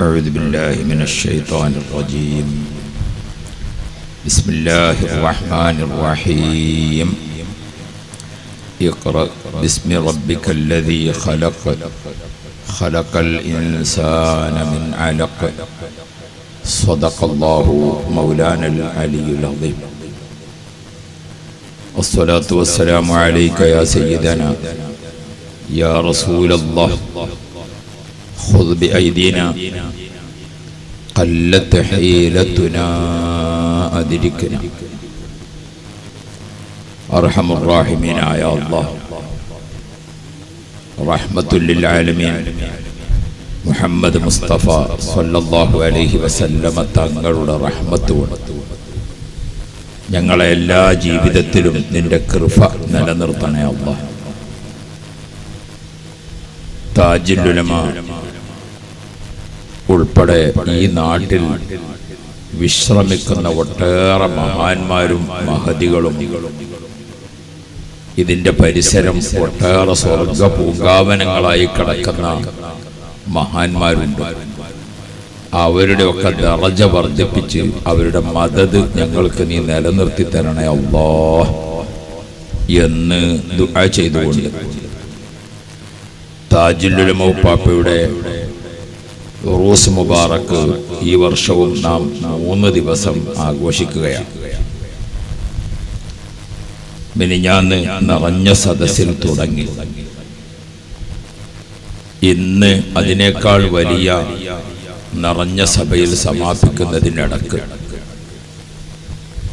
أعوذ بالله من الشيطان الرجيم. بسم الله الرحمن الرحيم. اقرأ باسم ربك الذي خلق خلق الإنسان من علق. صدق الله مولانا العلي العظيم. والصلاة والسلام عليك يا سيدنا يا رسول الله. خذ بأيدينا قلت حيلتنا أدركنا. أرحم الراحمين يا الله. رحمة للعالمين മുഹമ്മദ് മുസ്തഫ സല്ലല്ലാഹു അലൈഹി വസല്ലമ തങ്ങളുടെ റഹ്മത്ത് ഞങ്ങളെ എല്ലാ ജീവിതത്തിലും നിന്റെ കൃപ നിലനിർത്തണേ അല്ലാഹ്. താജുൽ ഉലമ ഉൾപ്പെടെ ഈ നാട്ടിൽ വിശ്രമിക്കുന്ന ഒട്ടേറെ മഹാന്മാരും മഹദികളും ഇതിന്റെ പരിസരം ഒട്ടേറെ സ്വർഗ പൂങ്കാവനങ്ങളായി കിടക്കുന്ന മഹാന്മാരുണ്ട്. അവരുടെ ഒക്കെ ദറജ വർദ്ധിപ്പിച്ച് അവരുടെ മദദ് ഞങ്ങൾക്ക് നീ നിലനിർത്തി തരണേ അല്ലാഹ് എന്ന് ദുആ ചെയ്തുകൊണ്ട് താജുൽ ഉലമ ഉപ്പാപ്പയുടെ ഉറൂസ് മുബാറക്ക് ഈ വർഷവും നാം 3 ദിവസം ആഘോഷിക്കുകയാണ്. മിനിഞ്ഞാന്ന് നിറഞ്ഞ സദസ്സിൽ തുടങ്ങി. ഇന്ന് അതിനേക്കാൾ വലിയ നിറഞ്ഞ സഭയിൽ സമാപിക്കുന്നതിനിടക്ക്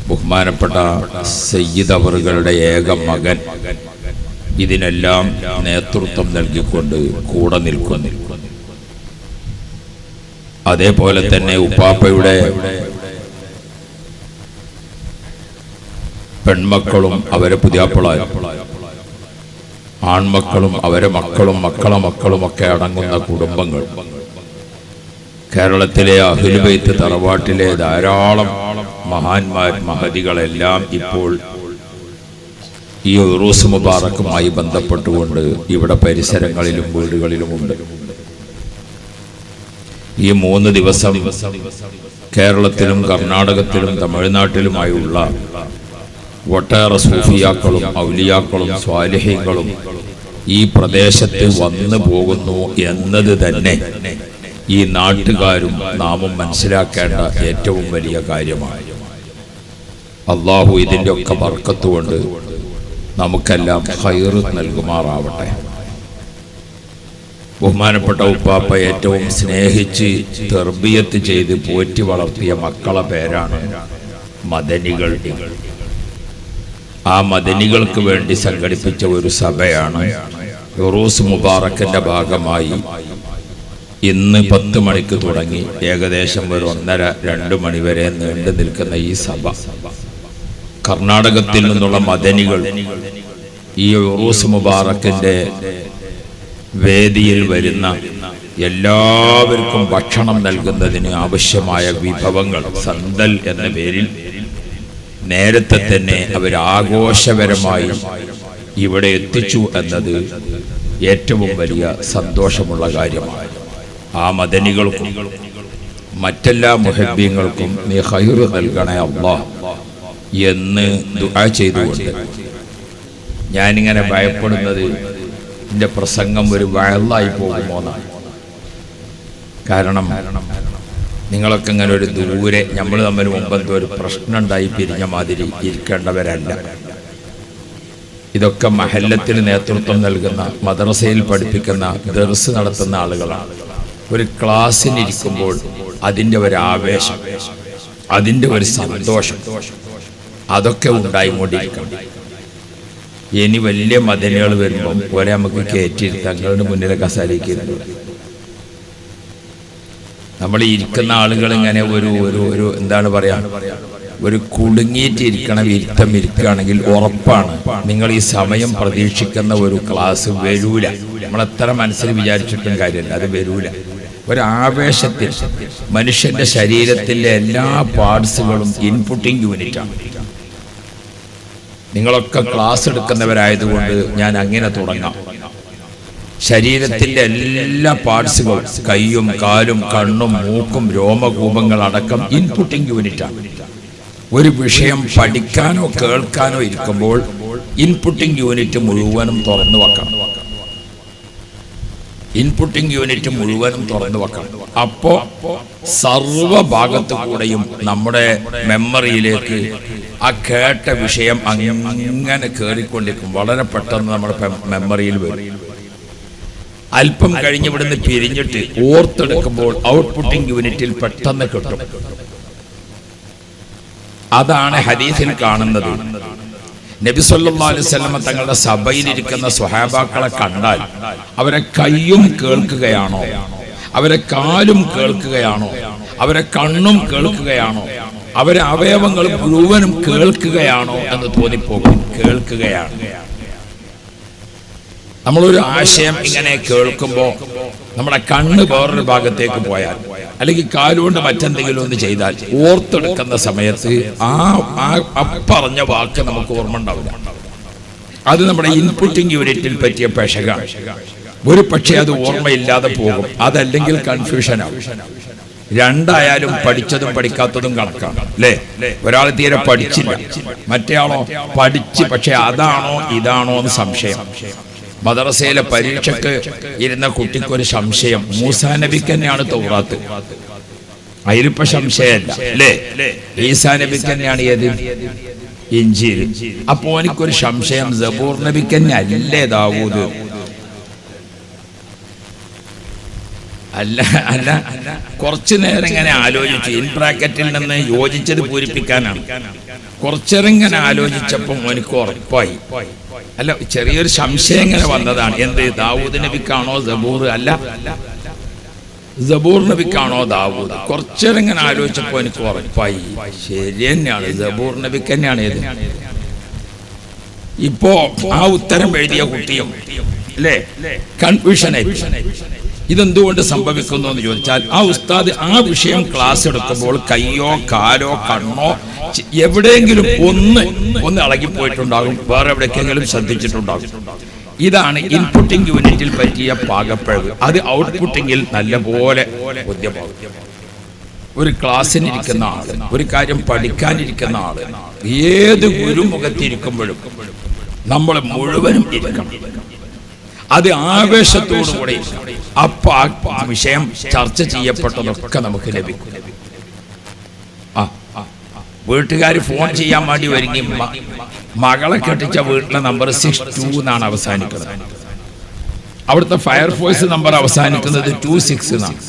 ബഹുമാനപ്പെട്ട സയ്യിദ് അവറുകളുടെ ഏക മകൻ ഇതിനെല്ലാം നേതൃത്വം നൽകിക്കൊണ്ട് കൂടെ നിൽക്കുന്നു. അതേപോലെ തന്നെ ഉപ്പാപ്പയുടെ പെൺമക്കളും അവരെ പുതിയാപ്പിളാരും ആൺമക്കളും അവരെ മക്കളും മക്കളെ മക്കളും ഒക്കെ അടങ്ങുന്ന കുടുംബങ്ങൾ, കേരളത്തിലെ അഹ്ലുൽ ബൈത്ത് തറവാട്ടിലെ ധാരാളം മഹാന്മാർ മഹദികളെല്ലാം ഇപ്പോൾ ഈ ഉറൂസ് മുബാറക്കുമായി ബന്ധപ്പെട്ടുകൊണ്ട് ഇവിടെ പരിസരങ്ങളിലും വീടുകളിലുമുണ്ട്. ഈ 3 ദിവസം കേരളത്തിലും കർണാടകത്തിലും തമിഴ്നാട്ടിലുമായുള്ള ഒട്ടേറെ സൂഫിയാക്കളും ഔലിയാക്കളും സ്വാലിഹീങ്ങളും ഈ പ്രദേശത്ത് വന്നു പോകുന്നു എന്നത് തന്നെ ഈ നാട്ടുകാരും നാമും മനസ്സിലാക്കേണ്ട ഏറ്റവും വലിയ കാര്യമാണ്. അല്ലാഹു ഇതിൻ്റെ ഒക്കെ ബർക്കത്ത് കൊണ്ട് നമുക്കെല്ലാം ഖൈർ നൽകുമാറാവട്ടെ. ബഹുമാനപ്പെട്ട ഉപ്പാപ്പ ഏറ്റവും സ്നേഹിച്ച് തർബിയത്ത് ചെയ്ത് പോറ്റി വളർത്തിയ മക്കളെ പേരാണ് മദനികൾ. ആ മദനികൾക്ക് വേണ്ടി സംഘടിപ്പിച്ച ഒരു സഭയാണ് ഉറൂസ് മുബാറക്കിന്റെ ഭാഗമായി ഇന്ന് 10 മണിക്ക് തുടങ്ങി ഏകദേശം ഒരു 1:30-2 മണി വരെ നീണ്ടു നിൽക്കുന്ന ഈ സഭ. കർണാടകത്തിൽ നിന്നുള്ള മദനികൾ ഈ ഉറൂസ് മുബാറക്കിന്റെ വേദിയിൽ വരുന്ന എല്ലാവർക്കും ഭക്ഷണം നൽകുന്നതിന് ആവശ്യമായ വിഭവങ്ങൾ സന്തൽ എന്ന പേരിൽ നേരത്തെ തന്നെ അവർ ആഘോഷപരമായി ഇവിടെ എത്തിച്ചു എന്നത് ഏറ്റവും വലിയ സന്തോഷമുള്ള കാര്യമാണ്. ആ മദനികൾക്കും മറ്റെല്ലാ മുഹബ്ബീങ്ങൾക്കും നീ ഖൈർ നൽകണേ അല്ലാഹ് എന്ന് ദുആ ചെയ്തുകൊണ്ട് ഞാനിങ്ങനെ ഭയപ്പെടുന്നത് എൻ്റെ പ്രസംഗം ഒരു വയലായി പോകുമോ എന്നാണ്. കാരണം നിങ്ങളൊക്കെ ഇങ്ങനെ ഒരു ദൂരെ നമ്മൾ തമ്മിൽ മുമ്പെന്തോ ഒരു പ്രശ്നം ഉണ്ടായി പിരിഞ്ഞ മാതിരി ഇരിക്കേണ്ടവരല്ല. ഇതൊക്കെ മഹല്ലത്തിന് നേതൃത്വം നൽകുന്ന മദ്രസയിൽ പഠിപ്പിക്കുന്ന ദർസ് നടത്തുന്ന ആളുകളാണ്. ഒരു ക്ലാസ്സിനിരിക്കുമ്പോൾ അതിൻ്റെ ഒരു ആവേശം, അതിൻ്റെ ഒരു സന്തോഷം അതൊക്കെ ഉണ്ടായിക്കൊണ്ടിരിക്കണം. ഇനി വലിയ മദനികൾ വരുമ്പം ഒരേ നമുക്ക് കയറ്റിയിട്ട് തങ്ങളുടെ മുന്നിലെ കസാരയ്ക്ക് നമ്മൾ ഇരിക്കുന്ന ആളുകൾ ഇങ്ങനെ ഒരു എന്താണ് പറയാ, ഒരു കുടുങ്ങിയിട്ട് ഇരിക്കുകയാണെങ്കിൽ ഉറപ്പാണ് നിങ്ങൾ ഈ സമയം പ്രതീക്ഷിക്കുന്ന ഒരു ക്ലാസ് വരൂല. നമ്മളെത്ര മനസ്സിൽ വിചാരിച്ചിട്ടും കാര്യമില്ല, അത് വരൂല. ഒരാവേശത്തിൽ മനുഷ്യന്റെ ശരീരത്തിലെ എല്ലാ പാർട്സുകളും ഇൻപുട്ടിംഗ് യൂണിറ്റാണ്. നിങ്ങളൊക്കെ ക്ലാസ് എടുക്കുന്നവരായതുകൊണ്ട് ഞാൻ അങ്ങനെ തുടങ്ങാം. ശരീരത്തിന്റെ എല്ലാ പാർട്സുകളും, കൈയും കാലും കണ്ണും മൂക്കും രോമകൂപങ്ങളടക്കം ഇൻപുട്ടിംഗ് യൂണിറ്റാണ്. ഒരു വിഷയം പഠിക്കാനോ കേൾക്കാനോ ഇരിക്കുമ്പോൾ ഇൻപുട്ടിംഗ് യൂണിറ്റ് മുഴുവനും തുറന്നു വെക്കണം. ഇൻപുട്ടിംഗ് യൂണിറ്റ് മുഴുവനും തുറന്നു വെക്കണം. അപ്പോ സർവഭാഗത്തു കൂടെയും നമ്മുടെ മെമ്മറിയിലേക്ക് ആ കേട്ട വിഷയം അങ്ങനെ കയറിക്കൊണ്ടിരിക്കും. വളരെ പെട്ടെന്ന് നമ്മുടെ മെമ്മറിയിൽ വരും. അല്പം കഴിഞ്ഞ് ഇവിടുന്ന് പിരിഞ്ഞിട്ട് ഓർത്തെടുക്കുമ്പോൾ ഔട്ട്പുട്ടിംഗ് യൂണിറ്റിൽ പെട്ടെന്ന് കിട്ടും. അതാണ് ഹദീസിൽ കാണുന്നത്. നബി സല്ലല്ലാഹു അലൈഹി വസല്ലം തങ്ങളുടെ സഭയിലിരിക്കുന്ന സ്വഹാബാക്കളെ കണ്ടാൽ അവരെ കൈയും കേൾക്കുകയാണോ, അവരെ കാലും കേൾക്കുകയാണോ, അവരെ കണ്ണും കേൾക്കുകയാണോ, അവരെ അവയവങ്ങൾ മുഴുവനും കേൾക്കുകയാണോ എന്ന് തോന്നിപ്പോകും. കേൾക്കുകയാണ്. നമ്മളൊരു ആശയം ഇങ്ങനെ കേൾക്കുമ്പോൾ നമ്മുടെ കണ്ണ് വേറൊരു ഭാഗത്തേക്ക് പോയാൽ, അല്ലെങ്കിൽ കാലുകൊണ്ട് മറ്റെന്തെങ്കിലും ഒന്ന് ചെയ്താൽ ഓർത്തെടുക്കുന്ന സമയത്ത് ആ പറഞ്ഞ വാക്ക് നമുക്ക് ഓർമ്മ ഉണ്ടാവില്ല. അത് നമ്മുടെ ഇൻപുട്ടിംഗ് യൂണിറ്റിൽ പറ്റിയ പെശകാണ്. ഒരു പക്ഷേ അത് ഓർമ്മയില്ലാതെ പോകും. അതല്ലെങ്കിൽ കൺഫ്യൂഷനാവും. രണ്ടായാലും പഠിച്ചതും പഠിക്കാത്തതും കണക്കാണ് അല്ലേ? ഒരാൾ തീരെ പഠിച്ചില്ല, മറ്റേയാളോ പഠിച്ച്, പക്ഷെ അതാണോ ഇതാണോ എന്ന് സംശയം. മദ്രസയിലെ പരീക്ഷയ്ക്ക് ഇരുന്ന കുട്ടിക്കൊരു സംശയം, മൂസാ നബിക്ക് തന്നെയാണ് തൗറാത്ത്. അതിലിപ്പോ സംശയമല്ല അല്ലേ? ഈസാ നബിക്ക് തന്നെയാണ് ഏത്? ഇഞ്ചീൽ. അപ്പോ എനിക്കൊരു സംശയം, സബൂർ നബിക്ക് തന്നെ അല്ലേ ദാവൂദ്? അല്ല അല്ല കുറച്ചു നേരം ഇങ്ങനെ ആലോചിച്ചു. ഇൻ ബ്രാക്കറ്റിൽ നിന്ന് യോജിച്ചത് പൂരിപ്പിക്കാനാണ്. കുറച്ചേരം ഇങ്ങനെ ആലോചിച്ചപ്പോൾ എനിക്ക് ഉറപ്പായി. അല്ല, ചെറിയൊരു സംശയം ഇങ്ങനെ വന്നതാണ്. എന്ത്, ദാവൂദ് നബിക്കാണോ സബൂർ? അല്ല, സബൂർ നബിക്കാണോ ദാവൂദ്? കുറച്ചേരം ഇങ്ങനെ ആലോചിച്ചപ്പോൾ എനിക്ക് ഉറപ്പായി, ശരി തന്നെയാണ്, സബൂർ നബിക്ക് തന്നെയാണ്. ഏത് ഇപ്പോ ആ ഉത്തരം എഴുതിയ കുട്ടിയും അല്ലേ കൺഫ്യൂഷനായി. ഇതെന്തുകൊണ്ട് സംഭവിക്കുന്നു എന്ന് ചോദിച്ചാൽ, ആ ഉസ്താദ് ആ വിഷയം ക്ലാസ് എടുക്കുമ്പോൾ കയ്യോ കാലോ കണ്ണോ എവിടെയെങ്കിലും ഒന്ന് ഇളകിപ്പോയിട്ടുണ്ടാകും, വേറെ എവിടേക്കെങ്കിലും ശ്രദ്ധിച്ചിട്ടുണ്ടാകും. ഇതാണ് ഇൻപുട്ടിംഗ് യൂണിറ്റിൽ പറ്റിയ പാകപ്പിഴവ്. അത് ഔട്ട്പുട്ടിങ്ങിൽ നല്ലപോലെ ബോധ്യമാകും. ഒരു ക്ലാസ്സിനിരിക്കുന്ന ആള്, ഒരു കാര്യം പഠിക്കാനിരിക്കുന്ന ആള്, ഏത് ഗുരുമുഖത്തിരിക്കുമ്പോഴും നമ്മൾ മുഴുവനും ഇരിക്കണം. അത് ആവേശത്തോടുകൂടി അപ്പൊ ആ വിഷയം ചർച്ച ചെയ്യപ്പെട്ടതൊക്കെ നമുക്ക് ലഭിക്കും. വീട്ടുകാർ ഫോൺ ചെയ്യാൻ വേണ്ടി ഒരുങ്ങി, മകളെ കെട്ടിച്ച വീട്ടിലെ നമ്പർ 62 എന്നാണ് അവസാനിക്കുന്നത്. അവിടുത്തെ ഫയർഫോഴ്സ് നമ്പർ അവസാനിക്കുന്നത് 26 എന്നാണ്.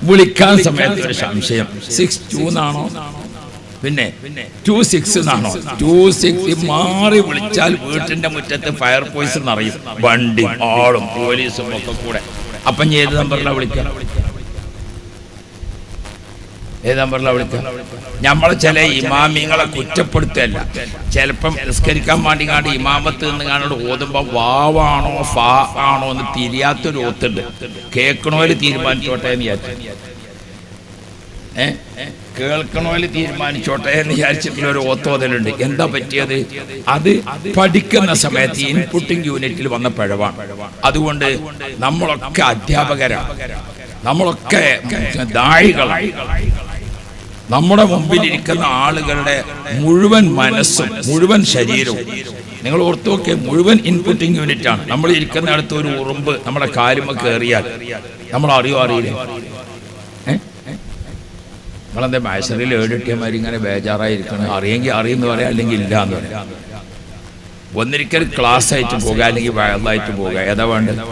വിളിക്കാൻ സമയത്ത് ഒരു സംശയം, 62 എന്നാണോ പിന്നെ 26 എന്നാണോ? 26 മാറി വിളിച്ചാൽ വീട്ടിന്റെ മുറ്റത്ത് ഫയർഫോഴ്സ് എന്നറിയും, വണ്ടി ആളും പോലീസും ഒക്കെ കൂടെ. അപ്പം ഏത് നമ്പറിലാണ് വിളിക്കുക? ഏത് നമ്പറിലാണ് വിളിക്കുക? നമ്മളെ ചില ഇമാമിങ്ങളെ കുറ്റപ്പെടുത്തല്ല, ചിലപ്പം നിസ്കരിക്കാൻ വേണ്ടി കാണ്ട് ഇമാമത്ത് നിന്ന് കാണോട് ഓതുമ്പോൾ വാവാണോ ഫാ ആണോ എന്ന് തിരിയാത്തൊരു ഓത്തുണ്ട്. കേൾക്കണോല് തീരുമാനിച്ചോട്ടെ എന്ന് വിചാരിച്ചു, കേൾക്കണോല് തീരുമാനിച്ചോട്ടെ എന്ന് വിചാരിച്ചിട്ടുള്ള ഒരു ഓത്തോതലുണ്ട്. എന്താ പറ്റിയത്? അത് പഠിക്കുന്ന സമയത്ത് ഇൻപുട്ടിംഗ് യൂണിറ്റിൽ വന്ന പിഴവാണ്. അതുകൊണ്ട് നമ്മളൊക്കെ അധ്യാപകരാണ്, നമ്മളൊക്കെ ദാഴികളാണ്. നമ്മുടെ മുമ്പിലിരിക്കുന്ന ആളുകളുടെ മുഴുവൻ മനസ്സും മുഴുവൻ ശരീരവും നിങ്ങൾ ഓർത്തു നോക്കിയ മുഴുവൻ ഇൻപുട്ടിംഗ് യൂണിറ്റ് ആണ്. നമ്മൾ ഇരിക്കുന്ന അടുത്ത് ഒരു ഉറുമ്പ് നമ്മുടെ കാലുമ കയറിയാൽ നമ്മൾ അറിയില്ല. നിങ്ങളെന്താ മാഷറിൽ ഏടിട്ടിയമാര് ഇങ്ങനെ ബേജാറായിരിക്കണം? അറിയെങ്കിൽ അറിയെന്ന് പറയാം, അല്ലെങ്കിൽ ഇല്ല എന്ന് പറയാം. ഒന്നിരിക്കൽ ക്ലാസ് ആയിട്ട് പോകുക, അല്ലെങ്കിൽ വയലായിട്ട് പോകുക. ഏതാ വേണ്ടത്?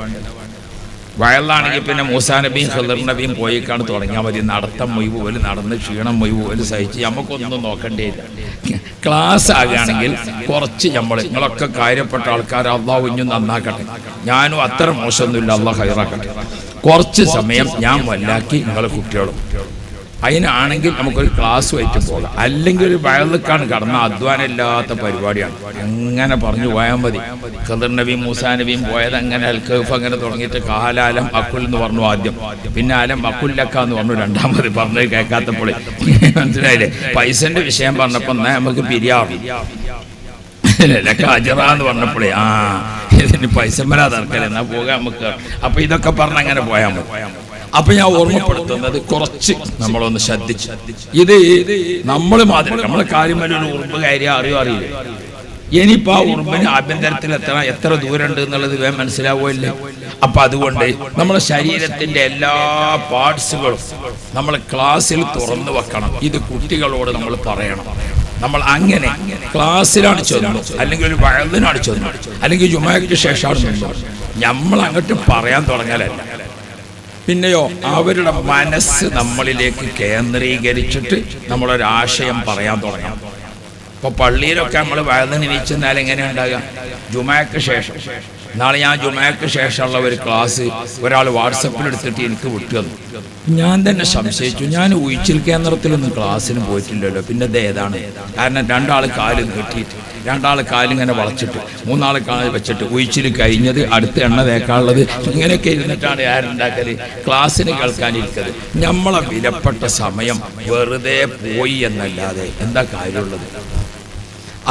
വയലാണെങ്കിൽ പിന്നെ മൂസാ നബിയും ഖിദർ നബിയും പോയിക്കാണ് തുടങ്ങിയാൽ മതി. നടത്തം മുഴുവൻ നടന്ന് ക്ഷീണം മുഴുവൻ സഹിച്ച് നമുക്കൊന്നും നോക്കേണ്ടിയില്ല. ക്ലാസ് ആകുകയാണെങ്കിൽ കുറച്ച് നിങ്ങളൊക്കെ കാര്യപ്പെട്ട ആൾക്കാർ, അള്ളാഹു ഇഞ്ഞും നന്നാക്കട്ടെ, ഞാനും അത്ര മോശമൊന്നുമില്ല, അള്ളാഹ് ഹൈറാക്കട്ടെ. കുറച്ച് സമയം ഞാൻ വല്ലാക്കി നിങ്ങളെ കുട്ടികളും. അതിനാണെങ്കിൽ നമുക്കൊരു ക്ലാസ് ആയിട്ട് പോകാം. അല്ലെങ്കിൽ ഒരു വയലിക്കാണ് കടന്ന അധ്വാനം ഇല്ലാത്ത പരിപാടിയാണ്. അങ്ങനെ പറഞ്ഞു പോയാൽ മതി. ഖിദർ നബിയും മൂസാ നബിയും പോയത് അങ്ങനെ അൽക്കഫ് അങ്ങനെ തുടങ്ങിയിട്ട് കാലാലം അക്കുൽ എന്ന് പറഞ്ഞു ആദ്യം, പിന്നെ ആലം അക്കുല്ലക്ക എന്ന് പറഞ്ഞു രണ്ടാമത്. പറഞ്ഞത് കേൾക്കാത്തപ്പോൾ മനസ്സിലായില്ലേ? പൈസന്റെ വിഷയം പറഞ്ഞപ്പോൾ നമുക്ക് പിരിയാവും. എന്ന് പറഞ്ഞപ്പോഴേ ഇതിന് പൈസ വരാതർക്കല്ലേ, എന്നാ പോകാൻ നമുക്ക്. അപ്പൊ ഇതൊക്കെ പറഞ്ഞ അങ്ങനെ പോയാൽ മതി. അപ്പൊ ഞാൻ ഓർമ്മപ്പെടുത്തുന്നത് കുറച്ച് നമ്മളൊന്ന് ശ്രദ്ധിച്ച്, ഇത് നമ്മൾ മാതിരി നമ്മളെ കാര്യമല്ലൊരു ഉറുമ്പ് കാര്യം അറിയില്ല. ഇനിയിപ്പോ ആ ഉറുമ്പിന് ആഭ്യന്തരത്തിൽ എത്ര ദൂരം ഉണ്ട് എന്നുള്ളത് വേഗം മനസ്സിലാവുമല്ലേ. അപ്പൊ അതുകൊണ്ട് നമ്മുടെ ശരീരത്തിന്റെ എല്ലാ പാർട്സുകളും നമ്മൾ ക്ലാസ്സിൽ തുറന്നു വെക്കണം. ഇത് കുട്ടികളോട് നമ്മൾ പറയണം. നമ്മൾ അങ്ങനെ ക്ലാസ്സിലാണ് ചെന്നു, അല്ലെങ്കിൽ ഒരു വയലിനാണ് ചെന്നു, അല്ലെങ്കിൽ ജുമാക്ക് ശേഷമാണ് ചെന്നു, നമ്മൾ അങ്ങോട്ട് പറയാൻ തുടങ്ങലല്ല. പിന്നെയോ അവരുടെ മനസ്സ് നമ്മളിലേക്ക് കേന്ദ്രീകരിച്ചിട്ട് നമ്മളൊരാശയം പറയാൻ തുടങ്ങാം. ഇപ്പൊ പള്ളിയിലൊക്കെ നമ്മൾ വയലിന് വീച്ചെന്നാൽ എങ്ങനെ ഉണ്ടാകുക? ജുമാക്ക് ശേഷം. നാളെ ഞാൻ ജുമാക്ക് ശേഷമുള്ള ഒരു ക്ലാസ് ഒരാൾ വാട്സപ്പിൽ എടുത്തിട്ട് എനിക്ക് വിട്ടു തന്നു. ഞാൻ തന്നെ സംശയിച്ചു, ഞാൻ ഉയിച്ചിൽ കേന്ദ്രത്തിലൊന്നും ക്ലാസ്സിന് പോയിട്ടില്ലല്ലോ, പിന്നെ ഇത് ഏതാണ്? കാരണം രണ്ടാൾ കാല് കെട്ടിയിട്ട്, രണ്ടാൾ കാലിങ്ങനെ വളച്ചിട്ട്, മൂന്നാൾ കാല് വെച്ചിട്ട് ഉയിച്ചിൽ കഴിഞ്ഞത് അടുത്ത എണ്ണ തേക്കാനുള്ളത് ഇങ്ങനെയൊക്കെ ഇരുന്നിട്ടാണ് ആരുണ്ടാക്കല്, ക്ലാസ്സിന് കേൾക്കാനിരിക്കത്. നമ്മളെ വിലപ്പെട്ട സമയം വെറുതെ പോയി എന്നല്ലാതെ എന്താ കാര്യമുള്ളത്?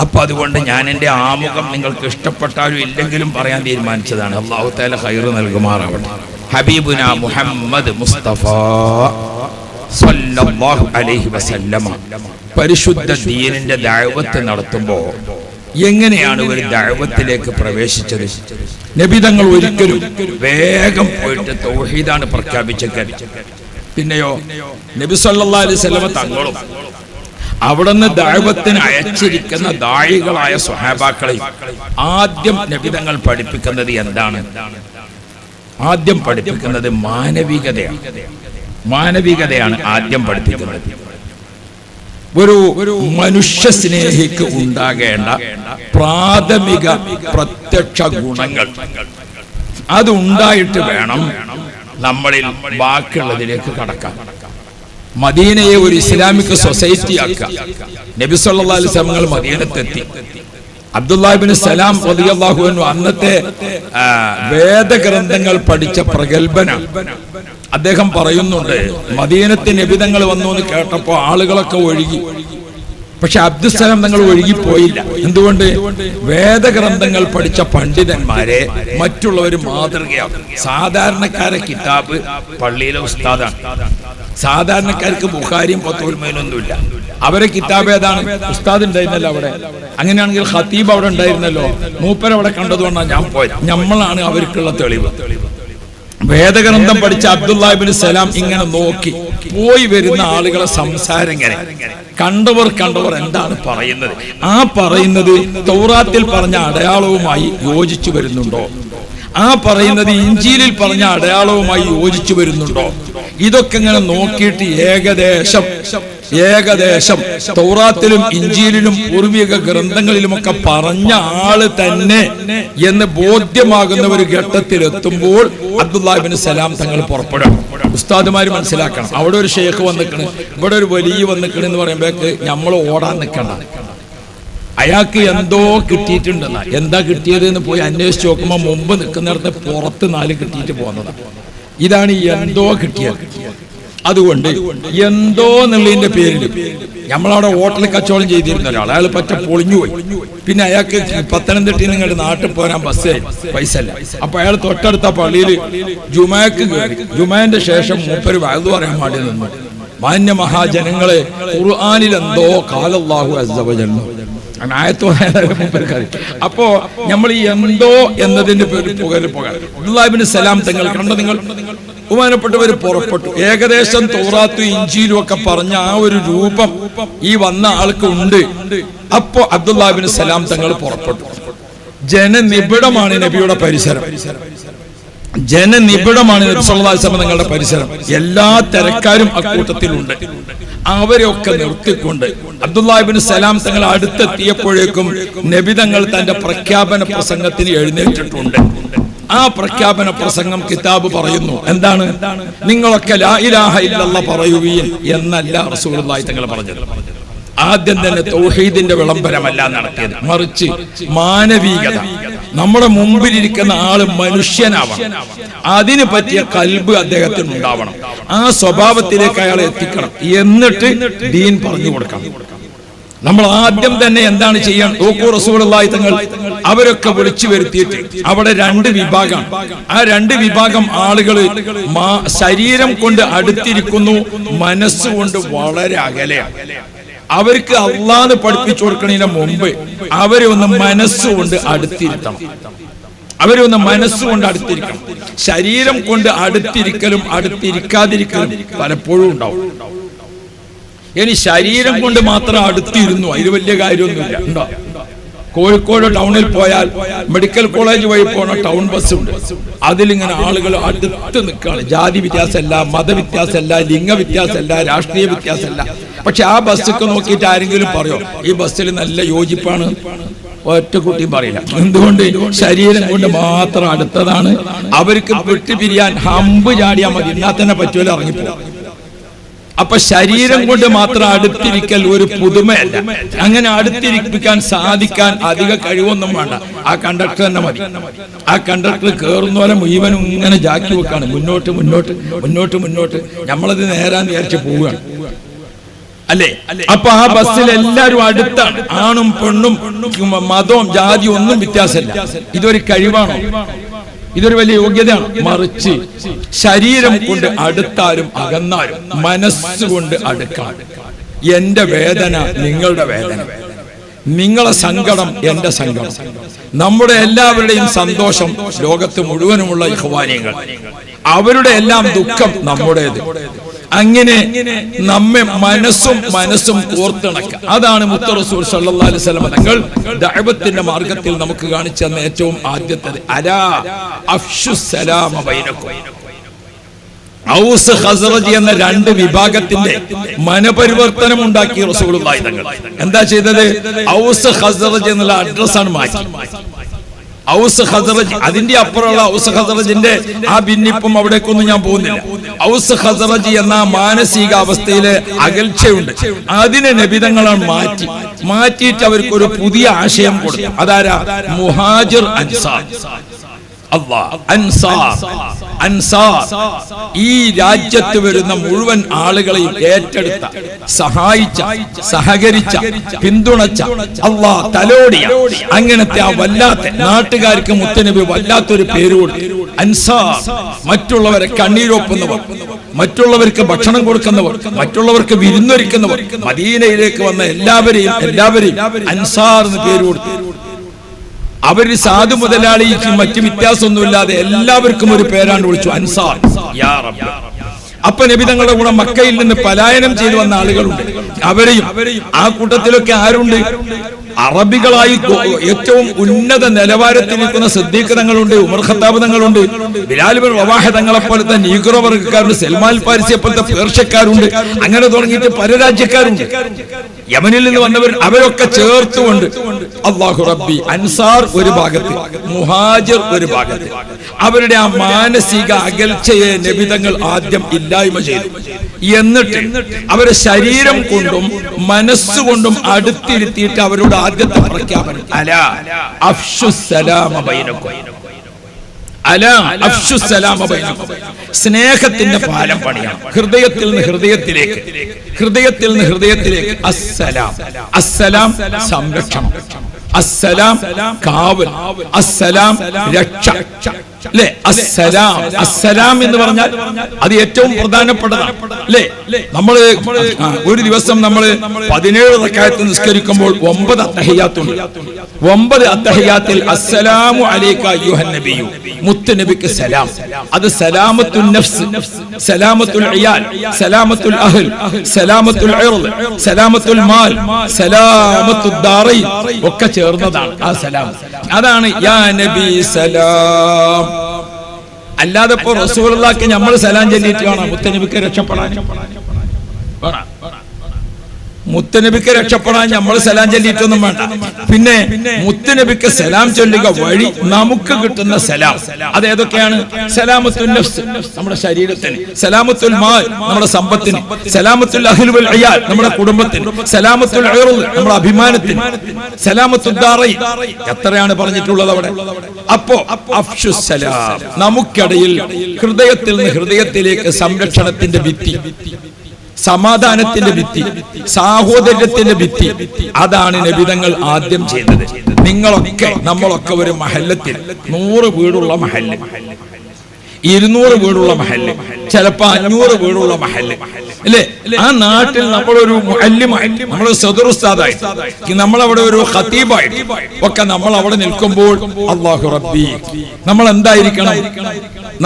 അപ്പൊ അതുകൊണ്ട് ഞാൻ എൻ്റെ ആമുഖം നിങ്ങൾക്ക് ഇഷ്ടപ്പെട്ടാലും ഇല്ലെങ്കിലും പറയാൻ തീരുമാനിച്ചതാണ്. അല്ലാഹു തആല ഖൈർ നൽകുമാറാവട്ടെ. ഹബീബുന മുഹമ്മദ് മുസ്തഫ സല്ലല്ലാഹു അലൈഹി വസല്ലമ പരിശുദ്ധ ദീനിന്റെ ദഅവത്ത് നടത്തുമ്പോൾ എങ്ങനെയാണ് ഒരു ദഅവത്തിലേക്ക് പ്രവേശിച്ചത്? നബി തങ്ങൾ ഒരിക്കലും വേഗം പോയിട്ട് തൗഹീദാണ് പ്രഖ്യാപിച്ചത്. പിന്നെയോ നബി സല്ലല്ലാഹു അലൈഹി വസല്ലമ തങ്ങളും അവിടുന്ന് ദഅവത്തിന് അയച്ചിരിക്കുന്ന ദായികളായ സ്വഹാബാക്കളെ ആദ്യം നബി തങ്ങൾ പഠിപ്പിക്കുന്നത് എന്താണ്? ആദ്യം പഠിപ്പിക്കുന്നത് മാനവികതയാണ്. മാനവികതയാണ് ആദ്യം പഠിപ്പിക്കുന്നത്. ഒരു മനുഷ്യ സ്നേഹിക്ക് ഉണ്ടാകേണ്ട പ്രാഥമിക പ്രത്യക്ഷ ഗുണങ്ങൾ അതുണ്ടായിട്ട് വേണം നമ്മളിൽ ബാക്കിയുള്ളതിലേക്ക് കടക്കാൻ. മദീനയെ ഒരു ഇസ്ലാമിക് സൊസൈറ്റി ആക്കുക. നബി സല്ലല്ലാഹു അലൈഹി വസല്ലം മദീനത്തെത്തി. അബ്ദുല്ലാഹ് ഇബ്നു സലാം റളിയല്ലാഹു അൻഹു അന്നത്തെ വേദഗ്രന്ഥങ്ങൾ പഠിച്ച പ്രഗൽഭനാണ്. അദ്ദേഹം പറയുന്നുണ്ട്, മദീനത്തെ നബി തങ്ങൾ വന്നു എന്ന് കേട്ടപ്പോൾ ആളുകളൊക്കെ ഒഴുകി. പക്ഷെ അബ്ദുസ്സലാം തങ്ങൾ ഒഴുകിപ്പോയില്ല. എന്തുകൊണ്ട്? വേദഗ്രന്ഥങ്ങൾ പഠിച്ച പണ്ഡിതന്മാരെ മറ്റുള്ളവർ മാതൃകയാക്കും. സാധാരണക്കാരെ കിതാബ് പള്ളിയിലെ ഉസ്താദാണ്. സാധാരണക്കാർക്ക് ബുഖാരിയും ഫത്തുൽമൊന്നുമില്ല. അവരെ കിതാബ് ഏതാണ്? ഉസ്താദ് ഉണ്ടായിരുന്നല്ലോ അവിടെ. അങ്ങനെയാണെങ്കിൽ ഖതീബ് അവിടെ ഉണ്ടായിരുന്നല്ലോ. മൂപ്പരവിടെ കണ്ടതുകൊണ്ടാണ് ഞാൻ പോയത്. നമ്മളാണ് അവർക്കുള്ള തെളിവ്. വേദഗ്രന്ഥം പഠിച്ച അബ്ദുല്ലാഹ് ഇബ്നു സലാം ഇങ്ങനെ നോക്കി പോയി വരുന്ന ആളുകളെ സംസാരം ഇങ്ങനെ കണ്ടവർ എന്താണ് പറയുന്നത്, ആ പറയുന്നത് തൗറാത്തിൽ പറഞ്ഞ അടയാളവുമായി യോജിച്ചു വരുന്നുണ്ടോ, ആ പറയുന്നത് ഇഞ്ചീലിൽ പറഞ്ഞ അടയാളവുമായി യോജിച്ചു വരുന്നുണ്ടോ, ഇതൊക്കെ ഇങ്ങനെ നോക്കിയിട്ട് ഏകദേശം തൗറാത്തിലും ഇഞ്ചീലിലും പൂർവിക ഗ്രന്ഥങ്ങളിലുമൊക്കെ പറഞ്ഞ ആള് തന്നെ എന്ന് ബോധ്യമാകുന്ന ഒരു ഘട്ടത്തിൽ എത്തുമ്പോൾ അബ്ദുല്ലാഹ് ഇബ്നു സലാം തങ്ങൾ പുറപ്പെടും. ഉസ്താദുമാര് മനസ്സിലാക്കണം, അവിടെ ഒരു ഷെയ്ഖ് വന്നിക്കണ്, ഇവിടെ ഒരു വലിയ വന്നിക്കണ് എന്ന് പറയുമ്പോഴേക്ക് നമ്മൾ ഓടാൻ നിൽക്കണ്ട. അയാൾക്ക് എന്തോ കിട്ടിയിട്ടുണ്ടെന്ന, എന്താ കിട്ടിയത് എന്ന് പോയി അന്വേഷിച്ച് നോക്കുമ്പോൾ മുമ്പ് നിൽക്കുന്നിടത്ത് പുറത്ത് 4 കിട്ടിയിട്ട് പോകുന്നതാണ്. ഇതാണ് എന്തോ കിട്ടിയത്. അതുകൊണ്ട് എന്തോ എന്നുള്ളതിന്റെ പേരിൽ നമ്മളവിടെ ഹോട്ടലിൽ കച്ചവടം ചെയ്തിരുന്ന ഒരാൾ, അയാൾ പറ്റ പൊളിഞ്ഞുപോയി. പിന്നെ അയാൾക്ക് പത്തനംതിട്ടയിൽ നിങ്ങളുടെ നാട്ടിൽ പോരാൻ ബസ് പൈസ അല്ല. അപ്പൊ അയാൾ തൊട്ടടുത്ത പള്ളിയിൽ ജുമാക്ക് കയറി. ജുമാന്റെ ശേഷം മൂപ്പര് വഅദ് പറയാൻ വേണ്ടി നിന്നു. മാന്യ മഹാജനങ്ങളെ, ഖുർആനിൽ എന്തോ ഖാലല്ലാഹു അസ്സ വജൽ അപ്പോ നമ്മൾ ഈ എന്തോ എന്നതിന്റെ പേരിൽ പോകാൻ അബ്ദുല്ലാഹ് ഇബ്നു സലാം തങ്ങൾ കണ്ട, നിങ്ങൾ ബഹുമാനപ്പെട്ടവർ പുറപ്പെട്ടു. ഏകദേശം തൗറാത്തും ഇഞ്ചീലും ഒക്കെ പറഞ്ഞ ആ ഒരു രൂപം ഈ വന്ന ആൾക്ക് ഉണ്ട്. അപ്പോ അബ്ദുല്ലാഹ് ഇബ്നു സലാം തങ്ങൾ പുറപ്പെട്ടു. ജനനിബിഡമാണ് നബിയുടെ പരിസരം. ജനനിബിഡമാണ് നബി സല്ലല്ലാഹു അലൈഹി വസല്ലം തങ്ങളുടെ പരിസരം. എല്ലാ തരക്കാരും അക്കൂട്ടത്തിലുണ്ട്. അവരെയൊക്കെ നിർത്തിക്കൊണ്ട് അബ്ദുല്ലാഹ് ഇബ്നു സലാം തങ്ങൾ അടുത്തെത്തിയപ്പോഴേക്കും നബി തങ്ങൾ തന്റെ പ്രഖ്യാപന പ്രസംഗത്തിന് എഴുന്നേറ്റിട്ടുണ്ട്. ആ പ്രഖ്യാപന പ്രസംഗം കിതാബ് പറയുന്നു. എന്താണ്? നിങ്ങളൊക്കെ ലാ ഇലാഹ ഇല്ലല്ലാഹ് പറയുവീൻ എന്നല്ല റസൂലുള്ളാഹി തങ്ങൾ പറഞ്ഞത്. ആദ്യം തന്നെ തൗഹീദിന്റെ വിളംബരമല്ല നടത്തിയത്, മറിച്ച് മാനവികത. നമ്മുടെ മുമ്പിലിരിക്കുന്ന ആള് മനുഷ്യനാവണം, അതിന് പറ്റിയ കൽബ് അദ്ദേഹത്തിന് ഉണ്ടാവണം, ആ സ്വഭാവത്തിലേക്ക് അയാളെ എത്തിക്കണം, എന്നിട്ട് ദീൻ പറഞ്ഞു കൊടുക്കണം. നമ്മൾ ആദ്യം തന്നെ എന്താണ് ചെയ്യാൻ നോക്കൂ, റസൂലുള്ളാഹി തങ്ങൾ അവരൊക്കെ വിളിച്ചു വരുത്തിയിട്ട് അവിടെ രണ്ട് വിഭാഗം. ആ രണ്ട് വിഭാഗം ആളുകൾ ശരീരം കൊണ്ട് അടുത്തിരിക്കുന്നു, മനസ്സുകൊണ്ട് വളരെ അകലെയാണ്. അവർക്ക് അള്ളാഹ് പഠിപ്പിച്ചു കൊടുക്കുന്നതിന് മുമ്പ് അവരെ ഒന്ന് മനസ്സുകൊണ്ട് അടുത്തിരുത്തണം. അവരൊന്ന് മനസ്സുകൊണ്ട് അടുത്തിരിക്കണം. ശരീരം കൊണ്ട് അടുത്തിരിക്കലും അടുത്തിരിക്കാതിരിക്കലും പലപ്പോഴും ഉണ്ടാവും. ഇനി ശരീരം കൊണ്ട് മാത്രം അടുത്തിരുന്നു, അതിൽ വലിയ കാര്യമൊന്നുമില്ല. ഉണ്ടോ? കോഴിക്കോട് ടൗണിൽ പോയാൽ മെഡിക്കൽ കോളേജ് വഴി പോണ ടൗൺ ബസ് ഉണ്ട്. അതിലിങ്ങനെ ആളുകൾ അടുത്ത് നിൽക്കുകയാണ്. ജാതി വ്യത്യാസമല്ല, മതവ്യത്യാസമല്ല, ലിംഗ വ്യത്യാസമല്ല, രാഷ്ട്രീയ വ്യത്യാസമല്ല. പക്ഷെ ആ ബസ്സൊക്കെ നോക്കിയിട്ട് ആരെങ്കിലും പറയോ ഈ ബസ്സിൽ നല്ല യോജിപ്പാണ്? ഒറ്റ കുട്ടിയും പറയില്ല. എന്തുകൊണ്ട്? ശരീരം കൊണ്ട് മാത്രം അടുത്തതാണ്. അവർക്ക് വിട്ടുപിരിയാൻ ഹമ്പ് ചാടിയാൽ മതി, എന്നാൽ തന്നെ പറ്റുമല്ലോ, ഇറങ്ങിപ്പോ. അപ്പൊ ശരീരം കൊണ്ട് മാത്രം അടുത്തിരിക്കൽ ഒരു പുതുമയല്ല. അങ്ങനെ അടുത്തിരിപ്പിക്കാൻ സാധിക്കാൻ അധിക കഴിവൊന്നും വേണ്ട. ആ കണ്ടക്ടർ തന്നെ മതി. ആ കണ്ടക്ടർ കയറുന്ന പോലെ മുഴുവനും ഇങ്ങനെ ജാക്കി വെക്കാണ്, മുന്നോട്ട് മുന്നോട്ട് മുന്നോട്ട് മുന്നോട്ട്. നമ്മളത് നേരാന്ന് വിചാരിച്ച് പോവുകയാണ്, അല്ലേ? അപ്പൊ ആ ബസ്സിൽ എല്ലാവരും അടുത്താണ്. ആണും പെണ്ണും മതവും ജാതിയും ഒന്നും വ്യത്യാസമില്ല. ഇതൊരു കഴിവാണോ? ഇതൊരു വലിയ യോഗ്യതയാണ്. മറിച്ച് ശരീരം കൊണ്ട് അടുത്താലും അകന്നാലും മനസ്സുകൊണ്ട് അടുക്കണം. എന്റെ വേദന നിങ്ങളുടെ വേദന, നിങ്ങളെ സങ്കടം എന്റെ സങ്കടം, നമ്മുടെ എല്ലാവരുടെയും സന്തോഷം ലോകത്ത് മുഴുവനുമുള്ള ഇഖ്വാനികൾ, അവരുടെ എല്ലാം ദുഃഖം നമ്മുടേത്. അങ്ങനെ നമ്മെ മനസ്സും കോർത്തിണക്കുക. അതാണ് മുത്ത് റസൂൽ സല്ലല്ലാഹു അലൈഹി വസല്ലം തങ്ങൾ ദഅവത്തിന്റെ മാർഗത്തിൽ നമുക്ക് കാണിച്ചു തന്ന ഏറ്റവും ആദ്യത്തേത്. അലാ അഫ്ശുസ് സലാമ ബൈനക്കും. ഔസ് ഖസ്റജ് എന്ന രണ്ട് വിഭാഗത്തിന്റെ മനപരിവർത്തനം ഉണ്ടാക്കി റസൂലുള്ളാഹി തങ്ങൾ. എന്താ ചെയ്തത്? ഔസ് ഖസ്റജ് എന്നുള്ള അഡ്രസ്സാണ് മാറ്റി. ഔസ് ഖസ്റജ്, അതിന്റെ അപ്പുറമുള്ള ഔസ് ഖസ്റജിന്റെ ആ ഭിന്നിപ്പും അവിടേക്കൊന്നും ഞാൻ പോകുന്നില്ല. ഔസ് ഖസ്റജ് എന്ന മാനസിക അവസ്ഥയിലെ അകൽച്ചയുണ്ട്, അതിനെ നബിതങ്ങളാണ് മാറ്റിയിട്ട് അവർക്ക് ഒരു പുതിയ ആശയം കൊടുത്തു. അതാരാ? മുഹാജിർ അൻസാർ. അൻസാർ ഈ രാജ്യത്ത് വരുന്ന മുഴുവൻ ആളുകളെയും ഏറ്റെടുത്ത, സഹായിച്ച, സഹകരിച്ച, പിന്തുണച്ച, അല്ലാഹ് തലോടിയ അങ്ങനത്തെ ആ വല്ലാത്ത നാട്ടുകാർക്ക് മുത്തനബി വല്ലാത്തൊരു പേര് കൊടുത്തു, അൻസാർ. മറ്റുള്ളവരെ കണ്ണീരൊപ്പുന്നവർ, മറ്റുള്ളവർക്ക് ഭക്ഷണം കൊടുക്കുന്നവർ, മറ്റുള്ളവർക്ക് വിരുന്നൊരുക്കുന്നവർ. മദീനയിലേക്ക് വന്ന എല്ലാവരെയും അൻസാർ എന്ന് പേര് കൊടുത്തു. അവര് സാധു മുതലാളിക്ക് മറ്റു വ്യത്യാസമൊന്നുമില്ലാതെ എല്ലാവർക്കും ഒരു പേരാണ് വിളിച്ചു, അൻസാർ. യാ റബ്ബ്. അപ്പൊ നബി തങ്ങളുടെ കൂടെ മക്കയിൽ നിന്ന് പലായനം ചെയ്തു വന്ന ആളുകളുണ്ട്. അവരെയും ആ കൂട്ടത്തിലൊക്കെ ആരുണ്ട്? അറബികളായി ഏറ്റവും ഉന്നത നിലവാരത്തിലിരിക്കുന്ന സിദ്ദീഖ് തങ്ങളുണ്ട്, ഉമർ ഖത്താബ് തങ്ങളുണ്ട്, ബിലാൽ ഇബ്നു റവാഹ തങ്ങളെ പോലത്തെ നീഗ്രോ വർഗ്ഗക്കാരുണ്ട്, സൽമാൻ ഫാരിസിയെ പോലത്തെ പേർഷ്യക്കാരുണ്ട്. അങ്ങനെ തുടങ്ങിയിട്ട് പരരാജ്യക്കാരുണ്ട്. യമനിൽ നിന്ന് വന്നവർ, അവരൊക്കെ ചേർത്തുകൊണ്ട് അല്ലാഹു റബ്ബി. അൻസാർ ഒരു ഭാഗത്ത്, മുഹാജിർ ഒരു ഭാഗത്ത്. അവരുടെ ആ മാനസിക അകൽച്ചയെ നബിതങ്ങൾ ആദ്യം ഇല്ലായ്മ ചെയ്തു. എന്നിട്ട് അവരെ ശരീരം കൊണ്ടും മനസ്സുകൊണ്ടും അടുത്തിരുത്തിയിട്ട് അവരോട് ആദ്യത്തെ പ്രഖ്യാപനം, അലാ അഫ്ശുസ് സലാമ ബൈനക്കും. അലാ അഫ്ശുസ് സലാമ ബൈനക്കും. സ്നേഹത്തിന്റെ പാലം പണിയാണ്. ഹൃദയത്തിൽ നിന്ന് ഹൃദയത്തിലേക്ക്. അസ്സലാം. അസ്സലാം സംരക്ഷണം, അസ്സലാം കാവൽ, അസ്സലാം രക്ഷ. അല്ലേ? അസ്സലാം. അസ്സലാം എന്ന് പറഞ്ഞാൽ അത് ഏറ്റവും പ്രധാനപ്പെട്ടതാണ്. അല്ലേ? നമ്മള് ഒരു ദിവസം നമ്മള് 17 റക്അത്ത് നിസ്കരിക്കുമ്പോൾ 9 അത്തഹിയ്യാത്തുണ്ട്. 9 അത്തഹിയ്യാത്തിൽ അസ്സലാമു അലൈക അയ്യുഹൻ നബിയു, മുത്ത് നബിക്ക് സലാം. അത് സലാമത്തുൽ നഫ്സ്, സലാമത്തുൽ ഇയാൽ, സലാമത്തുൽ അഹ്ൽ, സലാമത്തുൽ ഇർദ്, സലാമത്തുൽ മാൽ, സലാമത്തുൽ ദാറൈൻ ഒക്കെ ചേർന്നതാണ് ആ സലാം. അതാണ് യാ നബി സലാം. അല്ലാതെ ഇപ്പോ റസൂലുള്ളാഹിക്ക് നമ്മൾ സലാം ചൊല്ലിയിട്ട് വേണം മുത്തനബിക്ക് രക്ഷപ്പെടാൻ. മുത്തനബിക്ക് രക്ഷപ്പെടാൻ നമ്മൾ സലാം ചൊല്ലിയിട്ടൊന്നും വേണ്ട. പിന്നെ മുത്തനബിക്ക് സലാം ചൊല്ലുക വഴി നമുക്ക് കിട്ടുന്ന സലാം അത് ഏതൊക്കെയാണ്? സലാമത്തുൽ നഫ്സ്, നമ്മുടെ ശരീരത്തിന്; സലാമത്തുൽ മാൽ, നമ്മുടെ സമ്പത്തിന്; സലാമത്തുൽ അഹ്ലി വൽ ഇയാൽ, നമ്മുടെ കുടുംബത്തിന്; സലാമത്തുൽ ഇർദ്, നമ്മുടെ അഭിമാനത്തിന്; സലാമത്തുൽ ദാറൈൻ. എത്രയാണ് പറഞ്ഞിട്ടുള്ളത് അവിടെ? അപ്പോ അഫ്ശുസ് സലാം, നമുക്കിടയിൽ ഹൃദയത്തിൽ നിന്ന് ഹൃദയത്തിലേക്ക് സംരക്ഷണത്തിന്റെ ഭിത്തി, സമാധാനത്തിന്റെ ഭിത്തി, സാഹോദര്യത്തിന്റെ ഭിത്തി, അതാണ് നബിതങ്ങൾ ആദ്യം ചെയ്തത്. നമ്മളൊക്കെ ഒരു മഹല്ലത്തിൽ 100 വീടുള്ള മഹല്ല്, 200 വീടുള്ള മഹല്ല്, ചിലപ്പോ 500 വീടുള്ള മഹല്ല് അല്ലേ? ആ നാട്ടിൽ നമ്മളൊരു മുഅല്ലിമായി, നമ്മളൊരു സദർ ഉസ്താദായി, നമ്മളവിടെ ഒരു ഖതീബായി ഒക്കെ നമ്മൾ അവിടെ നിൽക്കുമ്പോൾ അല്ലാഹു റബ്ബി, നമ്മൾ എന്തായിരിക്കണം?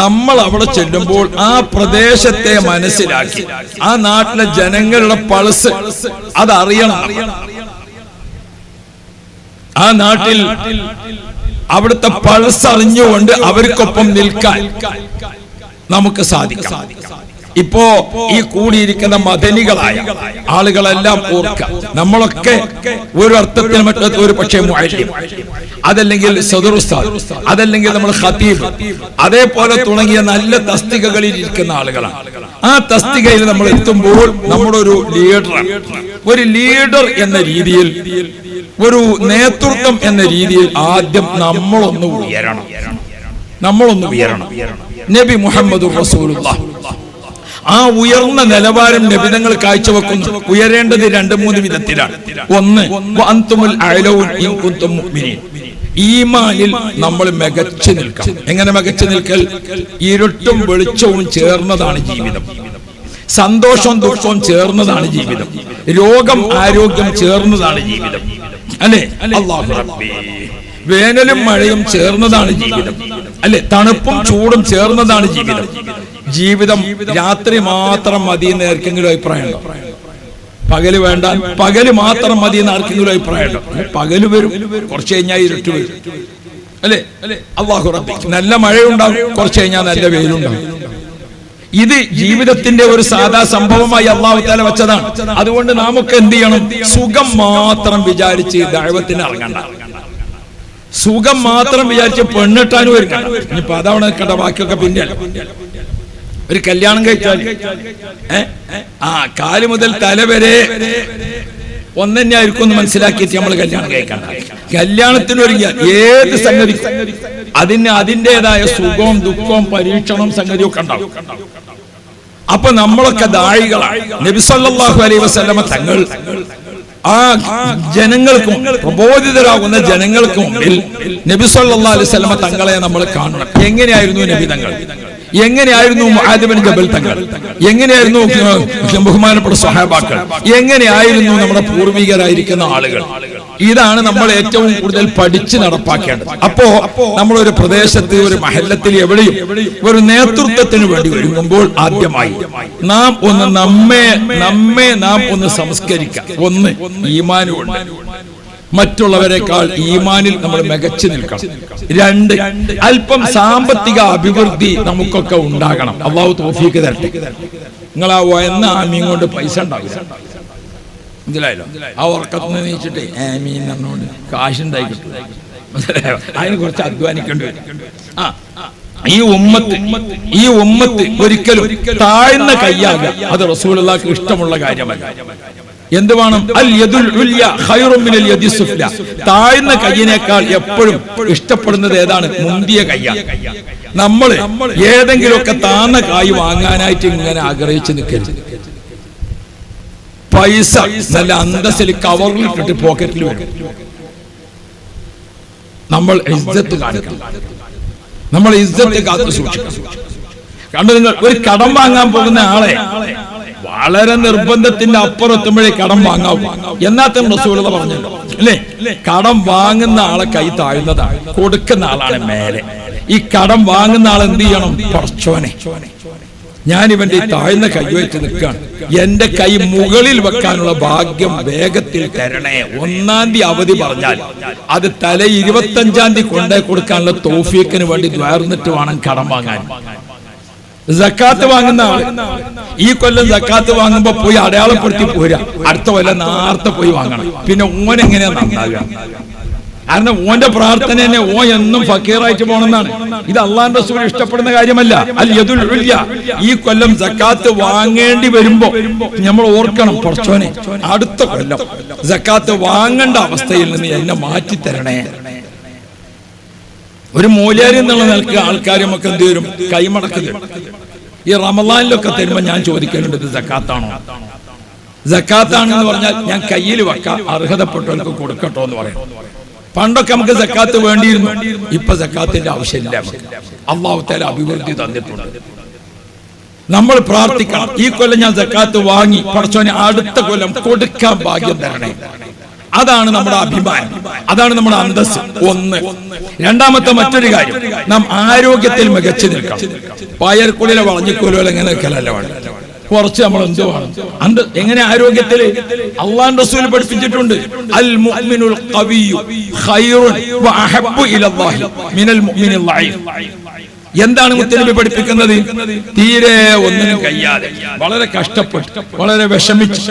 നമ്മൾ അവിടെ ചെല്ലുമ്പോൾ ആ പ്രദേശത്തെ മനസ്സിലാക്കി ആ നാട്ടിലെ ജനങ്ങളുടെ പൾസ് അതറിയണം. ആ നാട്ടിൽ അവിടുത്തെ പൾസ് അറിഞ്ഞുകൊണ്ട് അവർക്കൊപ്പം നിൽക്കാൻ നമുക്ക് സാധിക്കാം. ഇപ്പോ ഈ കൂടിയിരിക്കുന്ന മദനികളായ ആളുകളെല്ലാം ഓർക്കുക, നമ്മളൊക്കെ ഒരു അർത്ഥത്തിൽ മറ്റൊരു ഒരു പക്ഷേ മുഅല്ലിം, അതല്ലെങ്കിൽ സദർ ഉസ്താദ്, അതല്ലെങ്കിൽ നമ്മൾ ഖതീബ്, അതേപോലെ തുടങ്ങിയ നല്ല തസ്തികകളിൽ ഇരിക്കുന്ന ആളുകളാണ്. ആ തസ്തികയിൽ നമ്മൾ എത്തുമ്പോൾ നമ്മുടെ ഒരു ലീഡർ എന്ന രീതിയിൽ, ഒരു നേതൃത്വം എന്ന രീതിയിൽ ആദ്യം നമ്മളൊന്ന് ഉയരണം. നബി മുഹമ്മദ് റസൂലുള്ളാഹ് ആ ഉയർന്ന നിലവാരം നബിതങ്ങൾ കാഴ്ചവെക്കുന്നു. ഉയരേണ്ടത് 2-3 വിധത്തിലാണ്. ഒന്ന്, വഅൻതുമുൽ അഅലൗൻ ഇൻ കുൻതും മുഅ്മിനീൻ, ഈമാനിൽ നമ്മൾ മികച്ചു നിൽക്കണം. എങ്ങനെ മികച്ചു നിൽക്കൽ? ഇരുട്ടും വെളിച്ചവും ചേർന്നതാണ് ജീവിതം, സന്തോഷവും ദുഃഖവും ചേർന്നതാണ് ജീവിതം, രോഗം ആരോഗ്യം ചേർന്നതാണ് ജീവിതം അല്ലെ? അല്ലാഹു റബ്ബി, വേനലും മഴയും ചേർന്നതാണ് ജീവിതം അല്ലെ? തണുപ്പും ചൂടും ചേർന്നതാണ് ജീവിതം. ജീവിതം രാത്രി മാത്രം മതി എന്ന് ആർക്കെങ്കിലും അഭിപ്രായമുണ്ടോ? പകല് വേണ്ട, പകല് മാത്രം മതി എന്ന് ആർക്കെങ്കിലും അഭിപ്രായമുണ്ടോ? പകല് വരും, കുറച്ച് കഴിഞ്ഞാൽ ഇരുട്ട് വരും അല്ലെ? അല്ലാഹു റബ്ബി, നല്ല മഴയുണ്ടാവും, കുറച്ച് കഴിഞ്ഞാൽ നല്ല വെയിലുണ്ടാവും. ഇത് ജീവിതത്തിന്റെ ഒരു സാധാ സംഭവമായി അല്ലാഹു തആല വെച്ചതാണ്. അതുകൊണ്ട് നമുക്ക് എന്ത് ചെയ്യണം? സുഖം മാത്രം വിചാരിച്ച് ദഅവത്തിന് ഇറങ്ങണ്ട, സുഖം മാത്രം വിചാരിച്ച് പെണ്ണിട്ടാനും ഒരുക്കണം. ഇനിയിപ്പോ അതവിടെ നിൽക്കട്ടെ, ബാക്കിയൊക്കെ പിന്നെ. ഒരു കല്യാണം കഴിച്ചാൽ കാല് മുതൽ തല വരെ ഒന്നെ ആയിരിക്കും എന്ന് മനസ്സിലാക്കിയിട്ട് നമ്മൾ കല്യാണം കഴിക്കണം. കല്യാണത്തിനൊരുങ്ങിയ ഏത് സംഗതി അതിന് അതിൻ്റെതായ സുഖവും ദുഃഖവും പരീക്ഷണവും സംഗതിയും ഒക്കെ ഉണ്ടാവും. അപ്പൊ നമ്മളൊക്കെ ദാഴികളാണ്. നബി സല്ലല്ലാഹു അലൈഹി വസല്ലമ തങ്ങൾ ആ ജനങ്ങൾക്കും പ്രബോധിതരാകുന്ന ജനങ്ങൾക്ക് മുമ്പിൽ നബി സല്ലല്ലാഹു അലൈഹി വസല്ലമ തങ്ങളെ നമ്മൾ കാണണം. എങ്ങനെയായിരുന്നു നബി തങ്ങൾ? എങ്ങനെയായിരുന്നു മുആദ് ബിൻ ജബൽ തങ്ങൾ? എങ്ങനെയായിരുന്നു ബഹുമാനപ്പെട്ട സ്വഹാബാക്കൾ? എങ്ങനെയായിരുന്നു നമ്മുടെ പൂർവികരായിരിക്കുന്ന ആളുകൾ? ഇതാണ് നമ്മൾ ഏറ്റവും കൂടുതൽ പഠിച്ച് നടപ്പാക്കേണ്ടത്. അപ്പോ നമ്മളൊരു പ്രദേശത്ത്, ഒരു മഹല്ലത്തിൽ, എവിടെയും ഒരു നേതൃത്വത്തിന് വേണ്ടി ഒരുങ്ങുമ്പോൾ ആദ്യമായി നാം ഒന്ന് സംസ്കരിക്കാം. ഒന്ന്, ഈമാനുണ്ട്, മറ്റുള്ളവരെക്കാൾ ഈമാനിൽ നമ്മൾ മികച്ചു നിൽക്കണം. 2, അല്പം സാമ്പത്തിക അഭിവൃദ്ധി നമുക്കൊക്കെ ഉണ്ടാകണം. അല്ലാഹു തൗഫീഖ് തരട്ടെ. നിങ്ങൾ ആ വയന്ന ആമീൻ കൊണ്ട് പൈസ ഉണ്ടാവില്ല, മനസ്സിലായല്ലോ? ആ ഉറക്കത്തിന് നീച്ചിട്ട് ആമീൻ എന്നോണ്ട് കാശുണ്ടായി കിട്ടും, അതിന് കുറച്ച് അധ്വാനിക്കേണ്ടി വരും. ഈ ഉമ്മത്ത് ഒരിക്കലും താഴ്ന്ന കയ്യാകുക അത് റസൂലുള്ളാഹിക്ക് ഇഷ്ടമുള്ള കാര്യമല്ല. എന്ത് വേണം? അൽ യദുൽ ഉൽയ ഖൈറും മിനൽ യദി സുഫ്ല, താഴ്ന്ന കയ്യിനേക്കാൾ എപ്പോഴും ഇഷ്ടപ്പെടുന്നത് ഏതാണ്? മുന്തിയ കയ്യാണ്. നമ്മൾ ഏതെങ്കിലുമൊക്കെ താഴ്ന്ന കായ് വാങ്ങാനായിട്ട് ഇങ്ങനെ ആഗ്രഹിച്ച് നിൽക്കരുത്. പൈസ നല്ല അന്തസ്സിൽ കവറിൽ ഇട്ടിട്ട് പോക്കറ്റിൽ വെക്കും. നമ്മൾ ഇസ്സത്ത് കാണിക്കണം, നമ്മൾ ഇസ്സത്ത് കാത്തു സൂക്ഷിക്കണം. കണ്ടു നിങ്ങൾ, ഒരു കടം വാങ്ങാൻ പോകുന്ന ആളെ വളരെ നിർബന്ധത്തിന്റെ അപ്പുറത്തുമ്പോഴേ കടം വാങ്ങാവൂ. എന്നാത്തും റസൂലുള്ളാഹി പറഞ്ഞല്ലോ അല്ലേ? കടം വാങ്ങുന്ന ആളെ കൈ താഴ്ന്നതാണ്, കൊടുക്കുന്ന ആളാണ് മേലെ. ഈ കടം വാങ്ങുന്ന ആൾ എന്ത് ചെയ്യണം? പടച്ചോനെ, ഞാൻ ഇവന്റെ താഴ്ന്ന കൈ വെച്ച് നിൽക്കുകയാണ്, എന്റെ കൈ മുകളിൽ വെക്കാനുള്ള ഭാഗ്യം വേഗത്തിൽ തരണേ. 1-ാം തീയതി അവധി പറഞ്ഞാൽ അത് തല 25-ാം തീയതി കൊണ്ടേ കൊടുക്കാനുള്ള തൗഫീഖിന് വേണ്ടി ദ്വാർന്നിട്ട് വേണം കടം വാങ്ങാൻ. സക്കാത്ത് വാങ്ങുന്ന ആള് ഈ കൊല്ലം സക്കാത്ത് വാങ്ങുമ്പോ പോയി അടയാളപ്പെടുത്തി പോരാ, അടുത്ത കൊല്ലം നേരത്തെ പോയി വാങ്ങണം. പിന്നെ ഓൻ എങ്ങനെയാ നന്നാകുക? കാരണം ഓന്റെ പ്രാർത്ഥന തന്നെ ഓ എന്നും ഫക്കീറായിട്ട് പോണെന്നാണ്. ഇത് അള്ളാഹുവിന്റെ റസൂൽ ഇഷ്ടപ്പെടുന്ന കാര്യമല്ല. അൽ യദുൽ ഉൽയ, ഈ കൊല്ലം സക്കാത്ത് വാങ്ങേണ്ടി വരുമ്പോ നമ്മൾ ഓർക്കണം, പടച്ചോനെ അടുത്ത കൊല്ലം സക്കാത്ത് വാങ്ങേണ്ട അവസ്ഥയിൽ നിന്ന് എന്നെ മാറ്റിത്തരണേ. ഒരു മൂല്യാരി എന്നുള്ള നിലക്ക് ആൾക്കാർ നമുക്ക് എന്ത് വരും? കൈമടക്ക് തരും. ഈ റമളാനിലൊക്കെ തരുമ്പോൾ ഞാൻ ചോദിക്കലുണ്ട്, ഇത് സക്കാത്താണോ? സക്കാത്താണെന്ന് പറഞ്ഞാൽ ഞാൻ കയ്യിൽ വെക്കാം, അർഹതപ്പെട്ടവർക്ക് കൊടുക്കട്ടോ എന്ന് പറയും. പണ്ടൊക്കെ നമുക്ക് സക്കാത്ത് വേണ്ടിയിരുന്നു, ഇപ്പൊ സക്കാത്തിന്റെ ആവശ്യമില്ല. അല്ലാഹു തആല അഭിവൃദ്ധി തന്നിട്ടുണ്ട്. നമ്മൾ പ്രാർത്ഥിക്കണം, ഈ കൊല്ലം ഞാൻ സക്കാത്ത് വാങ്ങി, പടച്ചോനെ അടുത്ത കൊല്ലം കൊടുക്കാൻ ഭാഗ്യം തരണേ. അതാണ് നമ്മുടെ അഭിമാനം, അതാണ് നമ്മുടെ അന്തസ്സ്. ഒന്ന്. രണ്ടാമത്തെ മറ്റൊരു കാര്യം, നാം ആരോഗ്യത്തിൽ മികച്ചു നിൽക്കണം. പയർക്കുള്ളിലെ വളഞ്ഞിക്കോലുകൾ എങ്ങനെ നിൽക്കലല്ല വേണം, കുറച്ച് നമ്മൾ എന്തോ വേണം. എങ്ങനെ ആരോഗ്യത്തിൽ അല്ലാഹുവിന്റെ റസൂൽ പഠിപ്പിച്ചിട്ടുണ്ട്, അൽ മുഅ്മിനുൽ ഖവിയ്യു ഖൈറുൻ വ അഹബ്ബു ഇലല്ലാഹി മിനൽ മുഅ്മിനിൽ ളഈഫ്. എന്താണ് മുത്തനബി പഠിപ്പിക്കുന്നത്? തീരെ ഒന്നിനും കഴിയാതെ, വളരെ കഷ്ടപ്പെട്ട്, വളരെ വിഷമിച്ച്,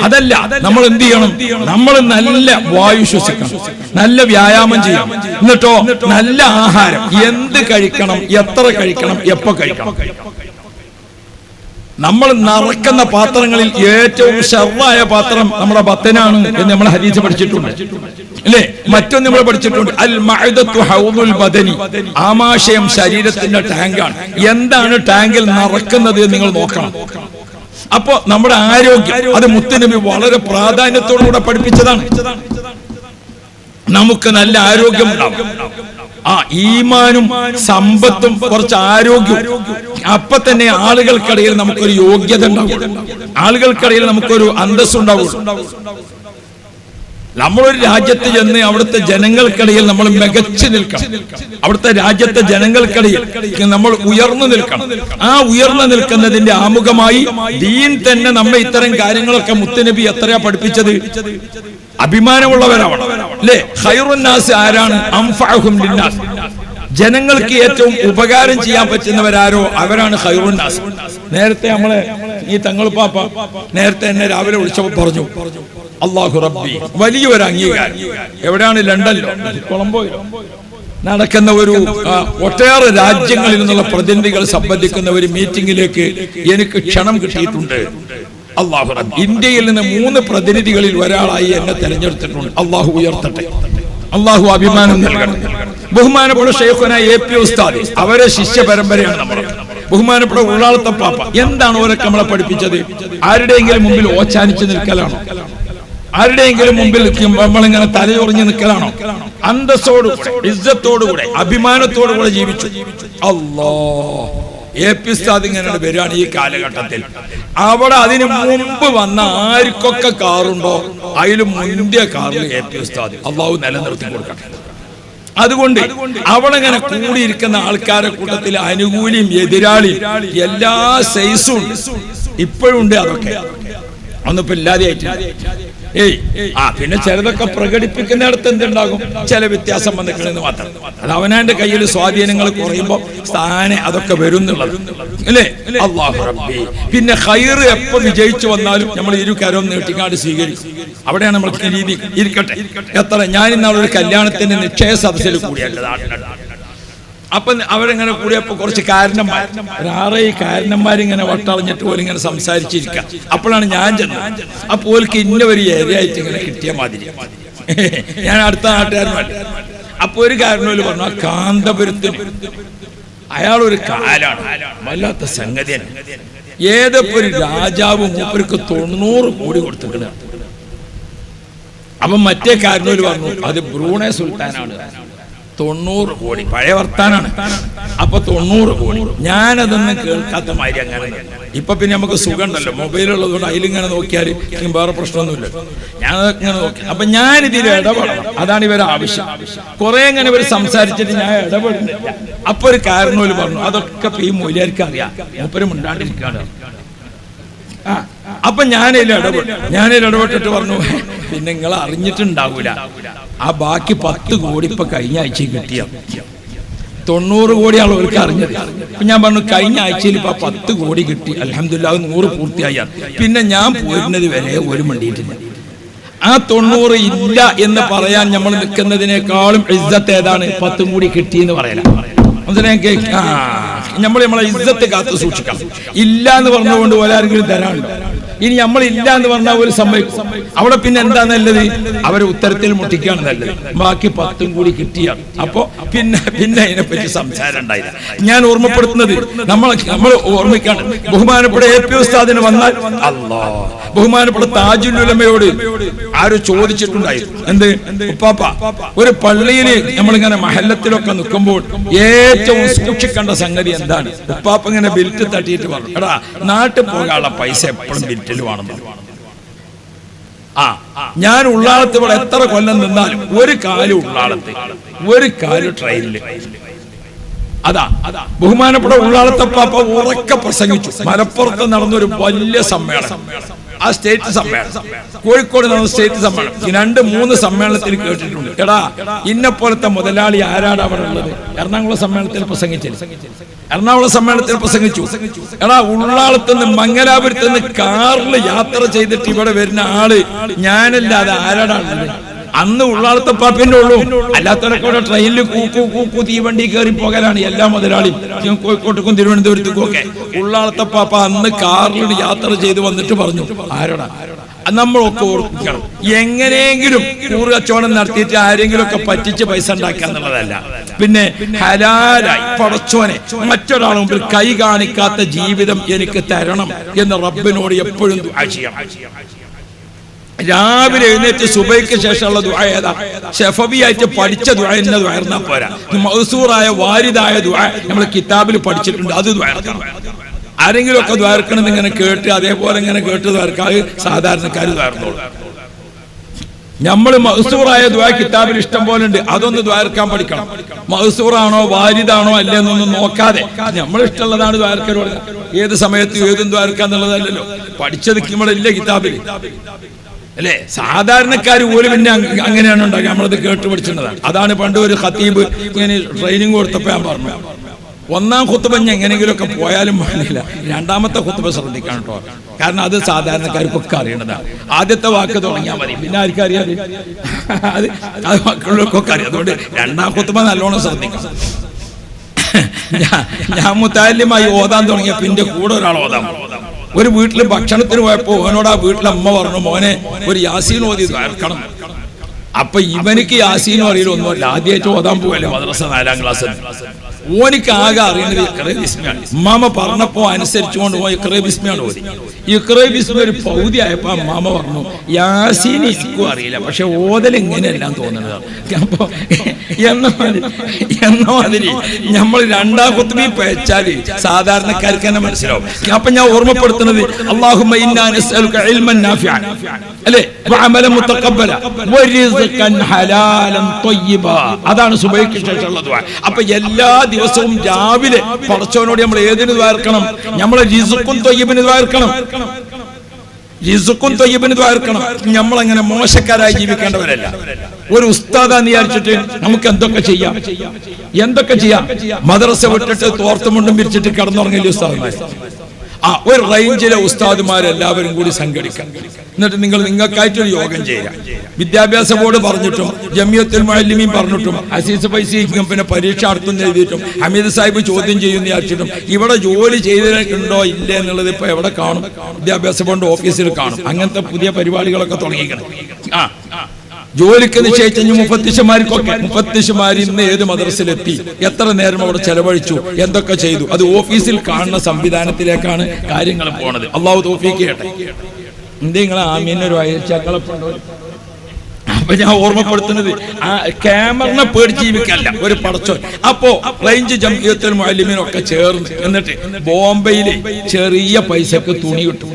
അതല്ല, നമ്മൾ എന്ത് ചെയ്യണം? നമ്മൾ നല്ല വായു ശ്വസിക്കണം, നല്ല വ്യായാമം ചെയ്യണം, എന്നിട്ടോ നല്ല ആഹാരം. എന്ത് കഴിക്കണം, എത്ര കഴിക്കണം, എപ്പോ കഴിക്കണം. നമ്മൾ നിറക്കുന്ന പാത്രങ്ങളിൽ ഏറ്റവും ശർറായ പാത്രം നമ്മുടെ ബത്തനാണ് എന്ന് നമ്മൾ ഹദീസ് പഠിച്ചിട്ടുണ്ട്, അല്ലേ? മറ്റൊന്ന് നമ്മൾ പഠിച്ചിട്ടുണ്ട്, അൽ മഅദത്തു ഹൗദുൽ ബദനി. ആമാശയം ശരീരത്തിന്റെ ടാങ്കാണ്. എന്താണ് ടാങ്കിൽ നിറക്കുന്നത് എന്ന് നിങ്ങൾ നോക്കണം. അപ്പോ നമ്മുടെ ആരോഗ്യം, അത് മുത്തുനബി വളരെ പ്രാധാന്യത്തോടുകൂടെ പഠിപ്പിച്ചതാണ്. നമുക്ക് നല്ല ആരോഗ്യം ഉണ്ടാവും, ഈമാനും സമ്പത്തും കുറച്ച് ആരോഗ്യവും, അപ്പൊ തന്നെ ആളുകൾക്കിടയിൽ നമുക്കൊരു യോഗ്യത ഉണ്ടാവും, ആളുകൾക്കിടയിൽ നമുക്കൊരു അന്തസ്സുണ്ടാവും. നമ്മളൊരു രാജ്യത്ത് ചെന്ന് അവിടുത്തെ ജനങ്ങൾക്കിടയിൽ നമ്മൾ മികച്ചു നിൽക്കണം. അവിടുത്തെ രാജ്യത്തെ ജനങ്ങൾക്കിടയിൽ നമ്മൾ ഉയർന്നു നിൽക്കണം. ആ ഉയർന്നു നിൽക്കുന്നതിന്റെ ആമുഖമായി ദീൻ തന്നെ നമ്മെ ഇത്തരം കാര്യങ്ങളൊക്കെ മുത്തുനബി എത്രയാ പഠിപ്പിച്ചത്? അഭിമാനമുള്ളവരാവണം, അല്ലേ? ഖൈറുൻ നാസ് ആരാണ്? അൻഫഅഹും ലിന്നാസ്. ജനങ്ങൾക്ക് ഏറ്റവും ഉപകാരം ചെയ്യാൻ പറ്റുന്നവരാരോ അവരാണ് ഖൈറുൻ നാസ്. നേരത്തെ നമ്മളെ ഈ തങ്ങൾ പാപ്പ നേരത്തെ എന്നെ രാവിലെ വിളിച്ചപ്പോൾ പറഞ്ഞു, അല്ലാഹു റബ്ബി, വലിയൊരു അംഗീകാരം. എവിടെയാണ്? ലണ്ടനിലോ കൊളംബോയിലോ നടക്കുന്ന ഒരു ഒട്ടേറെ രാജ്യങ്ങളിൽ നിന്നുള്ള പ്രതിനിധികൾ സംബന്ധിക്കുന്ന ഒരു മീറ്റിംഗിലേക്ക് എനിക്ക് ക്ഷണം കിട്ടിയിട്ടുണ്ട്. അല്ലാഹു റബ്ബി, ഇന്ത്യയിൽ നിന്ന് 3 പ്രതിനിധികളിൽ ഒരാളായി എന്നെ തെരഞ്ഞെടുത്തിട്ടുണ്ട്. അല്ലാഹു ഉയർത്തട്ടെ, അല്ലാഹു അഭിമാനം നൽകണം. ബഹുമാനപ്പെട്ട ശൈഖുന എ.പി. ഉസ്താദ്, അവരെ ശിഷ്യ പരമ്പരയാണ് നമ്മൾ. ബഹുമാനപ്പെട്ട ഉള്ളാളത്തെ പാപ്പ, എന്താണ് അവരൊക്കെ നമ്മളെ പഠിപ്പിച്ചത്? ആരുടെയെങ്കിലും മുമ്പിൽ ഓച്ചാനിച്ച് നിൽക്കലാണോ? ആരുടെയെങ്കിലും മുമ്പിൽ നമ്മളിങ്ങനെ തലയുറഞ്ഞ് നിൽക്കലാണോ? അന്തസ്സോടുകൂടെ, ഇസ്സത്തോടുകൂടെ, അഭിമാനത്തോടുകൂടെ ജീവിച്ചു. അല്ലാഹ്, എ.പി. ഉസ്താദ് ഇങ്ങനെ വരികയാണ് ഈ കാലഘട്ടത്തിൽ. അവിടെ അതിന് മുമ്പ് വന്ന ആർക്കൊക്കെ കാറുണ്ടോ അതിലും മുന്തിയ കാറിൽ എ.പി. ഉസ്താദ്. അല്ലാഹു നിലനിർത്തി കൊടുക്കട്ടെ. അതുകൊണ്ട് അവിടെ ഇങ്ങനെ കൂടിയിരിക്കുന്ന ആൾക്കാരുടെ കൂട്ടത്തിൽ അനുകൂലിയും എതിരാളിയും എല്ലാ സൈസും ഇപ്പോഴും ഉണ്ട്. അതൊക്കെ ഒന്നിപ്പോ ഇല്ലാതെയായിട്ട് പിന്നെ ചിലതൊക്കെ പ്രകടിപ്പിക്കുന്നിടത്ത് എന്തുണ്ടാകും? ചില വ്യത്യാസം വന്നിട്ടുണ്ടെന്ന് മാത്രം. അത് അവനാന്റെ കയ്യിൽ സ്വാധീനങ്ങൾ കുറയുമ്പോൾ സ്ഥാനെ അതൊക്കെ വരും എന്നുള്ളത്, അല്ലേ? അല്ലാഹു റബ്ബി. പിന്നെ ഖൈർ എപ്പോ വിജയിച്ചു വന്നാലും നമ്മൾ ഇരുകരവും നീട്ടിക്കാണ്ട് സ്വീകരിക്കും. അവിടെയാണ് നമ്മൾക്ക് രീതി. ഇരിക്കട്ടെ. എത്ര ഞാൻ ഇന്നാളെ ഒരു കല്യാണത്തിന്റെ നിശ്ചയ സദസ്സിൽ കൂടിയതാണ്. അപ്പൊ അവരെങ്ങനെ കൂടിയപ്പോ കുറച്ച് കാരണന്മാർ, ഒരു 6 കാരണന്മാരിങ്ങനെ വട്ടറിഞ്ഞിട്ട് പോലും ഇങ്ങനെ സംസാരിച്ചിരിക്കുക. അപ്പോഴാണ് ഞാൻ ചെന്നത്. അപ്പൊ ഓൽക്ക് ഇന്ന ഒരു ഏരിയ ആയിട്ട് ഇങ്ങനെ കിട്ടിയ മാതിരി. ഞാൻ അടുത്ത നാട്ടുകാരനല്ല. അപ്പൊ ഒരു കാരണവര് പറഞ്ഞു, കാന്തപുരത്തിന് അയാളൊരു കാലാണ്, വല്ലാത്ത സംഗതിയാണ്. ഏതൊക്കെ ഒരു രാജാവ് മൂപ്പർക്ക് 90 കോടി കൊടുത്തിട്ടുണ്ട്. അപ്പൊ മറ്റേ കാരണവര് പറഞ്ഞു, അത് ബ്രൂണൈ സുൽത്താനാണ്. 90 കോടി, പഴയ വർത്താനാണ്. അപ്പൊ 90 കോടി. ഞാനതൊന്നും കേൾക്കാത്ത മാതിരി അങ്ങനെ. ഇപ്പൊ പിന്നെ നമുക്ക് സുഖം ഉണ്ടല്ലോ, മൊബൈലുള്ളതുകൊണ്ട് അതിലിങ്ങനെ നോക്കിയാൽ വേറെ പ്രശ്നമൊന്നുമില്ല. ഞാനങ്ങനെ നോക്കി. അപ്പൊ ഞാനിതിൽ ഇടപെടണം, അതാണ് ഇവരെ ആവശ്യം. കുറെ ഇങ്ങനെ ഇവർ സംസാരിച്ചിട്ട് ഞാൻ ഇടപെടുന്നില്ല. അപ്പൊ ഒരു കാരണവര് പറഞ്ഞു, അതൊക്കെ ഈ മൂല്യർക്ക് അറിയാം, മൂപ്പര് മിണ്ടാണ്ടിരിക്കാണ്. അപ്പൊ ഞാനിതിൽ ഇടപെട്ടിട്ട് പറഞ്ഞു, പിന്നെ നിങ്ങൾ അറിഞ്ഞിട്ടുണ്ടാവൂല, ആ ബാക്കി 10 കോടി ഇപ്പൊ കഴിഞ്ഞ ആഴ്ച കിട്ടിയ 90 കോടി ആളുകൾക്ക് അറിഞ്ഞത്. അപ്പൊ ഞാൻ പറഞ്ഞു, കഴിഞ്ഞ ആഴ്ചയിൽ ഇപ്പൊ 10 കോടി കിട്ടി, അൽഹംദുലില്ലാഹ്, 100 പൂർത്തിയായ. പിന്നെ ഞാൻ പോരുന്നത് വരെ ഒരു മണ്ടിയിട്ടില്ല. ആ 90 ഇല്ല എന്ന് പറയാൻ നമ്മൾ നിൽക്കുന്നതിനേക്കാളും ഇസ്സത്ത് ഏതാണ്? 10 കൂടി കിട്ടി എന്ന് പറയല. നമ്മളെ ഇസ്സത്ത് കാത്തു സൂക്ഷിക്കണം. ഇല്ല എന്ന് പറഞ്ഞുകൊണ്ട് ഒരാരെങ്കിലും തരാനുണ്ടോ? ഇനി നമ്മളില്ല എന്ന് പറഞ്ഞാൽ ഒരു സമ്മതിക്കും. അവിടെ പിന്നെ എന്താ നല്ലത്? അവരെ ഉത്തരത്തിൽ മുട്ടിക്കാണ് നല്ലത്. ബാക്കി 10 കൂടി കിട്ടിയാണ്. അപ്പോ പിന്നെ അതിനെപ്പറ്റി സംസാരം ഉണ്ടായില്ല. ഞാൻ ഓർമ്മപ്പെടുത്തുന്നത് നമ്മൾ ഓർമ്മിക്കാണ്. ബഹുമാനപ്പെട്ട AP ഉസ്താദിന് വന്നാൽ അല്ലാഹ്, ബഹുമാനപ്പെട്ട താജുൽ ഉലമയോട് ആരോ ചോദിച്ചിട്ടുണ്ടായിരുന്നു, എന്ത് ഉപ്പാപ്പ, ഒരു പള്ളിയിൽ നമ്മളിങ്ങനെ മഹല്ലത്തിലൊക്കെ നിൽക്കുമ്പോൾ ഏറ്റവും സൂക്ഷിക്കേണ്ട സംഗതി എന്താണ്? ഉപ്പാപ്പ ഇങ്ങനെ ബിൽറ്റ് തട്ടിയിട്ട് പറഞ്ഞു, എടാ നാട്ടിൽ പോകാനുള്ള പൈസ എപ്പോഴും ബിൽറ്റിൽ വേണം. ഞാൻ ഉള്ളാളത്ത് ഇവിടെ എത്ര കൊല്ലം നിന്നാലും ഒരു കാല് ഉള്ളാളത്ത്, ഒരു കാല് ട്രെയിനില്. അതാ ബഹുമാനപ്പെട്ട ഉള്ളാളത്തപ്പാപ്പ ഉറക്കെ പ്രസംഗിച്ചു. മലപ്പുറത്ത് നടന്നൊരു വലിയ സമ്മേളനം, ആ സ്റ്റേറ്റ് സമ്മേളനം, കോഴിക്കോട് നടന്ന സ്റ്റേറ്റ് സമ്മേളനം, 2-3 സമ്മേളനത്തിൽ കേട്ടിട്ടുണ്ട്. എടാ ഇന്നെ പോലത്തെ മുതലാളി ആരാണ് അവിടെ ഉള്ളത്? എറണാകുളം സമ്മേളനത്തിൽ പ്രസംഗിച്ചില്ല, എറണാകുളം സമ്മേളനത്തിൽ പ്രസംഗിച്ചു. എടാ ഉള്ളാളത്ത് നിന്ന് മംഗലാപുരത്ത് നിന്ന് കാറിൽ യാത്ര ചെയ്തിട്ട് ഇവിടെ വരുന്ന ആള് ഞാനല്ലാതെ ആരാടാണുള്ളത്? അന്ന് ഉള്ളാളത്തപ്പാപ്പിന്റെ ഉള്ളൂ, അല്ലാത്തവരൊക്കെ ഇവിടെ ട്രെയിനിൽ കൂക്കു തീവണ്ടി കയറി പോകലാണ് എല്ലാ മുതലാളിയും. കോഴിക്കോട്ടേക്കും തിരുവനന്തപുരത്തേക്കും ഒക്കെ ഉള്ളാളത്തപ്പാപ്പ അന്ന് കാറിൽ യാത്ര ചെയ്ത് വന്നിട്ട് പറഞ്ഞു, ആരാടാ? നമ്മളൊക്കെ ഓർമ്മിക്കണം, എങ്ങനെയെങ്കിലും കൂറ് കച്ചവടം നടത്തിയിട്ട് ആരെങ്കിലും ഒക്കെ പറ്റിച്ച് പൈസ ഉണ്ടാക്കുക എന്നുള്ളതല്ല. പിന്നെ ഹലാലായി പടച്ചോനെ മറ്റൊരാളുടെ മുമ്പിൽ കൈ കാണിക്കാത്ത ജീവിതം എനിക്ക് തരണം എന്ന് റബ്ബിനോട് എപ്പോഴും ദുആ ചെയ്യണം. രാവിലെ എഴുന്നേറ്റ് സുബൈക്ക് ശേഷമുള്ള ദുആ ഏതാ? ശഫവിയായിട്ട് പഠിച്ച ദുആ എന്നെ ദുആർന്നാ പോരാ. മൗസൂറായ വാരിദായ ദുആ നമ്മൾ കിതാബിൽ പഠിച്ചിട്ടുണ്ട്, അത് ദുആർക്കണം. ആരെങ്കിലും ഒക്കെ ദ്വാരക്കണം ഇങ്ങനെ കേട്ട് അതേപോലെ ഇങ്ങനെ കേട്ട് ദ്വാരക്കാതെ സാധാരണക്കാർ ദ്വാരത്തോളൂ. നമ്മൾ മഹ്സൂറായ ദുആ കിതാബിൽ ഇഷ്ടം പോലെ ഉണ്ട്, അതൊന്ന് ദ്വാരക്കാൻ പഠിക്കണം. മഹ്സൂറാണോ വാരിദാണോ അല്ലേന്നൊന്നും നോക്കാതെ നമ്മൾ ഇഷ്ടമുള്ളതാണ് ദ്വാരക്കലോട്. ഏത് സമയത്ത് ഏതും ദ്വാരക്കാന്നുള്ളതല്ലല്ലോ, പഠിച്ചത് നമ്മളില്ല കിതാബിൽ അല്ലേ? സാധാരണക്കാർ പോലും പിന്നെ അങ്ങനെയാണ് ഉണ്ടാക്കുക, നമ്മളത് കേട്ട് പഠിച്ചിട്ടുള്ളതാണ്. അതാണ് പണ്ട് ഒരു ഖത്തീബ് ഇങ്ങനെ ട്രെയിനിങ് കൊടുത്തപ്പോൾ ഞാൻ പറഞ്ഞു, 1-ാം ഖുത്ബ എങ്ങനെയെങ്കിലുമൊക്കെ പോയാലും വേണ്ടില്ല, 2-ാമത്തെ ഖുത്ബ ശ്രദ്ധിക്കണം കേട്ടോ. കാരണം അത് സാധാരണക്കാർക്കൊക്കെ അറിയണതാണ്. ആദ്യത്തെ വാക്ക് തുടങ്ങിയാൽ മതി, പിന്നെ ആർക്കും അറിയാതെ അത് മക്കളിലൊക്കെ അറിയാം. അതുകൊണ്ട് 2-ാം ഖുത്ബ നല്ലോണം ശ്രദ്ധിക്കണം. ഞാൻ മുത്താലിമായി ഓതാൻ തുടങ്ങിയ പിന്നെ കൂടെ ഒരാൾ ഓതാൻ. ഒരു വീട്ടിൽ ഭക്ഷണത്തിന് പോയപ്പോ ഓനോട് ആ വീട്ടിലെ അമ്മ പറഞ്ഞു, മോനെ ഒരു യാസീൻ ഓതി ദ്വാരക്കണം. അപ്പൊ ഇവനിക്ക് യാസീനും അറിയില്ല, ഒന്നുമല്ല, ആദ്യമായിട്ട് ഓതാൻ പോവല്ലേ മദ്രസ 4-ാം ക്ലാസ്സിൽ. ഓനിക്ക് ആകെ അറിയുന്നത് ഇഖ്റ ബിസ്മിയാണ്. അമ്മാമ പറഞ്ഞപ്പോ അനുസരിച്ചുകൊണ്ട് പോയി ഇഖ്റ ബിസ്മിയാണ് ഓതി. ഇഖ്റ ബിസ്മി ഒരു പൗതി ആയപ്പോ അമ്മാമ പറഞ്ഞു, യാസീൻ എനിക്കും അറിയില്ല, പക്ഷെ ഓതൽ ഇങ്ങനെയെല്ലാം തോന്നുന്നതാണ്. അപ്പൊ എന്ന മാതിരി നമ്മൾ 2-ാം ഖുത്ബയിൽ പയച്ചാല് സാധാരണക്കാർക്ക് തന്നെ മനസ്സിലാവും. അപ്പൊ ഞാൻ ഓർമ്മപ്പെടുത്തുന്നത്, അല്ലാഹുമ്മ ഇന്നാ നസ്അലുക ഇൽമൻ നാഫിഅൻ അല്ലേ, വഅമലൻ മുതഖബ്ബല വറിസ്ഖൻ ഹലാലൻ ത്വയ്യിബ. അതാണ് സുബൈക്ക് ശേഷമുള്ള ദുആ. അപ്പൊ എല്ലാ ദിവസവും രാവിലെ പടച്ചവനോട് നമ്മൾ ഏതിന് ദ്വാരക്കണം? നമ്മളെ റിസ്ഖുൻ ത്വയ്യിബിന് ദ്വാരക്കണം, റിസ്ഖുൻ ത്വയ്യിബിന് ദ്വാരക്കണം. നമ്മളങ്ങനെ മോശക്കാരായി ജീവിക്കേണ്ടവരല്ല. ഒരു ഉസ്താദാന്ന് വിചാരിച്ചിട്ട് നമുക്ക് എന്തൊക്കെ ചെയ്യാം? മദ്രസ വിട്ടിട്ട് തോർത്തുമുണ്ടും വിരിച്ചിട്ട് കിടന്നുറങ്ങില്ല ഉസ്താദുമാർ. ഒരു റേഞ്ചിലെ ഉസ്താദുമാരെല്ലാവരും കൂടി സംഘടിക്കാം, എന്നിട്ട് നിങ്ങൾക്കായിട്ടൊരു യോഗം ചെയ്യാം. വിദ്യാഭ്യാസ ബോർഡ് പറഞ്ഞിട്ടും ജമിയത്തുൽ മുഅല്ലിമീൻ പറഞ്ഞിട്ടും അസീസ് പൈസയും പിന്നെ പരീക്ഷ നടത്തുന്ന എഴുതിയിട്ടും ഹമീദ് സാഹിബ് ചോദ്യം ചെയ്യുന്ന വിചാരിച്ചിട്ടും ഇവിടെ ജോലി ചെയ്തിട്ടുണ്ടോ ഇല്ല എന്നുള്ളത് ഇപ്പൊ എവിടെ കാണും? വിദ്യാഭ്യാസ ബോർഡ് ഓഫീസിൽ കാണും. അങ്ങനത്തെ പുതിയ പരിപാടികളൊക്കെ തുടങ്ങിക്കണം. ജോലിക്ക് നിശ്ചയിച്ച മുഫത്തിഷുമാർ ഇന്ന് ഏത് മദ്രസയിലെത്തി, എത്ര നേരം അവിടെ ചെലവഴിച്ചു, എന്തൊക്കെ ചെയ്തു, അത് ഓഫീസിൽ കാണുന്ന സംവിധാനത്തിലേക്കാണ് കാര്യങ്ങൾ പോണത്. അള്ളാഹു തൗഫീഖ് ചെയ്യട്ടെ. നിങ്ങൾ ആമീനൊരു അയച്ചക്കളപ്പുണ്ടോ? അപ്പൊ ഞാൻ ഓർമ്മപ്പെടുത്തുന്നത്, ക്യാമറിനെ പേടിച്ച് ജീവിക്കല്ല ഒരു പടച്ചോൻ. അപ്പോ റേഞ്ച് ജംഇയ്യത്തുൽ മുഅല്ലിമീൻ ഒക്കെ ചേർന്ന് എന്നിട്ട് ബോംബെയിലെ ചെറിയ പൈസക്ക് തുണി കിട്ടും.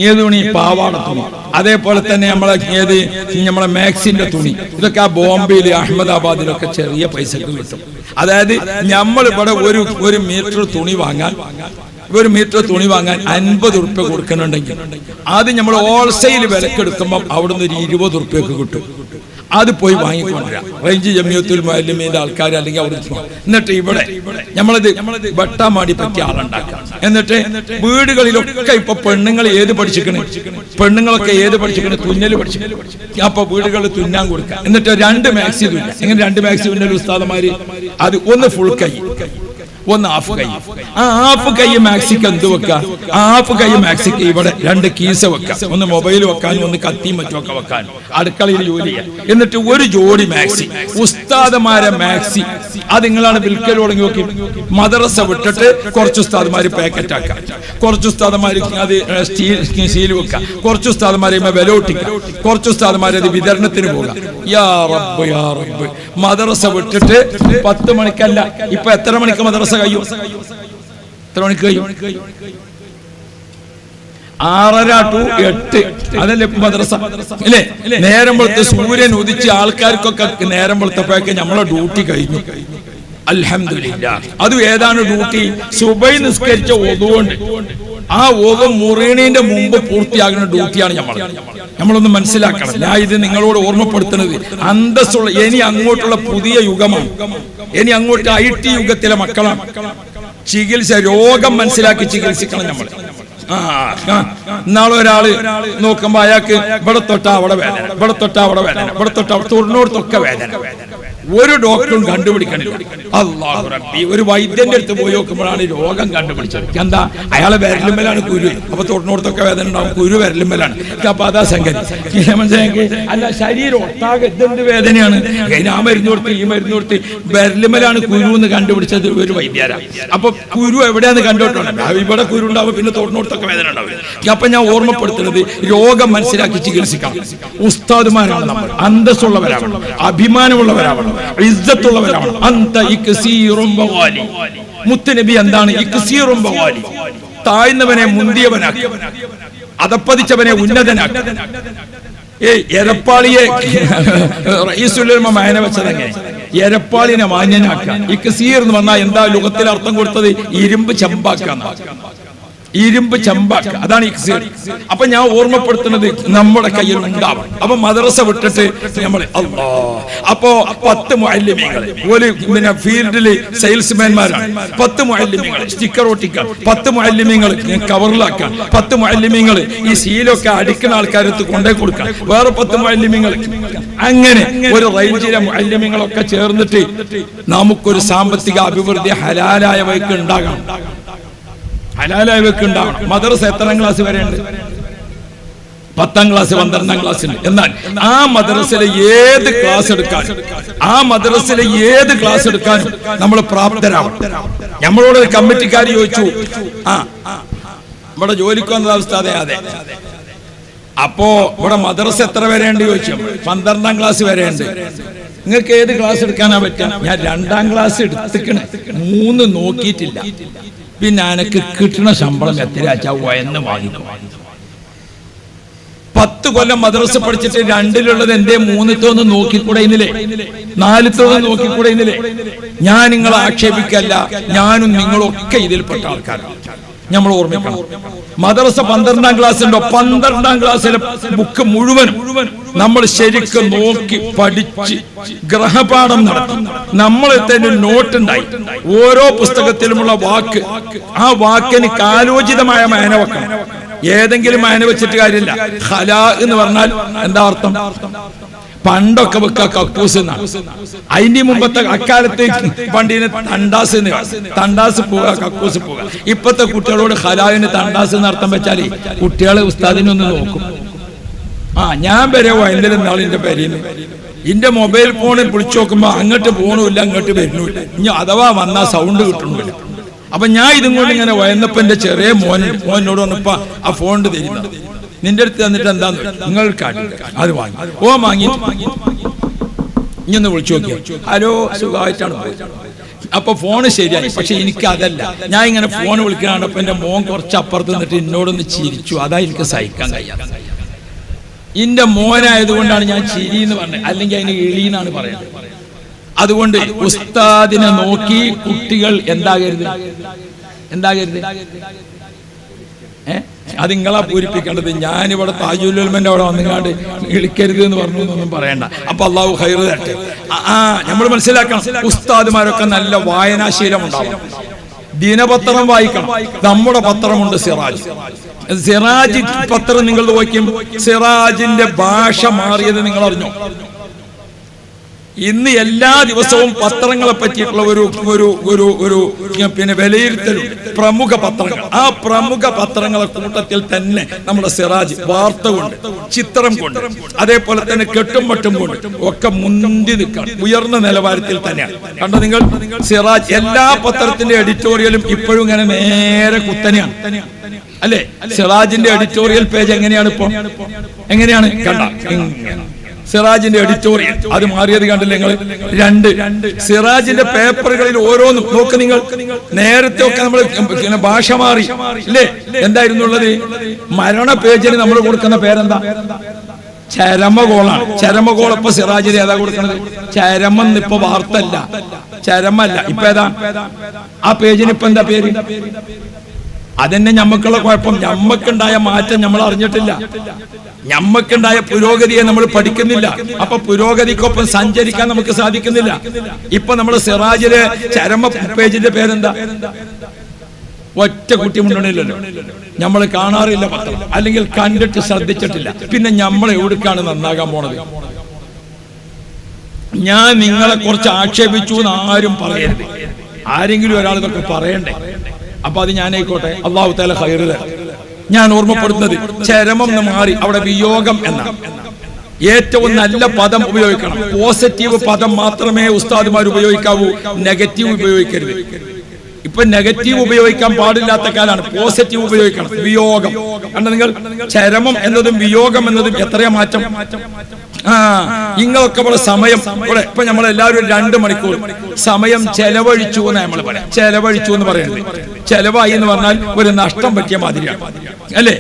ഏത് തുണി? പാവാട തുണി. അതേപോലെ തന്നെ നമ്മളെ മാക്സിന്റെ തുണി. ഇതൊക്കെ ആ ബോംബെയിൽ അഹമ്മദാബാദിലൊക്കെ ചെറിയ പൈസക്ക് കിട്ടും. അതായത് നമ്മളിവിടെ ഒരു മീറ്റർ തുണി വാങ്ങാൻ 50 ഉറുപ്യ കൊടുക്കുന്നുണ്ടെങ്കിൽ അത് നമ്മൾ ഹോൾസെയിൽ വിലക്ക് എടുക്കുമ്പോൾ അവിടുന്ന് ഒരു 20 ഉറുപ്യക്ക് കിട്ടും. അത് പോയി വാങ്ങിക്കൊണ്ടുവരാം. റേഞ്ച് ജമിയത്തുൽ മുഅല്ലിമീന്റെ ആൾക്കാർ അല്ലെങ്കിൽ അവിടെ എന്നിട്ട് ഇവിടെ നമ്മളത് വെട്ടാമാടി പറ്റിയ ആളുണ്ടാക്കാം. എന്നിട്ട് വീടുകളിലൊക്കെ ഇപ്പൊ പെണ്ണുങ്ങളൊക്കെ ഏത് പഠിച്ചിക്കണ്? തുന്നല് പഠിച്ചിക്കണ്. അപ്പൊ വീടുകളിൽ തുന്നാൻ കൊടുക്കാം. എന്നിട്ട് 2 മാക്സി തുന്ന. എങ്ങനെ 2 മാക്സി തുന്നൽ ഉസ്താദന്മാര്? അത് ഒന്ന് ഫുൾ കൈ, ഒന്ന് ഹാഫ് കൈ. ആ ഹാഫ് കൈ മാക്സിക്ക് എന്ത് വെക്കാം? ഹാഫ് കൈ മാക്സിക്ക് ഇവിടെ 2 കീസ വെക്കാം. ഒന്ന് മൊബൈൽ വെക്കാനും ഒന്ന് കത്തിയും മറ്റുമൊക്കെ വെക്കാനും, അടുക്കളയിൽ ജോലി ചെയ്യാൻ. എന്നിട്ട് ഒരു ജോഡി മാക്സി, ഉസ്താദമാരെ മാക്സി, അത് നിങ്ങളാണ് വിൽക്കൽ തുടങ്ങി നോക്കി. മദ്രസ വിട്ടിട്ട് കുറച്ച് ഉസ്താദമാര് പാക്കറ്റ് ആക്കാം, കുറച്ച് ഉസ്താദമാര് അത് സ്റ്റീൽ വെക്കാം, കുറച്ച് ഉസ്താദമാരെ വില ഒട്ടിക്കാം, കുറച്ച് ഉസ്താദമാരെ അത് വിതരണത്തിന് പോകാം. യാ റബ്ബ് യാ റബ്ബ്. മദ്രസ വിട്ടിട്ട് 10 മണിക്കല്ല, ഇപ്പൊ എത്ര മണിക്ക് മദ്രസ കഴിയും? എത്ര മണിക്ക് കഴിയും? 6:30 to 8 അതല്ലേ മദ്രസ അല്ലേ? നേരം വെളുത്ത് സൂര്യൻ ഉദിച്ച് ആൾക്കാർക്കൊക്കെ നേരം വെളുത്തപ്പോഴൊക്കെ നമ്മളെ ഡ്യൂട്ടി കഴിഞ്ഞു. അൽഹംദുലില്ലാഹ്. അത് ഏതാണ് ഡ്യൂട്ടി? സുബഹി നിസ്കരിച്ച ഒതുകൊണ്ട് ആ ഒതു മുറിയണീന്റെ മുമ്പ് പൂർത്തിയാകുന്ന ഡ്യൂട്ടിയാണ് നമ്മളൊന്ന് മനസ്സിലാക്കണം. ഞാൻ ഇത് നിങ്ങളോട് ഓർമ്മപ്പെടുത്തുന്നത് അന്തസ്സുള്ള, ഇനി അങ്ങോട്ടുള്ള പുതിയ യുഗമാണ്. ഇനി അങ്ങോട്ട് IT യുഗത്തിലെ മക്കളാണ്. ചികിത്സ, രോഗം മനസ്സിലാക്കി ചികിത്സിക്കണം നമ്മൾ. ഇന്നാളെ ഒരാള് നോക്കുമ്പോ അയാൾക്ക് ഇവിടെ തൊട്ടാ അവിടെ വേദന, ഇവിടെ തൊട്ടാ അവിടെ വേദന, ഇവിടെ തൊട്ടാ തൊണ്ണൂറത്തൊക്കെ വേദന. ഒരു ഡോക്ടറും കണ്ടുപിടിക്കണില്ല. അല്ലാഹു റബ്ബി. ഒരു വൈദ്യന്റെ അടുത്ത് പോയി നോക്കുമ്പോഴാണ് രോഗം കണ്ടുപിടിച്ചത്. എന്താ? അയാളെ വിരലുമ്മലാണ് കുരു. അപ്പൊ തൊണ്ണൂറത്തൊക്കെ വേദന ഉണ്ടാവും, കുരു വിരലുമ്മലാണ്. അപ്പൊ അതാ സംഗതി. മനസ്സിലാക്കി? അല്ല, ശരീരം ഒട്ടാകെ എന്ത് വേദനയാണ്. ആ മരുന്ന് കൊടുത്ത് ഈ മരുന്ന് കൊടുത്ത് വിരലുമ്മലാണ് കുരു എന്ന് കണ്ടുപിടിച്ചത് ഒരു വൈദ്യരാ. അപ്പൊ കുരു എവിടെയാന്ന് കണ്ടോട്ടുണ്ട്. ഇവിടെ കുരു ഉണ്ടാവും, പിന്നെ തൊണ്ണൂറത്തൊക്കെ വേദന ഉണ്ടാവും. അപ്പൊ ഞാൻ ഓർമ്മപ്പെടുത്തുന്നത് രോഗം മനസ്സിലാക്കി ചികിത്സിക്കണം. ഉസ്താദുമാരാണ് നമ്മൾ, അന്തസ്സുള്ളവരാവണം, അഭിമാനമുള്ളവരാവണം, ഇസ്സത്തുള്ളവരാണ്. അന്ത ഇക്സീറും ബവാലി. മുത്തുനബി എന്താണ്? ഇക്സീറും ബവാലി. താഴ്ന്നവനെ മുന്തിയവനാക്കി, അതപ്പതിച്ചവനെ ഉന്നതനാക്കി. എരപ്പാളിയെ റഈസുൽ മായന വെച്ചതെങ്ങനെ? എരപ്പാളിനെ മാന്യനാക്കുക. ഇക്സീർ എന്ന് പറഞ്ഞാൽ എന്താ ലോകത്തിൽ അർത്ഥം കൊടുത്തത്? ഇരുമ്പ് ചെമ്പാക്കാന്ന്. ഇരുമ്പ് ചെമ്പാക്ക, അതാണ് ഇക്സീർ. അപ്പൊ ഞാൻ ഓർമ്മപ്പെടുത്തുന്നത് നമ്മുടെ കയ്യിൽ ഉണ്ടാവും. അപ്പൊ മദ്രസ വിട്ടിട്ട് നമ്മള് അപ്പോ 10 മുഅല്ലിമീങ്ങൾ, ഒരു പിന്നെ ഫീൽഡില് സെയിൽസ്മാൻമാരാണ്. 10 മുഅല്ലിമീങ്ങൾ സ്റ്റിക്കർ ഒട്ടിക്കാൻ, 10 മുഅല്ലിമീങ്ങൾ കവറിലാക്കാൻ, 10 മുഅല്ലിമീങ്ങൾ ഈ സീലൊക്കെ അടിക്കുന്ന ആൾക്കാരത്ത് കൊണ്ടേ കൊടുക്കാൻ, വേറെ 10 മുഅല്ലിമീങ്ങൾ. അങ്ങനെ ഒരു റേഞ്ചിലെ മുഅല്ലിമീങ്ങളൊക്കെ ചേർന്നിട്ട് നമുക്കൊരു സാമ്പത്തിക അഭിവൃദ്ധി ഹലാലായ വഴിക്ക് ഉണ്ടാകണം. ഹലാലായ വഴിക്ക് ഉണ്ടാവണം. മദ്രസ എത്രാം ക്ലാസ് വരെ ഉണ്ട്? 10ാം ക്ലാസ്, 12ാം ക്ലാസ്സിൽ. എന്നാൽ ആ മദ്രസയിലെ ഏത് ക്ലാസ് എടുക്കാനും, ആ മദ്രസയിലെ ഏത് ക്ലാസ് എടുക്കാനും നമ്മൾ പ്രാപ്തരാവണം. നമ്മളോട് കമ്മിറ്റിക്കാർ ചോദിച്ചു, ഇവിടെ ജോലിക്ക് വന്ന അവസ്ഥ. അതെ. അപ്പോ ഇവിടെ മദ്രസ എത്ര വരെ ഉണ്ട് ചോദിച്ചു. 12ാം ക്ലാസ് വരെ ഉണ്ട്. നിങ്ങൾക്ക് ഏത് ക്ലാസ് എടുക്കാനാ പറ്റുക? ഞാൻ 2ാം ക്ലാസ് എടുത്തിക്കണേ, 3 നോക്കിയിട്ടില്ല. പിന്നെ എനിക്ക് കിട്ടുന്ന ശമ്പളം എത്രയാച്ചാ എന്ന് വാങ്ങിക്കും. 10 കൊല്ലം മദ്രസ പഠിച്ചിട്ട് 2ലുള്ളത് എന്തേ 3ത്തൊന്ന് നോക്കിക്കൂടെ ഇന്നില്ലേ? 4ത്തൊന്ന് നോക്കിക്കൂടെ ഇന്നില്ലേ? ഞാൻ നിങ്ങളെ ആക്ഷേപിക്കല്ല, ഞാനും നിങ്ങളൊക്കെ ഇതിൽപ്പെട്ട ആൾക്കാരാണ്. നമ്മൾ ഓർമ്മിക്കണം, മദ്രസ 12ാം ക്ലാസ് ഉണ്ടോ? 12ാം ക്ലാസ്സിലെ ബുക്ക് മുഴുവനും നമ്മൾ ശരിക്കും നോക്കി പഠിച്ച് ഗ്രഹപാഠം നടത്തി. നമ്മളെ തന്നെ നോട്ട് ഉണ്ടായി. ഓരോ പുസ്തകത്തിലുമുള്ള വാക്ക്, ആ വാക്കിന് കാലോചിതമായ മായന വെക്കണം. ഏതെങ്കിലും മായന വെച്ചിട്ട് കാര്യമില്ല. ഖലാ എന്ന് പറഞ്ഞാൽ എന്താ അർത്ഥം? പണ്ടൊക്കെ വെക്ക കക്കൂസ് എന്നാണ്. അതിന്റെ മുമ്പത്തെ അക്കാലത്ത് പണ്ടിന് തണ്ടാസ് എന്ന്, തണ്ടാസ് പോവുക, കക്കൂസ് പോവുക. ഇപ്പത്തെ കുട്ടികളോട് ഖലാവിന് തണ്ടാസ് എന്ന് അർത്ഥം വെച്ചാല് കുട്ടികളെ ഉസ്താദിനൊന്ന് നോക്കും. ഞാൻ വരെ വയലിൽ നാളിന്റെ പേരിന് എന്റെ മൊബൈൽ ഫോണിൽ വിളിച്ചു നോക്കുമ്പോ അങ്ങോട്ട് പോകണമില്ല, അങ്ങോട്ട് വരുന്നില്ല. ഇനി അഥവാ വന്നാ സൗണ്ട് കിട്ടണമില്ല. അപ്പൊ ഞാൻ ഇതും കൊണ്ട് ഇങ്ങനെ വയന്നപ്പോ എന്റെ ചെറിയ മോനോട് വന്നപ്പോ ആ ഫോൺ തരുന്നത്, നിന്റെ അടുത്ത് തന്നിട്ട് എന്താന്ന് നിങ്ങൾ അത് വാങ്ങി. വാങ്ങി ഇനി ഒന്ന് വിളിച്ചു നോക്കിയോ? ഹലോ, സുഖമായിട്ടാണ്. അപ്പൊ ഫോണ് ശരിയായി. പക്ഷെ എനിക്ക് അതല്ല, ഞാൻ ഇങ്ങനെ ഫോൺ വിളിക്കാണ്ടപ്പോ എന്റെ മോൻ കുറച്ച് അപ്പുറത്ത് നിന്നിട്ട് എന്നോടൊന്ന് ചിരിച്ചു. അതാ എനിക്ക് സഹിക്കാൻ കഴിയാതെ. എന്റെ മോനായതുകൊണ്ടാണ് ഞാൻ ചിരി എന്ന് പറഞ്ഞത്, അല്ലെങ്കിൽ അതിന് എളിയെന്നാണ് പറയുന്നത്. അതുകൊണ്ട് ഉസ്താദിനെ നോക്കി കുട്ടികൾ എന്താകരുത്? അത് നിങ്ങളാ പൂരിപ്പിക്കേണ്ടത്. ഞാനിവിടെ താജുൽ ഉലമന്റെ അവിടെ വന്നുകാണ്ട് ഇളിക്കരുത് എന്ന് പറഞ്ഞു എന്നൊന്നും പറയണ്ട. അപ്പൊ അള്ളാഹു ഖൈർ തരട്ടെ. നമ്മൾ മനസ്സിലാക്കണം, ഉസ്താദുമാരൊക്കെ നല്ല വായനാശീലം ഉണ്ടാവണം. ദിനപത്രം വായിക്കണം. നമ്മുടെ പത്രമുണ്ട് സിറാജ്. സിറാജ് പത്രം നിങ്ങൾ നോക്കിയും സിറാജിന്റെ ഭാഷ മാറിയത് നിങ്ങൾ അറിഞ്ഞോ? ഇന്ന് എല്ലാ ദിവസവും പത്രങ്ങളെ പറ്റിയിട്ടുള്ള ഒരു പിന്നെ വിലയിരുത്തലുണ്ട്. പ്രമുഖ പത്രങ്ങൾ, ആ പ്രമുഖ പത്രങ്ങളെ കൂട്ടത്തിൽ തന്നെ നമ്മുടെ സിറാജ് വാർത്ത കൊണ്ട്, ചിത്രം കൊണ്ട്, അതേപോലെ തന്നെ കെട്ടും മട്ടും കൊണ്ട് ഒക്കെ മുന്തി നിൽക്കണം. ഉയർന്ന നിലവാരത്തിൽ തന്നെയാണ്. കണ്ടോ നിങ്ങൾ, സിറാജ് എല്ലാ പത്രത്തിന്റെ എഡിറ്റോറിയലും ഇപ്പോഴും ഇങ്ങനെ നേരെ കുത്തനെയാണ് അല്ലെ? സിറാജിന്റെ എഡിറ്റോറിയൽ പേജ് എങ്ങനെയാണ് ഇപ്പൊ? എങ്ങനെയാണ്? കണ്ട സിറാജിന്റെ എഡിറ്റോറിയൽ അത് മാറിയത് കണ്ടില്ലേ നിങ്ങൾ? രണ്ട് സിറാജിന്റെ പേപ്പറുകളിൽ ഓരോന്നും നോക്ക് നിങ്ങൾ. നേരത്തെ ഒക്കെ നമ്മൾ ഭാഷ മാറി ഇല്ലേ? എന്തായിരുന്നുള്ളത്? മരണ പേജിന് നമ്മൾ കൊടുക്കുന്ന പേരെന്താ? ചരമകോളാണ്. ചരമകോൾ ഇപ്പൊ സിറാജിൽ ഏതാ കൊടുക്കുന്നത്? ചരമം. ഇപ്പൊ വാർത്തല്ല, ചരമല്ല, ഇപ്പൊ ഏതാ? ആ പേജിന് ഇപ്പൊ എന്താ പേര്? അതന്നെ ഞമ്മക്കുള്ള കുഴപ്പം. ഞമ്മക്കുണ്ടായ മാറ്റം നമ്മൾ അറിഞ്ഞിട്ടില്ല, ഞമ്മക്കുണ്ടായ പുരോഗതിയെ നമ്മൾ പഠിക്കുന്നില്ല. അപ്പൊ പുരോഗതിക്കൊപ്പം സഞ്ചരിക്കാൻ നമുക്ക് സാധിക്കുന്നില്ല. ഇപ്പൊ നമ്മൾ സിറാജിലെ ചരമ പേജിന്റെ പേരെന്താ? ഒറ്റ കുട്ടി മുന്നണിയില്ലല്ലോ. നമ്മൾ കാണാറില്ല പത്രം, അല്ലെങ്കിൽ കണ്ടിട്ട് ശ്രദ്ധിച്ചിട്ടില്ല. പിന്നെ നമ്മൾ എവിടേക്കാണ് നന്നാകാൻ പോണത്? ഞാൻ നിങ്ങളെ കുറിച്ച് ആക്ഷേപിച്ചു എന്ന് ആരും പറയരുത്. ആരെങ്കിലും ഒരാൾ ഇതൊക്കെ പറയണ്ടേ? അപ്പൊ അത് ഞാനായിക്കോട്ടെ, അല്ലാഹു തആല ഖൈറ് തരട്ടെ. ഞാൻ ഓർമ്മപ്പെടുന്നത് ചരമം എന്ന് മാറി അവിടെ വിയോഗം എന്നാണ്. ഏറ്റവും നല്ല പദം ഉപയോഗിക്കണം. പോസിറ്റീവ് പദം മാത്രമേ ഉസ്താദുമാർ ഉപയോഗിക്കാവൂ, നെഗറ്റീവ് ഉപയോഗിക്കരുത്. ഇപ്പൊ നെഗറ്റീവ് ഉപയോഗിക്കാൻ പാടില്ലാത്ത കാലാണ്, പോസിറ്റീവ് ഉപയോഗിക്കണം. വിയോഗം കണ്ട നിങ്ങൾ, ചരമം എന്നതും വിയോഗം എന്നതും എത്രയാ മാറ്റം. ഇങ്ങളൊക്കെ ഇവിടെ സമയം ഇവിടെ ഇപ്പൊ നമ്മളെല്ലാവരും 2 മണിക്കൂർ സമയം ചെലവഴിച്ചു എന്ന് നമ്മൾ പറയാം. ചെലവഴിച്ചു എന്ന് പറയുന്നത്, ചെലവായി എന്ന് പറഞ്ഞാൽ ഒരു നഷ്ടം പറ്റിയ മാതിരിയാണ് അല്ലേ?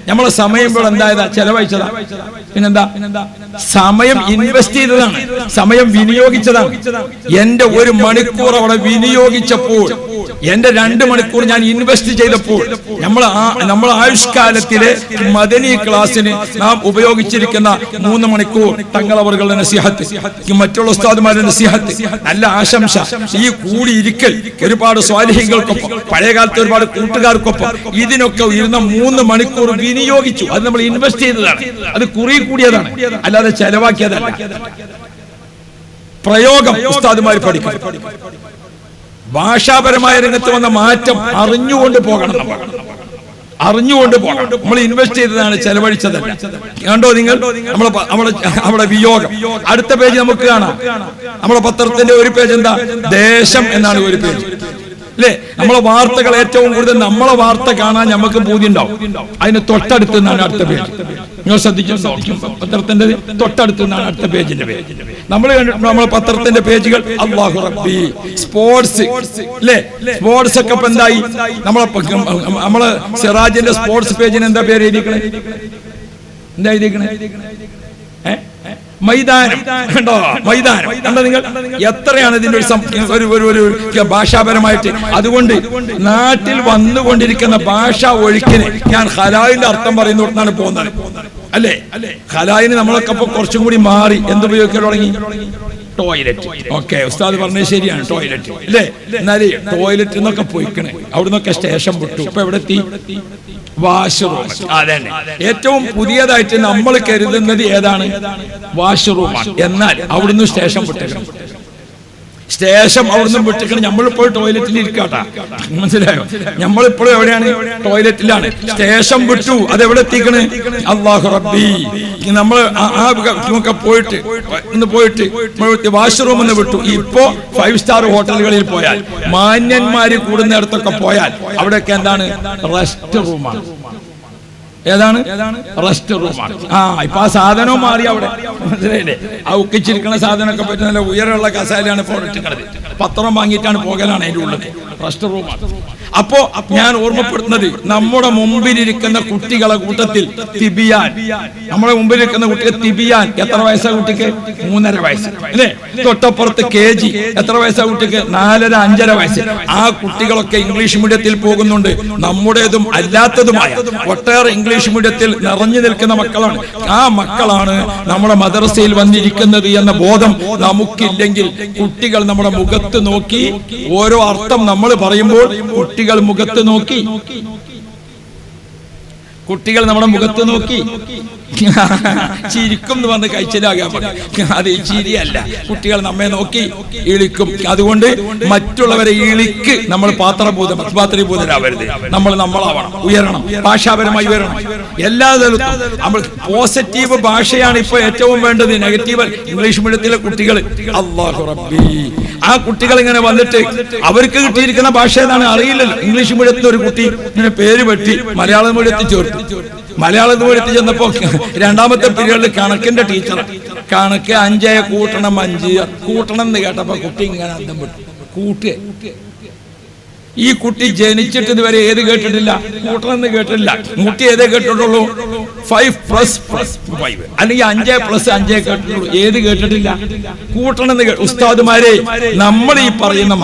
നമ്മളെ സമയം ഇവിടെ എന്തായതാ? ചെലവഴിച്ചതാ. പിന്നെന്താ? സമയം ഇൻവെസ്റ്റ് ചെയ്തതാണ്, സമയം വിനിയോഗിച്ചതാണ്. എന്റെ 1 മണിക്കൂർ അവിടെ വിനിയോഗിച്ചപ്പോൾ, എന്റെ 2 മണിക്കൂർ ഞാൻ ഇൻവെസ്റ്റ് ചെയ്തപ്പോൾ, നമ്മൾ ആയുഷ്കാലത്തിലെ മദനി ക്ലാസ്സിന് നാം ഉപയോഗിച്ചിരിക്കുന്ന 3 മണിക്കൂർ തങ്ങളവരുടെ നസീഹത്ത്, മറ്റുള്ള ഉസ്താദുമാരുടെ നസീഹത്ത്, നല്ല ആശംസ, ഈ കൂടിയിരിക്കൽ, ഒരുപാട് സ്വാലിഹീങ്ങൾക്കൊപ്പം, പഴയകാലത്ത് ഒരുപാട് കൂട്ടുകാർക്കൊപ്പം, ഇതിനൊക്കെ ഇരുന്ന 3 മണിക്കൂർ വിനിയോഗിച്ചു. അത് നമ്മൾ ഇൻവെസ്റ്റ് ചെയ്തതാണ്, അത് കുറി കൂടിയതാണ്, അല്ലാതെ ചെലവാക്കിയതല്ല. പ്രയോഗം ഉസ്താദുമാർ പഠിക്കണം. ഭാഷാപരമായ രംഗത്ത് വന്ന മാറ്റം അറിഞ്ഞുകൊണ്ട് പോകണം, അറിഞ്ഞുകൊണ്ട് പോകണം. നമ്മൾ ഇൻവെസ്റ്റ് ചെയ്തതാണ്, ചെലവഴിച്ചതല്ല. കണ്ടോ നിങ്ങൾ, അവിടെ വിയോഗം. അടുത്ത പേജ് നമുക്ക് കാണാം. നമ്മുടെ പത്രത്തിന്റെ ഒരു പേജ് എന്താ? ദേശം എന്നാണ് ഒരു പേജ് അല്ലേ? നമ്മളെ വാർത്തകൾ ഏറ്റവും കൂടുതൽ നമ്മളെ വാർത്ത കാണാൻ നമുക്ക് പൂതി ഉണ്ടാവും. അതിന് തൊട്ടടുത്ത് നിന്നാണ് അടുത്ത പേജ്. നിങ്ങൾ ശ്രദ്ധിച്ചോ? പത്രത്തിന്റെ തൊട്ടടുത്ത് നിന്നാണ് അടുത്ത പേജിന്റെ പേജ്. നമ്മൾ കണ്ടിട്ടുണ്ട് നമ്മളെ പത്രത്തിന്റെ പേജുകൾ. അല്ലാഹു റബ്ബി, സ്പോർട്സ് അല്ലേ? സ്പോർട്സ് ഒക്കെ ഇപ്പൊ എന്തായി? നമ്മളെ സിറാജിന്റെ സ്പോർട്സ് പേജിന് എന്താ പേര് എഴുതിക്കണേ? എന്താ എഴുതിക്കണേ? മൈതാനം. കണ്ടോ? മൈതാനം കണ്ടോ നിങ്ങൾ? എത്രയാണ് ഇതിന്റെ ഒരു ഭാഷാപരമായിട്ട്. അതുകൊണ്ട് നാട്ടിൽ വന്നുകൊണ്ടിരിക്കുന്ന ഭാഷാ ഒഴുക്കിന് ഞാൻ ഹലാലിന്റെ അർത്ഥം പറയുന്നോട്ടാണ് പോകുന്നത് അല്ലേ? ഹലാലിന് നമ്മളൊക്കെ ഇപ്പൊ കുറച്ചും കൂടി മാറി എന്തുപയോഗിക്കാൻ തുടങ്ങി? ടോയ്ലറ്റ്. ഓക്കെ, ഉസ്താദ് പറഞ്ഞത് ശരിയാണ്, ടോയ്ലറ്റ് അല്ലേ? എന്നാല് ടോയ്ലറ്റ് എന്നൊക്കെ പോയിക്കണേ, അവിടുന്നൊക്കെ സ്റ്റേഷൻ വിട്ടു. ഇപ്പൊ എവിടെ എത്തി? വാഷ്റൂം. അതന്നെ ഏറ്റവും പുതിയതായിട്ട് നമ്മൾ കരുതുന്നത് ഏതാണ്? വാഷ്റൂമാണ്. എന്നാൽ അവിടുന്ന് സ്റ്റേഷൻ വിട്ടേക്കണം. സ്റ്റേഷൻ അവിടുന്ന് വിട്ടിക്കണം. നമ്മളിപ്പോൾ ടോയ്ലറ്റിൽ ഇരിക്കാട്ടാ, മനസ്സിലായോ? നമ്മളിപ്പോഴും എവിടെയാണ്? ടോയ്ലറ്റിലാണ്. സ്റ്റേഷൻ വിട്ടു, അതെവിടെ എത്തിക്കണ്? അല്ലാഹു റബ്ബി. നമ്മൾ പോയിട്ട് വാഷ്റൂം എന്ന് വിട്ടു. ഇപ്പോ 5 സ്റ്റാർ ഹോട്ടലുകളിൽ പോയാൽ, മാന്യന്മാര് കൂടുന്നിടത്തൊക്കെ പോയാൽ അവിടെയൊക്കെ എന്താണ്? റെസ്റ്റ് റൂമാണ്. ഏതാണ്? റെസ്റ്റ് റൂമാണ്. ഇപ്പൊ ആ സാധനവും മാറി അവിടെ, മനസ്സിലായില്ലേ? ആ ഉക്കിച്ചിരിക്കുന്ന സാധനമൊക്കെ പറ്റി നല്ല ഉയരമുള്ള കസാലയാണ് ഇപ്പോൾ ഇട്ടിക്കണത്. പത്രം വാങ്ങിയിട്ടാണ് പോകലാണ് അതിൻ്റെ ഉള്ളത്. റെസ്റ്റ് റൂമാണ്. അപ്പോ ഞാൻ ഓർമ്മപ്പെടുത്തുന്നത്, നമ്മുടെ മുമ്പിലിരിക്കുന്ന കുട്ടികളെ കൂട്ടത്തിൽ തിബിയാൻ, നമ്മുടെ മുമ്പിലിരിക്കുന്ന കുട്ടികൾ തിബിയാൻ. എത്ര വയസ്സാ കുട്ടിക്ക്? 3.5 വയസ്സ് അല്ലേ? തൊട്ടപ്പുറത്ത് KG. എത്ര വയസ്സാ കുട്ടിക്ക്? 4.5 5.5 വയസ്സ്. ആ കുട്ടികളൊക്കെ ഇംഗ്ലീഷ് മീഡിയത്തിൽ പോകുന്നുണ്ട്. നമ്മുടേതും അല്ലാത്തതുമായ ഒട്ടേറെ ഇംഗ്ലീഷ് മീഡിയത്തിൽ നിറഞ്ഞു നിൽക്കുന്ന മക്കളാണ്. ആ മക്കളാണ് നമ്മുടെ മദ്രസയിൽ വന്നിരിക്കുന്നത് എന്ന ബോധം നമുക്കില്ലെങ്കിൽ, കുട്ടികൾ നമ്മുടെ മുഖത്ത് നോക്കി ഓരോ അർത്ഥം നമ്മൾ പറയുമ്പോൾ കുട്ടികൾ മുഖത്ത് നോക്കി കുട്ടികൾ നമ്മുടെ മുഖത്ത് നോക്കി ചിരിക്കും എന്ന് പറഞ്ഞ് കഴിച്ചിലാകാൻ പറയും. അത് ഈ ചിരിയല്ല, കുട്ടികൾ നമ്മെ നോക്കി ഇളിക്കും. അതുകൊണ്ട് മറ്റുള്ളവരെ ഇളിക്ക് നമ്മൾ പാത്രീഭൂതരാവരുത്. നമ്മളാവണം, ഉയരണം, ഭാഷാപരമായി ഉയരണം. എല്ലാ തരത്തിലും നമ്മൾ പോസിറ്റീവ് ഭാഷയാണ് ഇപ്പൊ ഏറ്റവും വേണ്ടത്. നെഗറ്റീവ് ഇംഗ്ലീഷ് മീഡിയത്തിലെ കുട്ടികൾ, അല്ലാഹു റബ്ബി, ആ കുട്ടികൾ ഇങ്ങനെ വന്നിട്ട് അവർക്ക് കിട്ടിയിരിക്കുന്ന ഭാഷ ഏതാണ് അറിയില്ലല്ലോ. ഇംഗ്ലീഷ് മീഡിയത്തിൽ ഒരു കുട്ടി ഇങ്ങനെ പേര് വെട്ടി മലയാളം മീഡിയത്തിൽ ചേർത്തു. മലയാളം മീഡിയത്തിൽ ചെന്നപ്പോ രണ്ടാമത്തെ പീരീഡിൽ കണക്കിന്റെ ടീച്ചർ, കണക്ക് 5 കൂട്ടണം 5 കൂട്ടണം എന്ന് കേട്ടപ്പോ കുട്ടി ഇങ്ങനെ അന്തം വിട്ടു. ഈ കുട്ടി ജനിച്ചിട്ട് ഇതുവരെ ഏത് കേട്ടിട്ടില്ല, കൂട്ടണം എന്ന് കേട്ടിട്ടില്ല. കുട്ടി ഏതേ കേട്ടിട്ടുള്ളൂ? 5+5 അല്ലെങ്കിൽ 5+5 കേട്ടിട്ടുള്ളൂ. ഏത് കേട്ടിട്ടില്ല? കൂട്ടണം എന്ന്. ഉസ്താദുമാരെ, നമ്മൾ ഈ പറയുന്ന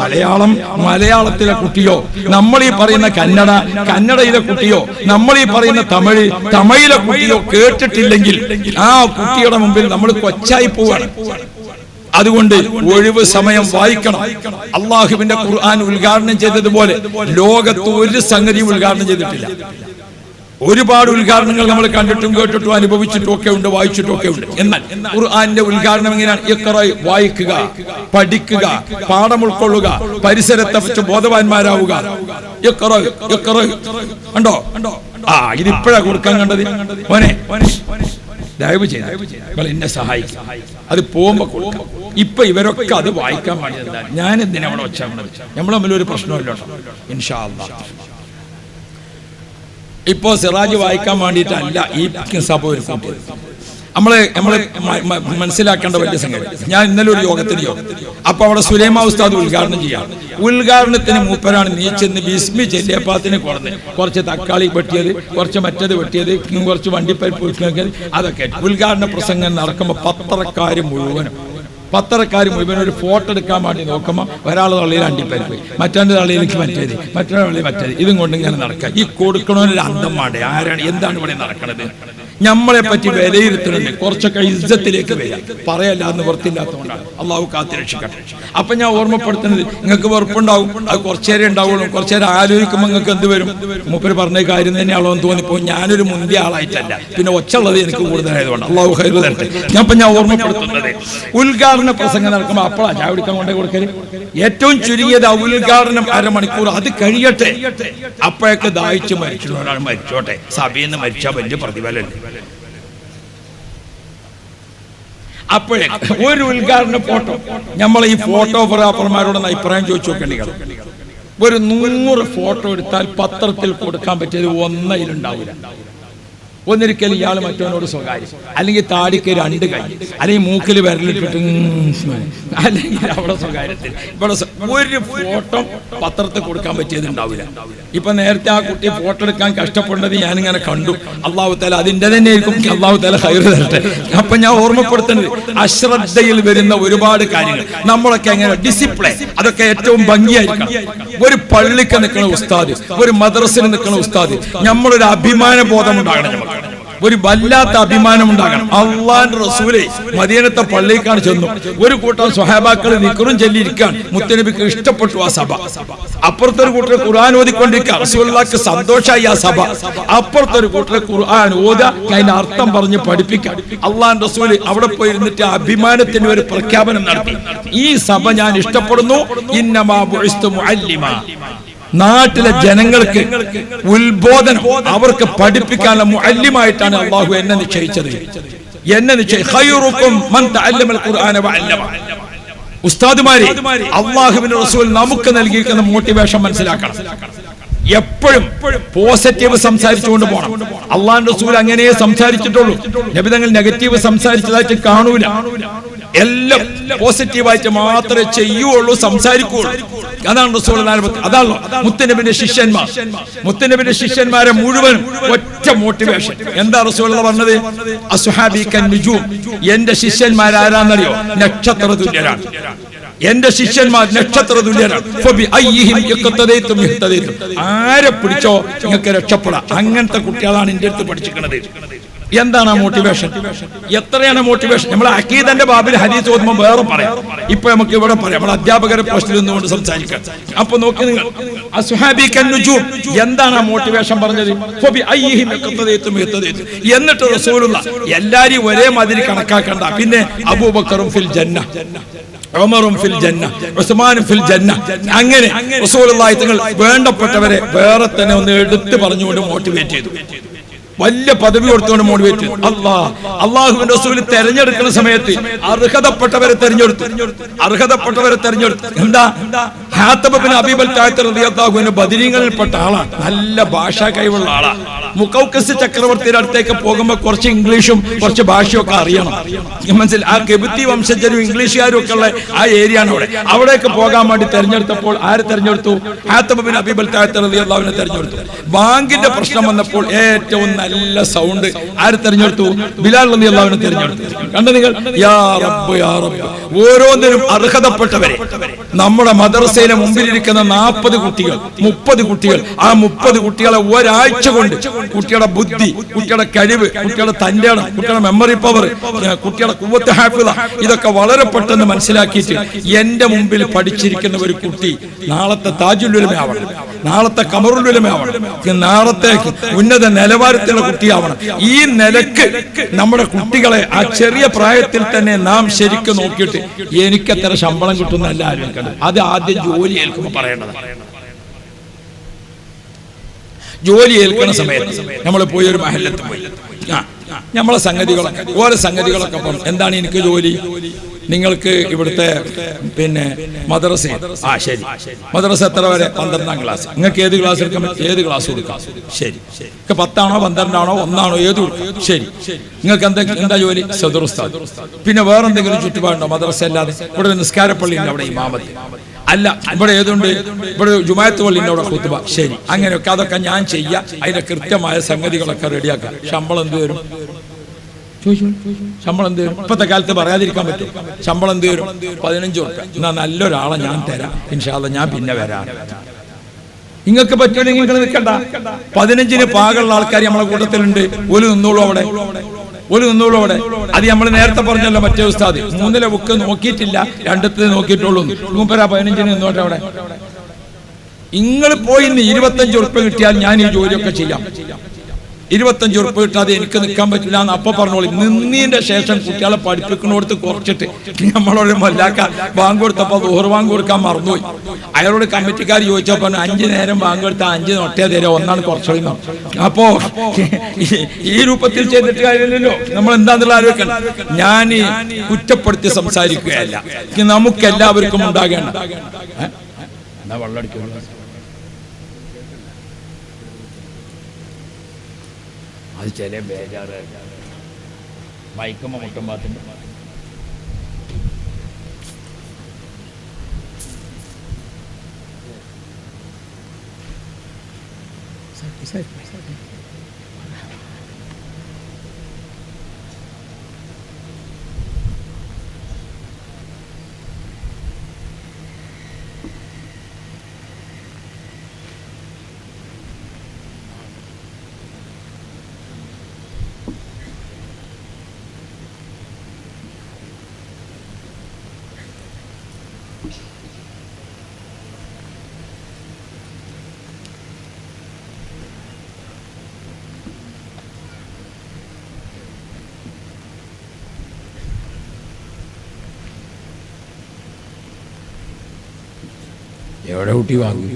മലയാളത്തിലെ കുട്ടിയോ, നമ്മൾ ഈ പറയുന്ന കന്നഡയിലെ കുട്ടിയോ, നമ്മൾ ഈ പറയുന്ന തമിഴിലെ കുട്ടിയോ കേട്ടിട്ടില്ലെങ്കിൽ ആ കുട്ടിയുടെ മുമ്പിൽ നമ്മൾ കൊച്ചായി പോവാണ്. അതുകൊണ്ട് ഒഴിവ് സമയം വായിക്കണം. അള്ളാഹുവിന്റെ ഖുർആൻ ഉദ്ഘാടനം ചെയ്തതുപോലെ ലോകത്ത് ഒരു സംഗതിയും ഉദ്ഘാടനം ചെയ്തിട്ടില്ല. ഒരുപാട് ഉദ്ഘാടനങ്ങൾ നമ്മൾ കണ്ടിട്ടും കേട്ടിട്ടും അനുഭവിച്ചിട്ടും ഒക്കെ ഉണ്ട്, വായിച്ചിട്ടും ഒക്കെ ഉണ്ട്. എന്നാൽ ഖുർആന്റെ ഉദ്ഘാടനം എങ്ങനെയാണ്? ഇഖ്റ, വായിക്കുക, പഠിക്കുക, പാഠം ഉൾക്കൊള്ളുക, പരിസരത്തെ പറ്റി ബോധവാന്മാരാവുക. ഇഖ്റ കണ്ടോ? ഇതിപ്പോഴാ കൊടുക്കാൻ കണ്ടത്. മോനെ ദയവ് ചെയ്ത് എന്നെ സഹായിക്കും, അത് പോകുമ്പോ കൊടുക്കാം. ഇപ്പൊ ഇവരൊക്കെ അത് വായിക്കാൻ വേണ്ടിയല്ല. ഞാൻ എന്തിനാ അവിടെ വെച്ചാൽ നമ്മൾ തമ്മിലൊരു പ്രശ്നമല്ലോ. ഇൻഷാ അല്ലാഹ് ഇപ്പോ സിറാജ് വായിക്കാൻ വേണ്ടിയിട്ടല്ല ഈ സഭ ഒരു കൂട്ടിയത്. നമ്മളെ മനസ്സിലാക്കേണ്ട വലിയ സംഗതി. ഞാൻ ഇന്നലെ ഒരു യോഗത്തിന് അപ്പൊ അവിടെ സുലൈമാ ഉസ്താദ് ഉദ്ഘാടനം ചെയ്യാം. ഉദ്ഘാടനത്തിന് മൂപ്പരാണ് നീച്ചെന്ന് ബിസ്മി ചെല്ലിയപ്പാത്തിന് കുറഞ്ഞ് കുറച്ച് തക്കാളി വെട്ടിയത്, കുറച്ച് മറ്റത് വെട്ടിയത്, കുറച്ച് വണ്ടിപ്പരിപ്പ് വെട്ടിയത്, അതൊക്കെ ഉദ്ഘാടന പ്രസംഗം നടക്കുമ്പോൾ പത്രക്കാർ മുഴുവൻ ഒരു ഫോട്ടോ എടുക്കാൻ വേണ്ടി നോക്കുമ്പോൾ ഒരാൾ തള്ളിയിൽ അണ്ടിപ്പരിപ്പ്, മറ്റൊരു തള്ളിയിലേക്ക് മറ്റൊരു തള്ളി മറ്റേത്, ഇതും കൊണ്ട് ഇങ്ങനെ നടക്കുക. ഈ കൊടുക്കണൊരു അന്തം വേണ്ടേ? ആരാണ്, എന്താണ് ഇവിടെ നടക്കുന്നത്? നമ്മളെ പറ്റി വിലയിരുത്തുന്നുണ്ട്. കുറച്ചൊക്കെ ഇജ്ജത്തിലേക്ക് വരാം, പറയല്ല എന്ന് വൃത്തിയില്ലാത്തതുകൊണ്ടാണ്. അള്ളാഹു കാത്തിരക്ഷിക്കട്ടെ. അപ്പൊ ഞാൻ ഓർമ്മപ്പെടുത്തുന്നത്, നിങ്ങൾക്ക് വെറുപ്പുണ്ടാവും, അത് കുറച്ചേരം ഉണ്ടാവുള്ളൂ. കുറച്ചേരം ആലോചിക്കുമ്പോൾ നിങ്ങൾക്ക് എന്ത് വരും? മൂപ്പര് പറഞ്ഞ കാര്യം തന്നെയാണോ എന്ന് തോന്നിപ്പോ ഞാനൊരു മുന്തിയ ആളായിട്ടല്ല, പിന്നെ ഒച്ചുള്ളത് എനിക്ക് കൂടുതലായതുകൊണ്ട് അള്ളാഹു ഖൈർ തരട്ടെ. ഞാൻ ഓർമ്മപ്പെടുത്തുന്നത്, ഉദ്ഘാടന പ്രസംഗം നടക്കുമ്പോൾ അപ്പോഴാ ചായ കുടിക്കാൻ കൊണ്ടേ കൊടുക്കല്. ഏറ്റവും ചുരുങ്ങിയത് ഉദ്ഘാടനം അരമണിക്കൂർ, അത് കഴിയട്ടെ. അപ്പോഴൊക്കെ ദാഹിച്ച് മരിച്ചൊരാൾ മരിച്ചോട്ടെ, സഭയിൽ നിന്ന് മരിച്ചാൽ വലിയ പ്രതിഫലമല്ലേ. അപ്പോഴേ ഒരു ഉദ്ഘാടന ഫോട്ടോ, നമ്മൾ ഈ ഫോട്ടോഗ്രാഫർമാരോടൊന്ന് അഭിപ്രായം ചോദിച്ചു നോക്കേണ്ടി. ഒരു 100 ഫോട്ടോ എടുത്താൽ പത്രത്തിൽ കൊടുക്കാൻ പറ്റിയത് ഒന്നയിലുണ്ടാവില്ല. ഒന്നിരിക്കൽ ഇയാൾ മറ്റവനോട് സ്വകാര്യം, അല്ലെങ്കിൽ താടിക്ക് 2 കൈ, അല്ലെങ്കിൽ മൂക്കിൽ വിരലിട്ടിട്ട്, അല്ലെങ്കിൽ അവിടെ സ്വകാര്യത്തിൽ. ഇവിടെ ഒരു ഫോട്ടോ പത്രത്തിൽ കൊടുക്കാൻ പറ്റിയത് ഉണ്ടാവില്ല. ഇപ്പൊ നേരത്തെ ആ കുട്ടി ഫോട്ടോ എടുക്കാൻ കഷ്ടപ്പെടുന്നത് ഞാനിങ്ങനെ കണ്ടു. അള്ളാഹു തആല അതിന്റെ തന്നെ ആയിരിക്കും, അള്ളാഹു തആല ഖൈർ തരട്ടെ. അപ്പൊ ഞാൻ ഓർമ്മപ്പെടുത്തുന്നത്, അശ്രദ്ധയിൽ വരുന്ന ഒരുപാട് കാര്യങ്ങൾ നമ്മളൊക്കെ എങ്ങനെ ഡിസിപ്ലിൻ, അതൊക്കെ ഏറ്റവും ഭംഗിയായിരിക്കണം. ഒരു പള്ളിക്ക് നിൽക്കുന്ന ഉസ്താദ്, ഒരു മദ്രസയിൽ നിൽക്കുന്ന ഉസ്താദ്, നമ്മളൊരു അഭിമാന ബോധം ഉണ്ടാകണം. ഒരു വല്ലാത്ത അഭിമാനം ഉണ്ടാകണം. അള്ളാഹുവിന്റെ റസൂലേ മദീനത്തെ പള്ളിക്കാണ് ചെന്നു. ഒരു കൂട്ടം സ്വഹാബാക്കൾ നിക്കറും ചൊല്ലിയിരിക്കാൻ, മുത്തനബിക്ക് ഇഷ്ടപ്പെട്ടു ആ സഭ. അപ്പുറത്തൊരു കൂട്ടർ ഖുർആൻ ഓതിക്കൊണ്ടിരിക്കുക, റസൂലുള്ളാഹിക്ക് സന്തോഷമായി ആ സഭ. അപ്പുറത്തൊരു കൂട്ടർ ഖുർആൻ ഓതാ, അതിന്റെ അർത്ഥം പറഞ്ഞ് പഠിപ്പിക്കാൻ. അള്ളാഹുവിന്റെ റസൂല് അവിടെ പോയിരുന്നിട്ട് അഭിമാനത്തിന് ഒരു പ്രഖ്യാപനം നടത്തി. ഈ സഭ ഞാൻ ഇഷ്ടപ്പെടുന്നു. ഇന്നമാ ബുഇസ്തു മുഅല്ലിമാ. നാട്ടിലെ ജനങ്ങൾക്ക് ഉത്ബോധനം, അവർക്ക് പഠിപ്പിക്കാനുള്ള മുഅല്ലിമായിട്ടാണ് അള്ളാഹു എന്നെ നിശ്ചയിച്ചത്. ഖൈറുക്കും മൻ തഅല്ലമൽ ഖുർആന വഅല്ലമ. ഉസ്താദുമാരെ, അള്ളാഹുവിന്റെ റസൂൽ നമുക്ക് നൽകിയിരിക്കുന്ന മോട്ടിവേഷൻ മനസ്സിലാക്കണം. എപ്പോഴും പോസിറ്റീവ് സംസാരിച്ചുകൊണ്ട് പോകണം. അള്ളാഹുവിന്റെ റസൂൽ അങ്ങനെയേ സംസാരിച്ചിട്ടുള്ളൂ. നബി തങ്ങൾ നെഗറ്റീവ് സംസാരിച്ചതായിട്ട് കാണൂല. എല്ലാം പോസിറ്റീവായിട്ട് മാത്രമേ ചെയ്യുള്ളൂ, സംസാരിക്കുള്ളൂ. അതാണ് റസൂലുള്ളാഹി. അതാണല്ലോ മുത്തനബിന്റെ ശിഷ്യന്മാർ. മുത്തനബിന്റെ ശിഷ്യന്മാരെ മുഴുവൻ ഒറ്റ മോട്ടിവേഷൻ. എന്താ റസൂലുള്ളാഹി പറഞ്ഞത്? അസ്ഹാബി കന്നുജൂം. എന്റെ ശിഷ്യന്മാർ ആരാന്നറിയോ? നക്ഷത്ര തുല്യരാണ്. എന്റെ ശിഷ്യന്മാർ നക്ഷത്ര തുല്യരാണ്. ആരെ പിടിച്ചോ നിങ്ങൾക്ക് രക്ഷപ്പെടാം. അങ്ങനത്തെ കുട്ടികളാണ് എന്റെ അടുത്ത് പഠിച്ചിരിക്കുന്നത്. എന്താണ് ആ മോട്ടിവേഷൻ? എത്രയാണ് മോട്ടിവേഷൻ? നമ്മൾ അഖീദന്റെ ബാബിൽ ഹദീസ് ഓതുമ്പോൾ വേറെ പറയാം. ഇപ്പൊ നമുക്ക് ഇവിടെ പറയാം, നമ്മൾ അധ്യാപകരെ പോസ്റ്റിൽ നിന്നുകൊണ്ട് സംസാരിക്കാം. അപ്പൊ നോക്കി നിങ്ങൾ, അസ്ഹാബി കന്നുജൂം, എന്താണ് ആ മോട്ടിവേഷൻ പറഞ്ഞത്? എന്നിട്ട് റസൂലുള്ളാഹ് എല്ലാരെയും ഒരേ മാതിരി കണക്കാക്കണ്ട. പിന്നെ അബൂബക്കറും ഫിൽ ജന്ന, ഉമറും ഫിൽ ജന്ന, ഉസ്മാനും ഫിൽ ജന്ന, അങ്ങനെ റസൂലുള്ളാഹി തങ്ങൾ വേണ്ടപ്പെട്ടവരെ വേറെ തന്നെ ഒന്ന് എടുത്ത് പറഞ്ഞുകൊണ്ട് മോട്ടിവേറ്റ് ചെയ്തു. വലിയ പദവി കൊടുത്തുകൊണ്ട് മോട്ടിവേറ്റ് ചെയ്തു. അള്ളാഹുവിന്റെ റസൂൽ തെരഞ്ഞെടുക്കുന്ന സമയത്ത് അർഹതപ്പെട്ടവരെ തെരഞ്ഞെടുത്തു. എന്താ? ഹാത്തബ് ബിൻ അബീ ബൽതഅ റളിയല്ലാഹു അൻഹു ബദരീങ്ങളിൽപ്പെട്ട ആളാണ്. നല്ല ഭാഷാ കഴിവുള്ള ആളാണ്. മുഖൗഖസ് ചക്രവർത്തിയുടെ അടുത്തേക്ക് പോകുമ്പോൾ കുറച്ച് ഇംഗ്ലീഷും കുറച്ച് ഭാഷയൊക്കെ അറിയണം. മനസ്സിൽ ആ കെബുത്തി വംശജരും ഇംഗ്ലീഷുകാരും ഒക്കെ ഉള്ള ആ ഏരിയ ആണ് അവിടെ. അവിടേക്ക് പോകാൻ വേണ്ടി തെരഞ്ഞെടുത്തപ്പോൾ ആര് തെരഞ്ഞെടുത്തു? ഹാത്തബ് ബിൻ അബീ ബൽതഅ റളിയല്ലാഹു അൻഹു തെരഞ്ഞെടുത്തു. ബാങ്കിന്റെ പ്രശ്നം വന്നപ്പോൾ ഏറ്റവും നല്ല സൗണ്ട് ആര് തെരഞ്ഞെടുത്തു? ബിലാൽ റളിയല്ലാഹു അൻഹു തെരഞ്ഞെടുത്തു. കണ്ടോ നിങ്ങൾ? യാ റബ്ബ് യാ റബ്ബ്. ഓരോന്നിനും അർഹതപ്പെട്ടവരെ. നമ്മുടെ മദ്രസയിലെ മുമ്പിലിരിക്കുന്ന 40 കുട്ടികൾ, 30 കുട്ടികൾ, ആ 30 കുട്ടികളെ ഒരാഴ്ച കൊണ്ട് കുട്ടികളുടെ ബുദ്ധി, കുട്ടികളുടെ കഴിവ്, കുട്ടികളുടെ തന്റേടം, കുട്ടികളുടെ മെമ്മറി പവർ, കുട്ടികളുടെ ഖുവ്വത്ത് ഹാഫിള, ഇതൊക്കെ വളരെ പെട്ടെന്ന് മനസ്സിലാക്കിയിട്ട് എന്റെ മുമ്പിൽ പഠിച്ചിരിക്കുന്ന ഒരു കുട്ടി നാളത്തെ താജുൽ ഉലമയാവണം, നാളത്തെ ഖമറുൽ ഉലമയാവണം, നാളത്തെ ഉന്നത നിലവാരത്തിലുള്ള കുട്ടിയാവണം. ഈ നിലക്ക് നമ്മുടെ കുട്ടികളെ ആ ചെറിയ പ്രായത്തിൽ തന്നെ നാം ശരിക്കും നോക്കിയിട്ട് എനിക്കെത്ര ശമ്പളം കിട്ടുന്നല്ല ആലോചിക്കണം. അത് ആദ്യം ജോലി ഏൽക്കുമ്പോൾ പറയേണ്ടത്. ജോലി ഏൽക്കുന്ന സമയത്ത് നമ്മൾ പോയി ഒരു മഹല്ലത്ത് പോയി, നമ്മളെ സംഗതികളൊക്കെ ഓരോ സംഗതികളൊക്കെ പറഞ്ഞു. എന്താണ് എനിക്ക് ജോലി? നിങ്ങൾക്ക് ഇവിടുത്തെ പിന്നെ മദ്രസ, ശരി, മദ്രസ എത്ര വരെ? 12ാം ക്ലാസ്. നിങ്ങൾക്ക് ഏത് ക്ലാസ് എടുക്കാം? ഏത് ക്ലാസ് കൊടുക്കാം? ശരി. 10ആണോ 12ആണോ 1ആണോ ഏത് കൊടുക്കാം? ശരി. നിങ്ങൾക്ക് എന്താ ജോലി? സദർ ഉസ്താദ്. പിന്നെ വേറെ എന്തെങ്കിലും ചുറ്റുപാടുണ്ടോ മദ്രസ അല്ലാതെ? ഇവിടെ നിസ്കാരപ്പള്ളി ഉണ്ട്, അവിടെ ഇമാമത്ത് അല്ല, ഇവിടെ ഏതുണ്ട്? ഇവിടെ ജുമാഅത്ത് പള്ളിന്റെ അവിടെ ഖുത്ബ. ശരി. അങ്ങനെയൊക്കെ അതൊക്കെ ഞാൻ ചെയ്യാം. അതിന്റെ കൃത്യമായ സംഗതികളൊക്കെ റെഡിയാക്കാം. ശമ്പളം എന്ത് വരും? ശമ്പളം എന്ത് വരും? ഇപ്പത്തെ കാലത്ത് പറയാതിരിക്കാൻ പറ്റും. ശമ്പളം എന്ത് വരും? 15 രൂപ. എന്നാ നല്ലൊരാളെ ഞാൻ തരാം, ഇൻഷാ അല്ലാഹ് ഞാൻ പിന്നെ വരാം. നിങ്ങൾക്ക് പറ്റുമെങ്കിൽ നിങ്ങൾ നിൽക്കണ്ട. 15ന് പാകമുള്ള ആൾക്കാർ നമ്മളെ കൂട്ടത്തിലുണ്ട്. ഒരു നിന്നോളൂ അവിടെ. അത് നമ്മൾ നേരത്തെ പറഞ്ഞല്ലോ, മറ്റേ ഉസ്താദ് 3ലെ ബുക്ക് നോക്കിയിട്ടില്ല, 2ത്തെ നോക്കിയിട്ടുള്ളൂ. 15ന് നിന്നോട്ടെ അവിടെ. നിങ്ങൾ പോയി 25 ഉറുപ്പ കിട്ടിയാൽ ഞാൻ ഈ ജോലിയൊക്കെ ചെയ്യാം. 25 ഉറുപ്പ കിട്ടാതെ എനിക്ക് നിൽക്കാൻ പറ്റില്ല എന്ന് അപ്പൊ പറഞ്ഞോളി. നിന്നതിന്റെ ശേഷം കുട്ടികളെ പഠിപ്പിക്കുന്നിടത്ത് കുറച്ചിട്ട് നമ്മളോട് മല്ലാക്ക ബാങ്ക് കൊടുത്തപ്പോ ദുഹർ ബാങ്ക് കൊടുക്കാൻ മറന്നുപോയി. അയാളോട് കമ്മിറ്റിക്കാർ ചോദിച്ചപ്പോ 5 നേരം ബാങ്ക് കൊടുത്താൽ 5 നൊട്ടേ തരാം, 1 കുറച്ചോളി. അപ്പോ ഈ രൂപത്തിൽ ചെയ്തിട്ട് കാര്യമില്ലല്ലോ. നമ്മൾ എന്താന്നുള്ള ആലോചിക്കണം. ഞാൻ കുറ്റപ്പെടുത്തി സംസാരിക്കുകയല്ല, നമുക്ക് എല്ലാവർക്കും ഉണ്ടാകേണ്ട. എന്താ വെള്ളടിക്കുക? അത് ചില ബേജാറ് മയക്കുമ്പോ മുട്ടുമ്പാത്തിന്റെ എവിടെ കുട്ടി വാങ്ങി?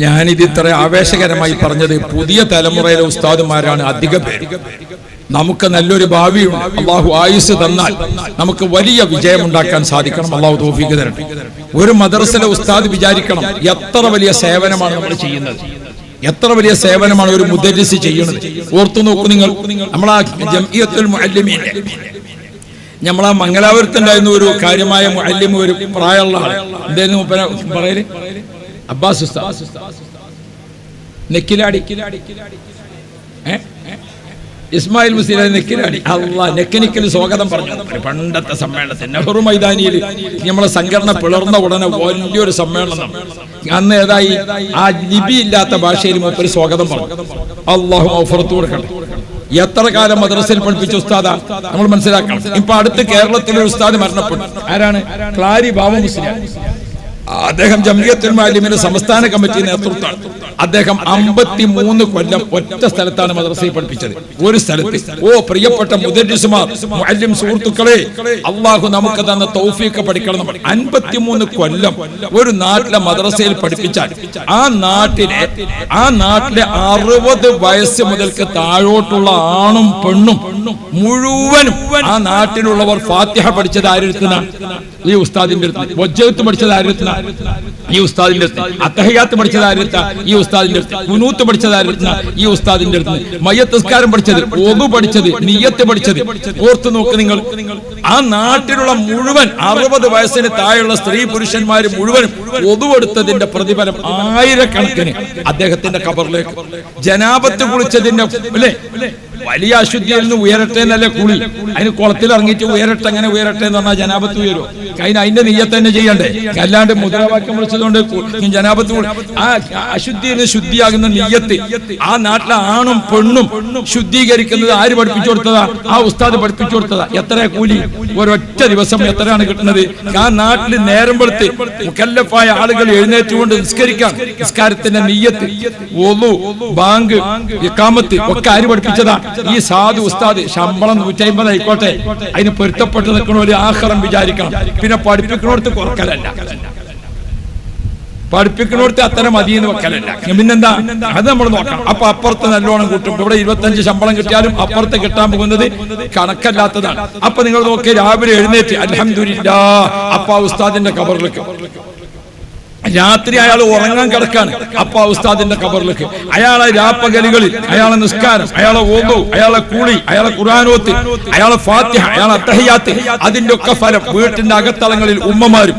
ഞാനിത് ഇത്ര ആവേശകരമായി പറഞ്ഞത് പുതിയ തലമുറയിലെ ഉസ്താദുമാരാണ് അധിക പേര്. നമുക്ക് നല്ലൊരു ഭാവിയുണ്ട്. അള്ളാഹു ആയുസ് തന്നാൽ നമുക്ക് വലിയ വിജയമുണ്ടാക്കാൻ സാധിക്കണം. അള്ളാഹു തൗഫീഖ് തരട്ടെ. ഒരു മദ്രസയിലെ ഉസ്താദ് വിചാരിക്കണം എത്ര വലിയ സേവനമാണ് നമ്മൾ ചെയ്യുന്നത്, എത്ര വലിയ സേവനമാണ് ഒരു മുദരിസ് ചെയ്യുന്നത്. ഓർത്തു നോക്കൂ നിങ്ങൾ, നമ്മളാ ജംഇയ്യത്തുൽ മുഅല്ലിമീൻ, നമ്മളാ മംഗലാപുരത്തുണ്ടായിരുന്ന ഒരു കാര്യമായ മുഅല്ലിം, ഒരു പ്രായമുള്ള ആള്, എന്തായിരുന്നു പറയല്, അബ്ബാസ് ഉസ്താദ്, നെക്കിലാടി, ഇസ്മായിൽ മുസ്ലിം നെക്കിലാടി. അള്ളാ, നെക്കിനിക്കൽ സ്വാഗതം പറഞ്ഞു. പണ്ടത്തെ സമ്മേളനത്തിൽ നെഹ്റു മൈതാനിയിൽ നമ്മളെ സംഘടന പിളർന്ന ഉടനെ വലിയൊരു സമ്മേളനം. അന്ന് ഏതായി ആ ലിപി ഇല്ലാത്ത ഭാഷയിൽ മൂപ്പര് സ്വാഗതം പറഞ്ഞു. അള്ളാഹു മഗ്ഫിറത്ത് കൊടുക്കട്ടെ. എത്ര കാലം മദ്രസയിൽ പഠിപ്പിച്ച ഉസ്താദാ നമ്മൾ മനസ്സിലാക്കണം. ഇപ്പൊ അടുത്ത് കേരളത്തിലെ ഒരു ഉസ്താദ് മരണപ്പെട്ടു. ആരാണ്? ക്ലാരി ബാബ മുസ്ലിം. അദ്ദേഹം ജംഇയ്യത്തുൽ മുഅല്ലിമീന്റെ സംസ്ഥാന കമ്മിറ്റി നേതൃത്വമാണ്. അദ്ദേഹം 53 കൊല്ലം ഒറ്റ സ്ഥലത്താണ് മദ്രസയിൽ പഠിപ്പിച്ചത്. ഒരു സ്ഥലത്ത്. ഓ പ്രിയപ്പെട്ട മുദരിസുമാർ, മുഅല്ലിം സുഹൃത്തുക്കളെ, അള്ളാഹു നമുക്ക് തന്ന തൗഫീഖ് പഠിക്കണം. 53 കൊല്ലം ഒരു നാട്ടിലെ മദ്രസയിൽ പഠിപ്പിച്ചാൽ ആ നാട്ടിലെ 60 വയസ്സ് മുതൽക്ക് താഴോട്ടുള്ള ആണും പെണ്ണും മുഴുവനും ആ നാട്ടിലുള്ളവർ ഫാത്തിഹ പഠിച്ചത് ആരെടുത്തുന്ന? ഈ ഉസ്താദിന്റെ അടുത്ത്. വജ്ജത്ത് പഠിച്ചത് ആരെടുത്തുന്ന? ഈ ഉസ്താദിന്റെ അടുത്ത്. അത്തഹിയാത്ത് പഠിച്ചത് ആരെടുത്ത? ഈ ഉസ്താദിന്റെ അടുത്ത്. കുനൂത്ത് പഠിച്ചത് ആരെടുത്തുന്ന? ഈ ഉസ്താദിന്റെ അടുത്ത്. മയ്യത്ത് നിസ്കാരം പഠിച്ചത്, ഒദു പഠിച്ചത്, നിയ്യത്ത് പഠിച്ചത്. ഓർത്തു നോക്ക് നിങ്ങൾ, ആ നാട്ടിലുള്ള മുഴുവൻ 60 വയസ്സിന് താഴെയുള്ള സ്ത്രീ പുരുഷന്മാര് മുഴുവൻ ഒദു എടുത്തതിന്റെ പ്രതിഫലം ആയിരക്കണക്കിന് അദ്ദേഹത്തിന്റെ ഖബറിലേക്ക്. ജനാബത്ത് കുളിച്ചതിന്റെ അല്ലേ, വലിയ അശുദ്ധിയിൽ നിന്ന് ഉയരട്ടെ എന്നല്ലേ കുളി. അതിന് കുളത്തിൽ ഇറങ്ങിയിട്ട് ഉയരട്ടെ, അങ്ങനെ ഉയരട്ടെ എന്ന് പറഞ്ഞാൽ ജനാബത്ത് ഉയരും. അതിന്റെ നിയ്യത്ത് തന്നെ ചെയ്യണ്ടേ, അല്ലാണ്ട് മുദ്രാവാക്യം വിളിച്ചതുകൊണ്ട് ജനാബത്ത്. ആ അശുദ്ധിയിൽ നിന്ന് ശുദ്ധിയാകുന്ന നിയ്യത്ത് ആ നാട്ടിലെ ആണും പെണ്ണും ശുദ്ധീകരിക്കുന്നത് ആര് പഠിപ്പിച്ചു കൊടുത്തതാ? ആ ഉസ്താദ് പഠിപ്പിച്ചു കൊടുത്തതാ. എത്ര കൂലി ഒരൊറ്റ ദിവസം എത്രയാണ് കിട്ടുന്നത്? ആ നാട്ടിൽ നേരം വെളുത്ത് മുക്കല്ലഫായ ആളുകൾ എഴുന്നേറ്റുകൊണ്ട് നിസ്കരിക്കാൻ, നിസ്കാരത്തിന്റെ നിയ്യത്ത്, ഒളു, ബാങ്ക്, ഇഖാമത്ത് ഒക്കെ ആര് പഠിപ്പിച്ചതാ? ഈ സാധു ഉസ്താദ്. ശമ്പളം 150 ആയിക്കോട്ടെ, അതിന് പൊരുത്തപ്പെട്ട് നിൽക്കണ ഒരു ആഖിറം വിചാരിക്കണം. പിന്നെ പഠിപ്പിക്കണോടത്ത് കുറക്കലല്ല, പഠിപ്പിക്കണോടത്ത് അത്ര മതിയെന്ന് വെക്കലല്ല. പിന്നെന്താ, അത് നമ്മൾ നോക്കണം. അപ്പൊ അപ്പുറത്ത് നല്ലോണം കൂട്ടും. ഇവിടെ 25 ശമ്പളം കിട്ടിയാലും അപ്പുറത്ത് കിട്ടാൻ പോകുന്നത് കണക്കല്ലാത്തതാണ്. അപ്പൊ നിങ്ങൾ നോക്കി, രാവിലെ എഴുന്നേറ്റ് അൽഹംദുലില്ലാഹ്, അപ്പൊ ഉസ്താദിന്റെ ഖബറിലേക്ക്. രാത്രി അയാൾ ഉറങ്ങാൻ കിടക്കാണ്, അപ്പൊ ഉസ്താദിന്റെ ഖബറിലേക്ക്. അയാളെ രാപ്പകലുകളിൽ അയാളെ നിസ്കാരം, അയാളെ ഓതു, അയാളെ കൂളി, അയാളെ ഖുർആനോത്ത്, അയാളെ ഫാത്തിഹ, അയാളെ അത്തഹിയാത്ത്, അതിന്റെ ഒക്കെ ഫലം വീട്ടിന്റെ അകത്തളങ്ങളിൽ ഉമ്മമാരും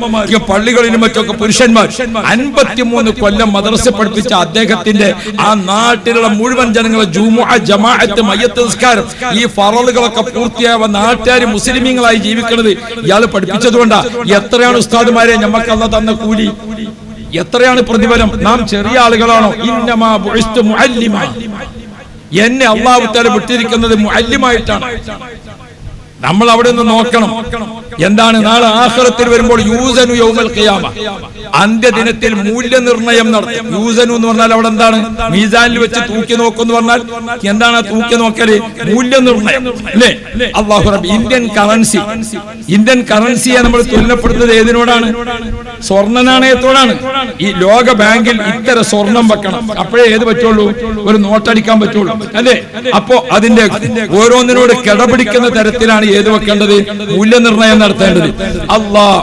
പള്ളികളിലും മറ്റൊക്കെ പുരുഷന്മാർ. 53 കൊല്ലം മദ്രസ പഠിപ്പിച്ച അദ്ദേഹത്തിന്റെ ആ നാട്ടിലുള്ള മുഴുവൻ ജനങ്ങളെ ജുമുഅ, ജമാഅത്ത്, മയ്യത്ത് നിസ്കാരം, ഈ ഫറളുകളൊക്കെ പൂർത്തിയായ നാട്ടുകാർ മുസ്ലിമീങ്ങളായി ജീവിക്കുന്നത് ഇയാൾ പഠിപ്പിച്ചതുകൊണ്ടാ. എത്രയാണ് ഉസ്താദുമാരെ നമുക്ക് അല്ലാഹു തന്ന കൂലി, എത്രയാണ് പ്രതിഫലം? നാം ചെറിയ ആളുകളാണോ? ഇന്നമാ ബുഇസ്തു മുഅല്ലിമ, എന്നെ അല്ലാഹു തആല വിട്ടിരിക്കുന്നത് മുഅല്ലിമായിട്ടാണ്. നമ്മൾ അവിടെ നിന്ന് നോക്കണം. എന്താണ് നാളെ ആഖിറത്തിൽ വരുമ്പോൾ യൂസനു യൗമൽ ഖിയാമ, അന്ത്യദിനത്തിൽ മൂല്യനിർണയം നടത്തും. യൂസനു എന്ന് പറഞ്ഞാൽ അവിടെ എന്താണ്? മീസാനിൽ വെച്ച് തൂക്കി നോക്കുന്നു പറഞ്ഞാൽ എന്താണ് തൂക്കി നോക്കല്? മൂല്യനിർണയം അല്ലേ? അല്ലാഹു റബ്ബ് ഇന്ത്യൻ കറൻസിയെ നമ്മൾ തുലനപ്പെടുത്തുന്നത് ഏതിനോടാണ്? സ്വർണ്ണ നാണയത്തോടാണ്. ഈ ലോക ബാങ്കിൽ ഇത്തരം സ്വർണം വെക്കണം, അപ്പോഴേ ഏത് പറ്റുള്ളൂ? ഒരു നോട്ടടിക്കാൻ പറ്റുള്ളൂ അല്ലേ? അപ്പോ അതിന്റെ ഓരോന്നിനോട് കിടപിടിക്കുന്ന തരത്തിലാണ് ഏത് വെക്കേണ്ടത്? മൂല്യനിർണയം നടത്തേണ്ടത്.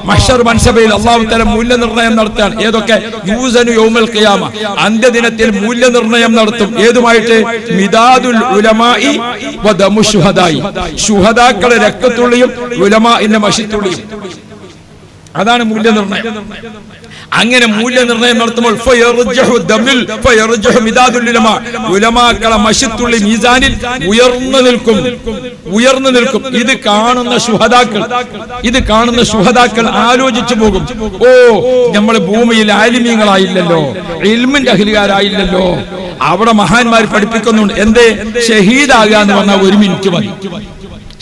മഹ്ശർ മൻസബയിൽ അല്ലാഹു തആല മൂല്യനിർണയം നടത്താൻ. ഏതൊക്കെ? യൂസനു യൗമൽ ഖിയാമ, അന്ത്യദിനത്തിൽ മൂല്യനിർണയം നടത്തും. ഏതുമായിട്ട്? മിദാദുൽ ഉലമാഇ വദമു ശുഹദായി, ശുഹദാക്കളെ രക്തത്തുള്ളിയും ഉലമാഇന്റെ മഷിത്തുള്ളിയും. അതാണ് മൂല്യനിർണയം. അങ്ങനെ മൂല്യനിർണയം നടത്തുമ്പോൾ ഉലമാക്കളെ മഷിത്തുള്ളി മീസാനിൽ ഉയർന്നു നിൽക്കും. ഇത് കാണുന്ന ശുഹദാക്കൾ ആലോചിച്ചു പോകും, ഓ നമ്മൾ ഭൂമിയിൽ ആലിമീങ്ങളായില്ലല്ലോ, ഇൽമിന്റെ അഹ്ലുകാരായില്ലല്ലോ. അവിടെ മഹാന്മാർ പഠിപ്പിക്കുന്നുണ്ട്. എന്തേ? ഷഹീദാകുക എന്ന് പറഞ്ഞാൽ 1 മിനിറ്റ് മതി.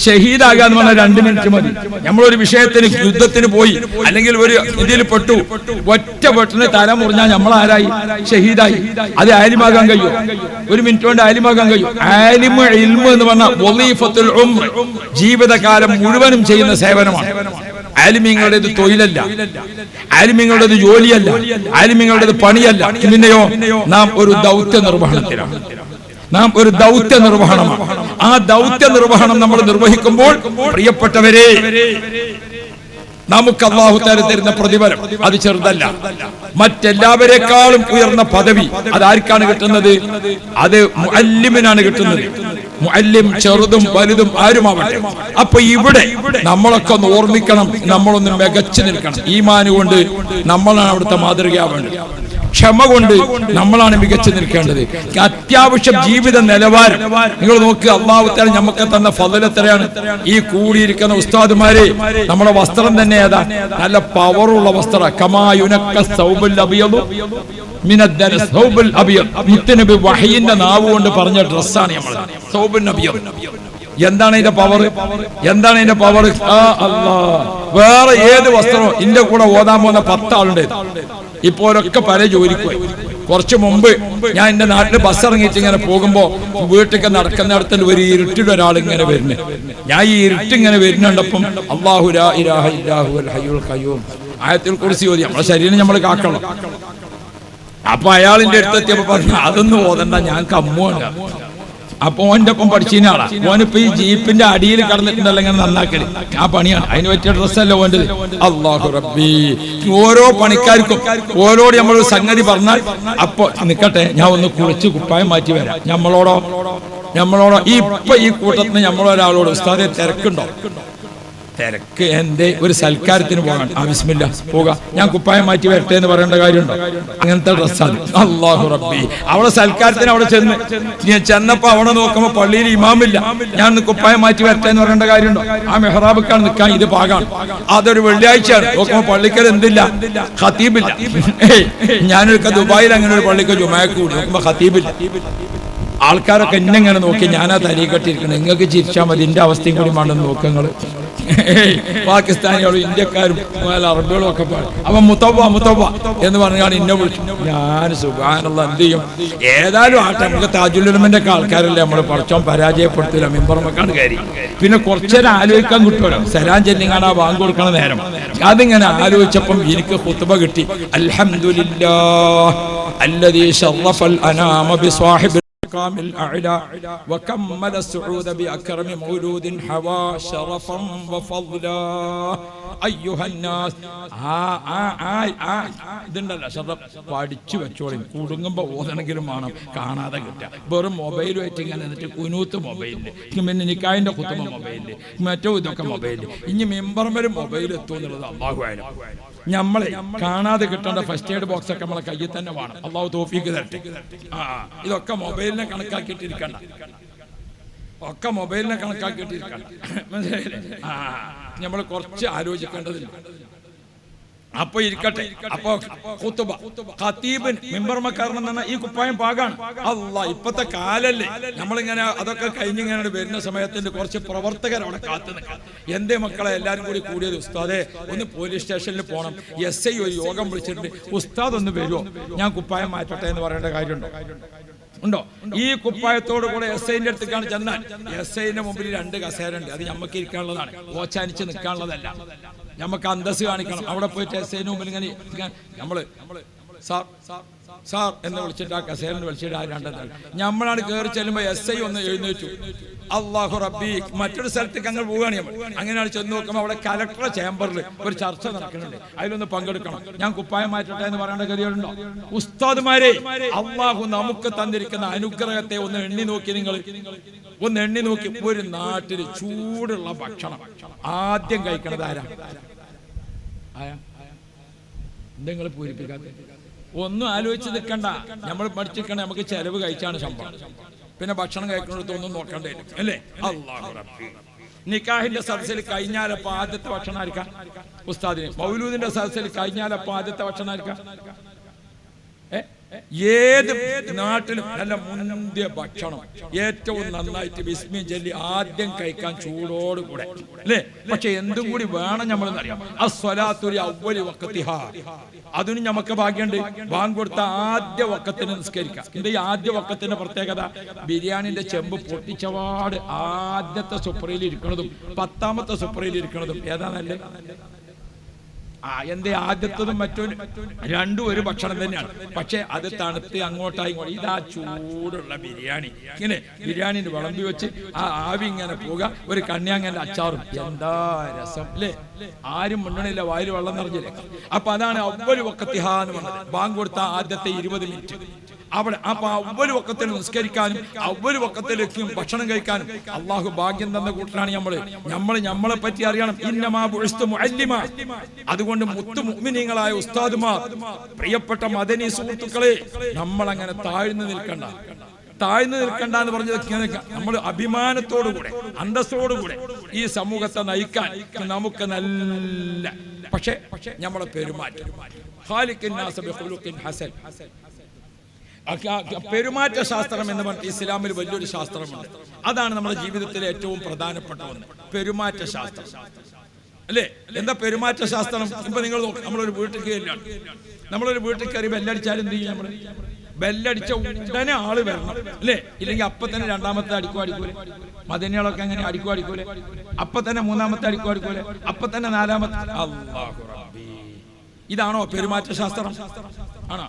ഷഹീദാകാന്ന് പറഞ്ഞാൽ 2 മിനിറ്റ് മതി. നമ്മളൊരു വിഷയത്തിന് യുദ്ധത്തിന് പോയി, അല്ലെങ്കിൽ ഒരു ഇതിൽ പെട്ടു, ഒറ്റ പെട്ടിന് തല മുറിഞ്ഞാൽ നമ്മൾ ആരായി? ഷഹീദായി. അത് ആലിമാകാൻ കഴിയും? 1 മിനിറ്റ് കൊണ്ട് ആലിമാകാൻ കഴിയും? ആലിമ് ഇൽമ് എന്ന് പറഞ്ഞാൽ വളീഫത്തുൽ ഉംർ, ജീവിതകാലം മുഴുവനും ചെയ്യുന്ന സേവനമാണ്. ആലിമീങ്ങളുടേത് തൊഴിലല്ല, ആലിമീങ്ങളുടേത് ജോലിയല്ല, ആലിമീങ്ങളുടേത് പണിയല്ല. പിന്നെയോ നാം ഒരു ദൗത്യ നിർവഹണത്തിലാണ്, നാം ഒരു ദൗത്യ നിർവഹണമാണ്. ആ ദൗത്യ നിർവഹണം നമ്മൾ നിർവഹിക്കുമ്പോൾ പ്രിയപ്പെട്ടവരെ, നമുക്ക് അല്ലാഹു തആല തരുന്ന പ്രതിഫലം അത് ചെറുതല്ല. മറ്റെല്ലാവരെക്കാളും ഉയർന്ന പദവി അതാർക്കാണ് കിട്ടുന്നത്? അത് മുഅല്ലിമിനാണ് കിട്ടുന്നത്. മുഅല്ലിം ചെറുതും വലുതും ആരുമാവട്ടെ. അപ്പൊ ഇവിടെ നമ്മളൊക്കെ ഒന്ന് ഓർമ്മിക്കണം, നമ്മളൊന്ന് മികച്ചു നിൽക്കണം. ഈമാന് കൊണ്ട് നമ്മളാണ് അവിടുത്തെ മാതൃകയാവേണ്ടത്. ക്ഷമ കൊണ്ട് നമ്മളാണ് മികച്ചു നിൽക്കേണ്ടത്. അത്യാവശ്യം ജീവിത നിലവാരം നിങ്ങൾ നോക്കുക. അല്ലാഹു തആല നമുക്ക് തന്ന ഫളൽ എത്രയാണ്. ഈ കൂടിയിരിക്കുന്ന ഉസ്താദുമാരെ നമ്മുടെ വസ്ത്രം തന്നെ ഏതാ? നല്ല പവറുള്ള വസ്ത്രം. കമാ യുനക്ക സൗബുൽ അബിയദു മിനദ്ദന സൗബുൽ അബിയദ്. മുത്തനബി വഹയിന്റെ നാവ് കൊണ്ട് പറഞ്ഞ ഡ്രസ്സാണ് നമ്മൾ സൗബുൽ അബിയദ്. എന്താണ് ഇതിന്റെ പവർ? എന്താണ് ഇതിന്റെ പവർ? വേറെ ഏത് വസ്ത്രമോ ഇന്റെ കൂടെ ഓതാൻ പോകുന്ന 10 ആളുണ്ട്. ഇപ്പോഴൊക്കെ പല ജോലിക്ക് പോയി. കുറച്ചു മുമ്പ് ഞാൻ എന്റെ നാട്ടിൽ ബസ് ഇറങ്ങിയിട്ട് ഇങ്ങനെ പോകുമ്പോ വീട്ടിലേക്ക് നടക്കുന്നിടത്തിൽ ഒരു ഇരുട്ടിയുടെ ഒരാൾ ഇങ്ങനെ വരുന്നു. ഞാൻ ഈ ഇരുട്ട് ഇങ്ങനെ വരുന്നുണ്ടപ്പം അല്ലാഹു ലാ ഇലാഹ ഇല്ലാഹു അൽ ഹയ്യുൽ ഖയ്യൂം ആയത്തുൽ കുർസി ഓതി നമ്മുടെ ശരീരം നമ്മൾ കാക്കണം. അപ്പൊ അയാളിന്റെ അടുത്തെത്തിയപ്പോ പറഞ്ഞു, അതൊന്നും ഓതണ്ട, ഞാൻ കമ്മുവാണ്. അപ്പൊ ഓന്റെ ഒപ്പം പഠിച്ചതിനാളാ. ഓനിപ്പോ ഈ ജീപ്പിന്റെ അടിയിൽ കടന്നിട്ടുണ്ടല്ലോ ഇങ്ങനെ നന്നാക്കല്. ആ പണിയാണ്, അതിന് പറ്റിയ ഡ്രസ്സല്ല ഓൻ്റെത്. അല്ലാഹു റബ്ബി. ഓരോ പണിക്കാർക്കും ഓരോട് നമ്മളൊരു സംഗതി പറഞ്ഞാൽ അപ്പൊ നിക്കട്ടെ, ഞാൻ ഒന്ന് കുളിച്ച് കുപ്പായം മാറ്റി വരാം. നമ്മളോടോ ഇപ്പൊ ഈ കൂട്ടത്തിന് നമ്മളൊരാളോട് ഉസ്താദെ തിരക്കുണ്ടോ? തിരക്ക് എന്റെ ഒരു സൽക്കാരത്തിന് പോകാൻ. ബിസ്മില്ലാ പോകാം, ഞാൻ കുപ്പായം മാറ്റി വരട്ടെ എന്ന് പറയേണ്ട കാര്യമുണ്ടോ? അങ്ങനത്തെ ഡ്രസ്സാണ്. അല്ലാഹു റബ്ബി. അവിടെ സൽക്കാരത്തിന് അവിടെ ചെന്നപ്പോ അവിടെ നോക്കുമ്പോ പള്ളിയിൽ ഇമാമില്ല. ഞാൻ കുപ്പായം മാറ്റി വരട്ടെ എന്ന് പറയേണ്ട കാര്യമുണ്ടോ? ആ മെഹ്റാബിക്കാണ് നിൽക്കാൻ, ഇത് പാകാണ്. അതൊരു വെള്ളിയാഴ്ചയാണ്. നോക്കുമ്പോ പള്ളിക്കൽ എന്തില്ല? ഖതീബില്ല. ഞാനൊക്കെ ദുബായിൽ അങ്ങനെ ഒരു പള്ളിക്ക് ജുമാക്ക് കൂടി നോക്കുമ്പോ ഖതീബില്ല. ആൾക്കാരൊക്കെ എന്നെങ്ങനെ നോക്കി, ഞാനാ തലീകെട്ടിരിക്കണം. നിങ്ങൾക്ക് ചിരിച്ചാൽ മതി, എന്റെ അവസ്ഥയും കൂടി വേണ്ടെന്ന് നോക്കങ്ങള്. പാകിസ്ഥാനികളും ഇന്ത്യക്കാരും അറബികളും ഒക്കെ അവൻ മുത്തവ്വ എന്ന് പറഞ്ഞാണ് എന്നെ വിളിച്ചു. ഞാൻ സുബ്ഹാനല്ലാഹ് എന്ത് ചെയ്യും? ഏതായാലും ആട്ടെ, നമുക്ക് താജുൽ ഉലമന്റെ ഒക്കെ ആൾക്കാരല്ലേ, നമ്മൾ പഠിച്ചോൻ പരാജയപ്പെടുത്തില്ല. മിമ്പർമക്കാണ് കയറി. പിന്നെ കുറച്ചേരം ആലോചിക്കാൻ കിട്ടുമല്ലോ. സലാം ചെല്ലിങ്ങാണ് ആ ബാങ്ക് കൊടുക്കണ നേരം. അതിങ്ങനെ ആലോചിച്ചപ്പം എനിക്ക് ഖുത്ബ കിട്ടി. അൽഹംദുലില്ലാഹ് അല്ലദീ ശറഫൽ അനാമ ബിസ്വാഹിബി الأعلى وكمل السعود بأكرم مولود حوى شرفا وفضلا أيها الناس. ഇതുണ്ടല്ലോ ഷറഫ് പഠിച്ചു വെച്ചോളിയും. കുടുങ്ങുമ്പോൾ ഓതണെങ്കിലും വേണം, കാണാതെ കിട്ടുക. വെറും മൊബൈലുമായിട്ട് ഇങ്ങനെ എന്നിട്ട് കുനൂത്ത് മൊബൈലില്, പിന്നെ നിക്കായിന്റെ കുത്തുമ മൊബൈലില്, മറ്റോ ഇതൊക്കെ മൊബൈലില്. ഇനി മെമ്പർമാരും മൊബൈൽ എത്തും എന്നുള്ളത് അല്ലാഹു ആലം. നമ്മളെ കാണാതെ കിട്ടേണ്ട ഫസ്റ്റ് എയ്ഡ് ബോക്സ് ഒക്കെ നമ്മളെ കയ്യിൽ തന്നെ വേണം. അല്ലാഹു തൗഫീഖ് തരട്ടെ. ഇതൊക്കെ മൊബൈലിനെ കണക്കാക്കിയിട്ടിരിക്കണ്ട, ഒക്കെ മൊബൈലിനെ കണക്കാക്കിയിട്ടിരിക്കണ്ട. മനസ്സിലായില്ലേ? നമ്മൾ കുറച്ച് ആലോചിക്കേണ്ടതില്ല. അപ്പൊ ഇരിക്കട്ടെ. അപ്പൊ ഖുത്ബ ഖതീബിൻ മിമ്പർമക്കാരൻ എന്ന ഈ കുപ്പായം പാകാണ്. അല്ലാ, ഇപ്പത്തെ കാലല്ലേ. നമ്മളിങ്ങനെ അതൊക്കെ കഴിഞ്ഞിങ്ങനെ വരുന്ന സമയത്തിന്റെ കുറച്ച് പ്രവർത്തകർ അവിടെ കാത്തു നിൽക്കാം. എന്തേ മക്കളെ എല്ലാരും കൂടി കൂടിയത്? ഉസ്താദെ ഒന്ന് പോലീസ് സ്റ്റേഷനിൽ പോകണം, SI ഒരു യോഗം വിളിച്ചിട്ടുണ്ട്, ഉസ്താദ് ഒന്ന് വരുമോ? ഞാൻ കുപ്പായം മാറ്റട്ടെ എന്ന് പറയേണ്ട കാര്യമുണ്ടോ? ഉണ്ടോ? ഈ കുപ്പായത്തോടു കൂടെ SIന്റെ അടുത്തേക്കാണ് ചെന്നാൽ SIന്റെ മുമ്പിൽ 2 കസേര ഉണ്ട്. അത് നമുക്ക് ഇരിക്കാനുള്ളതാണ്, ഓച്ചാനിച്ച് നിൽക്കാനുള്ളതല്ല. നമുക്ക് അന്തസ് കാണിക്കണം. അവിടെ പോയിട്ട് SIന്റെ മുമ്പിൽ ഇങ്ങനെ നമ്മള് സാർ സാർ എന്ന് വിളിച്ചിട്ട് ആ കസേരന്ന് വിളിച്ചിട്ട് ആ 2 നമ്മളാണ് കയറി ചെല്ലുമ്പോ SI ഒന്ന് എഴുന്നേറ്റു. അല്ലാഹു റബ്ബി. മറ്റൊരു സ്ഥലത്തേക്ക് അങ്ങ് പോവുകയാണ് നമ്മൾ. അങ്ങനെയാണ് ചെന്ന് നോക്കുമ്പോൾ അവിടെ കലക്ടറുടെ ചേംബറിൽ ഒരു ചർച്ച നടക്കുന്നുണ്ട്, അതിലൊന്ന് പങ്കെടുക്കണം. ഞാൻ കുപ്പായം മാറ്റട്ടെ എന്ന് പറയേണ്ട കാര്യമുണ്ടോ? ഉസ്താദുമാരെ, അല്ലാഹു നമുക്ക് തന്നിരിക്കുന്ന അനുഗ്രഹത്തെ ഒന്ന് എണ്ണി നോക്കി. നിങ്ങൾ ഒന്ന് എണ്ണി നോക്കി. ഒരു നാട്ടിൽ ചൂടുള്ള ഭക്ഷണം ആദ്യം കഴിക്കണത് ആരാ? നിങ്ങൾ പൂരിപ്പിക്കാത്ത ഒന്നും ആലോചിച്ച് നിൽക്കണ്ട. നമ്മൾ പഠിച്ചിരിക്കണേ നമുക്ക് ചെലവ് കഴിച്ചാണ് ശമ്പളം. പിന്നെ ഭക്ഷണം കഴിക്കുന്നിടത്തൊന്നും നോക്കണ്ടേ അല്ലേ? അല്ലാഹു റബ്ബി. നിക്കാഹിന്റെ സദസ്സിൽ കഴിഞ്ഞാലപ്പോ ആദ്യത്തെ ഭക്ഷണം ആയിരിക്കാം ഉസ്താദിന്. മൗലൂദിന്റെ സദസ്സിൽ കഴിഞ്ഞാലപ്പോ ആദ്യത്തെ ഭക്ഷണം ആയിരിക്കാം. ഏത് നാട്ടിലും നല്ല മുന്തിയ ഭക്ഷണം ഏറ്റവും നന്നായിട്ട് ബിസ്മി ചൊല്ലി ആദ്യം കഴിക്കാൻ ചൂടോടുകൂടെ അല്ലേ? പക്ഷെ എന്തും കൂടി വേണം നമ്മളെന്നറിയാം. അതിന് നമുക്ക് ഭാഗ്യമുണ്ട്. ബാങ്ക് കൊടുത്ത ആദ്യ വക്കത്തിന് നിസ്കരിക്കാം. ഈ ആദ്യ വക്കത്തിന്റെ പ്രത്യേകത ബിരിയാണിന്റെ ചെമ്പ് പൊട്ടിച്ചവാട് ആദ്യത്തെ സുപ്രയിൽ ഇരിക്കുന്നതും 10ാമത്തെ സുപ്രയിൽ ഇരിക്കുന്നതും ഏതാ നല്ലേ? എന്തേ ആദ്യത്തതും മറ്റൊരു രണ്ടും ഒരു ഭക്ഷണം തന്നെയാണ്. പക്ഷെ അത് തണുത്ത് അങ്ങോട്ടായി ഇതാ ചൂടുള്ള ബിരിയാണി, ഇങ്ങനെ ബിരിയാണിന്റെ വിളമ്പി വെച്ച് ആ ആവി ഇങ്ങനെ പോവുക, ഒരു കണ്ണിയാങ്ങന്റെ അച്ചാറും, എന്താ രസം അല്ലേ. ആരും മുന്നണിയില്ല, വായിൽ വെള്ളം നിറഞ്ഞില്ലേ. അപ്പൊ അതാണ് അവ്വലു വഖത്തിഹ എന്ന് പറഞ്ഞത്. ബാങ്ക് കൊടുത്ത ആദ്യത്തെ 20 മിനിറ്റ് അവിടെ. അപ്പൊ അവ്വലു വഖത്തിൽ നിസ്കരിക്കാനും അവ്വലു വഖത്തിലേക്കും ഭക്ഷണം കഴിക്കാനും അള്ളാഹു ഭാഗ്യം തന്ന കൂട്ടരാണ് നമ്മളെ പറ്റി അറിയണം. ഇന്നമാ ബുഇസ്തു മുഅല്ലിമ. അതുകൊണ്ട് മുത്തു മുഅ്മിനീങ്ങളായ ഉസ്താദുമാർ, പ്രിയപ്പെട്ട മദനി സുഹൃത്തുക്കളെ, നമ്മൾ അങ്ങനെ താഴ്ന്നു നിൽക്കണ്ട എന്ന് പറഞ്ഞത് നമ്മൾ അഭിമാനത്തോടുകൂടെ അന്തസ്സോടുകൂടെ ഈ സമൂഹത്തെ നയിക്കാൻ നമുക്ക് നല്ല, പക്ഷെ നമ്മളെ പെരുമാറ്റം പെരുമാറ്റ ശാസ്ത്രം എന്ന് പറഞ്ഞ ഇസ്ലാമിൽ വലിയൊരു ശാസ്ത്രമുണ്ട്. അതാണ് നമ്മുടെ ജീവിതത്തിലെ ഏറ്റവും പ്രധാനപ്പെട്ട ഒന്ന്, പെരുമാറ്റ ശാസ്ത്രം അല്ലേ. എന്താ പെരുമാറ്റ ശാസ്ത്രം? ഇപ്പൊ നിങ്ങൾ നോക്ക്, നമ്മളൊരു വീട്ടിൽ കയറിയാണ്, നമ്മളൊരു വീട്ടിൽ കയറി ബെല്ലടിച്ചാൽ എന്ത് ചെയ്യും? നമ്മള് ബെല്ലടിച്ച ഉടനെ ആള് വരണം അല്ലേ, ഇല്ലെങ്കിൽ അപ്പൊ തന്നെ രണ്ടാമത്തെ അടിക്കൂലെ. മദനികളൊക്കെ അങ്ങനെ അടിക്കൂലെ, അപ്പൊ തന്നെ മൂന്നാമത്തെ അടിക്കൂലെ, അപ്പൊ തന്നെ നാലാമത്തെ. അല്ലാഹു റബ്ബി, ഇതാണോ പെരുമാറ്റ ശാസ്ത്രം? ആണോ?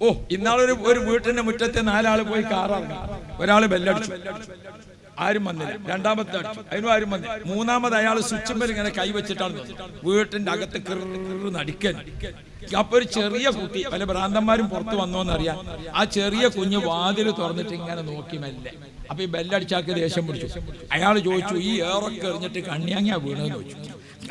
ഓ, ഇന്നാളൊരു വീട്ടിന്റെ മുറ്റത്തെ 4 ആള് പോയി കാറിറങ്ങി, ഒരാള് ബെല്ലടിച്ചു, ആരും വന്നില്ല. രണ്ടാമത്തെ അടിച്ചു, അതിനും ആരും വന്നില്ല. മൂന്നാമത് അയാൾ സ്വിച്ചുമ്മൽ ഇങ്ങനെ കൈവച്ചിട്ടാണ് വീട്ടിന്റെ അകത്ത് നടിക്കൻ. അപ്പൊ ഒരു ചെറിയ കുട്ടി, പല ഭ്രാന്തന്മാരും പുറത്ത് വന്നോന്നറിയാം, ആ ചെറിയ കുഞ്ഞ് വാതിൽ തുറന്നിട്ട് ഇങ്ങനെ നോക്കി മെല്ലെ. അപ്പൊ ഈ ബെല്ലടിച്ചാക്ക് ദേഷ്യം പിടിച്ചു. അയാൾ ചോദിച്ചു, ഈ ഏറൊക്കെ എറിഞ്ഞിട്ട് കണ്ണിയാങ്ങിയാ വീണെന്ന് ചോദിച്ചു.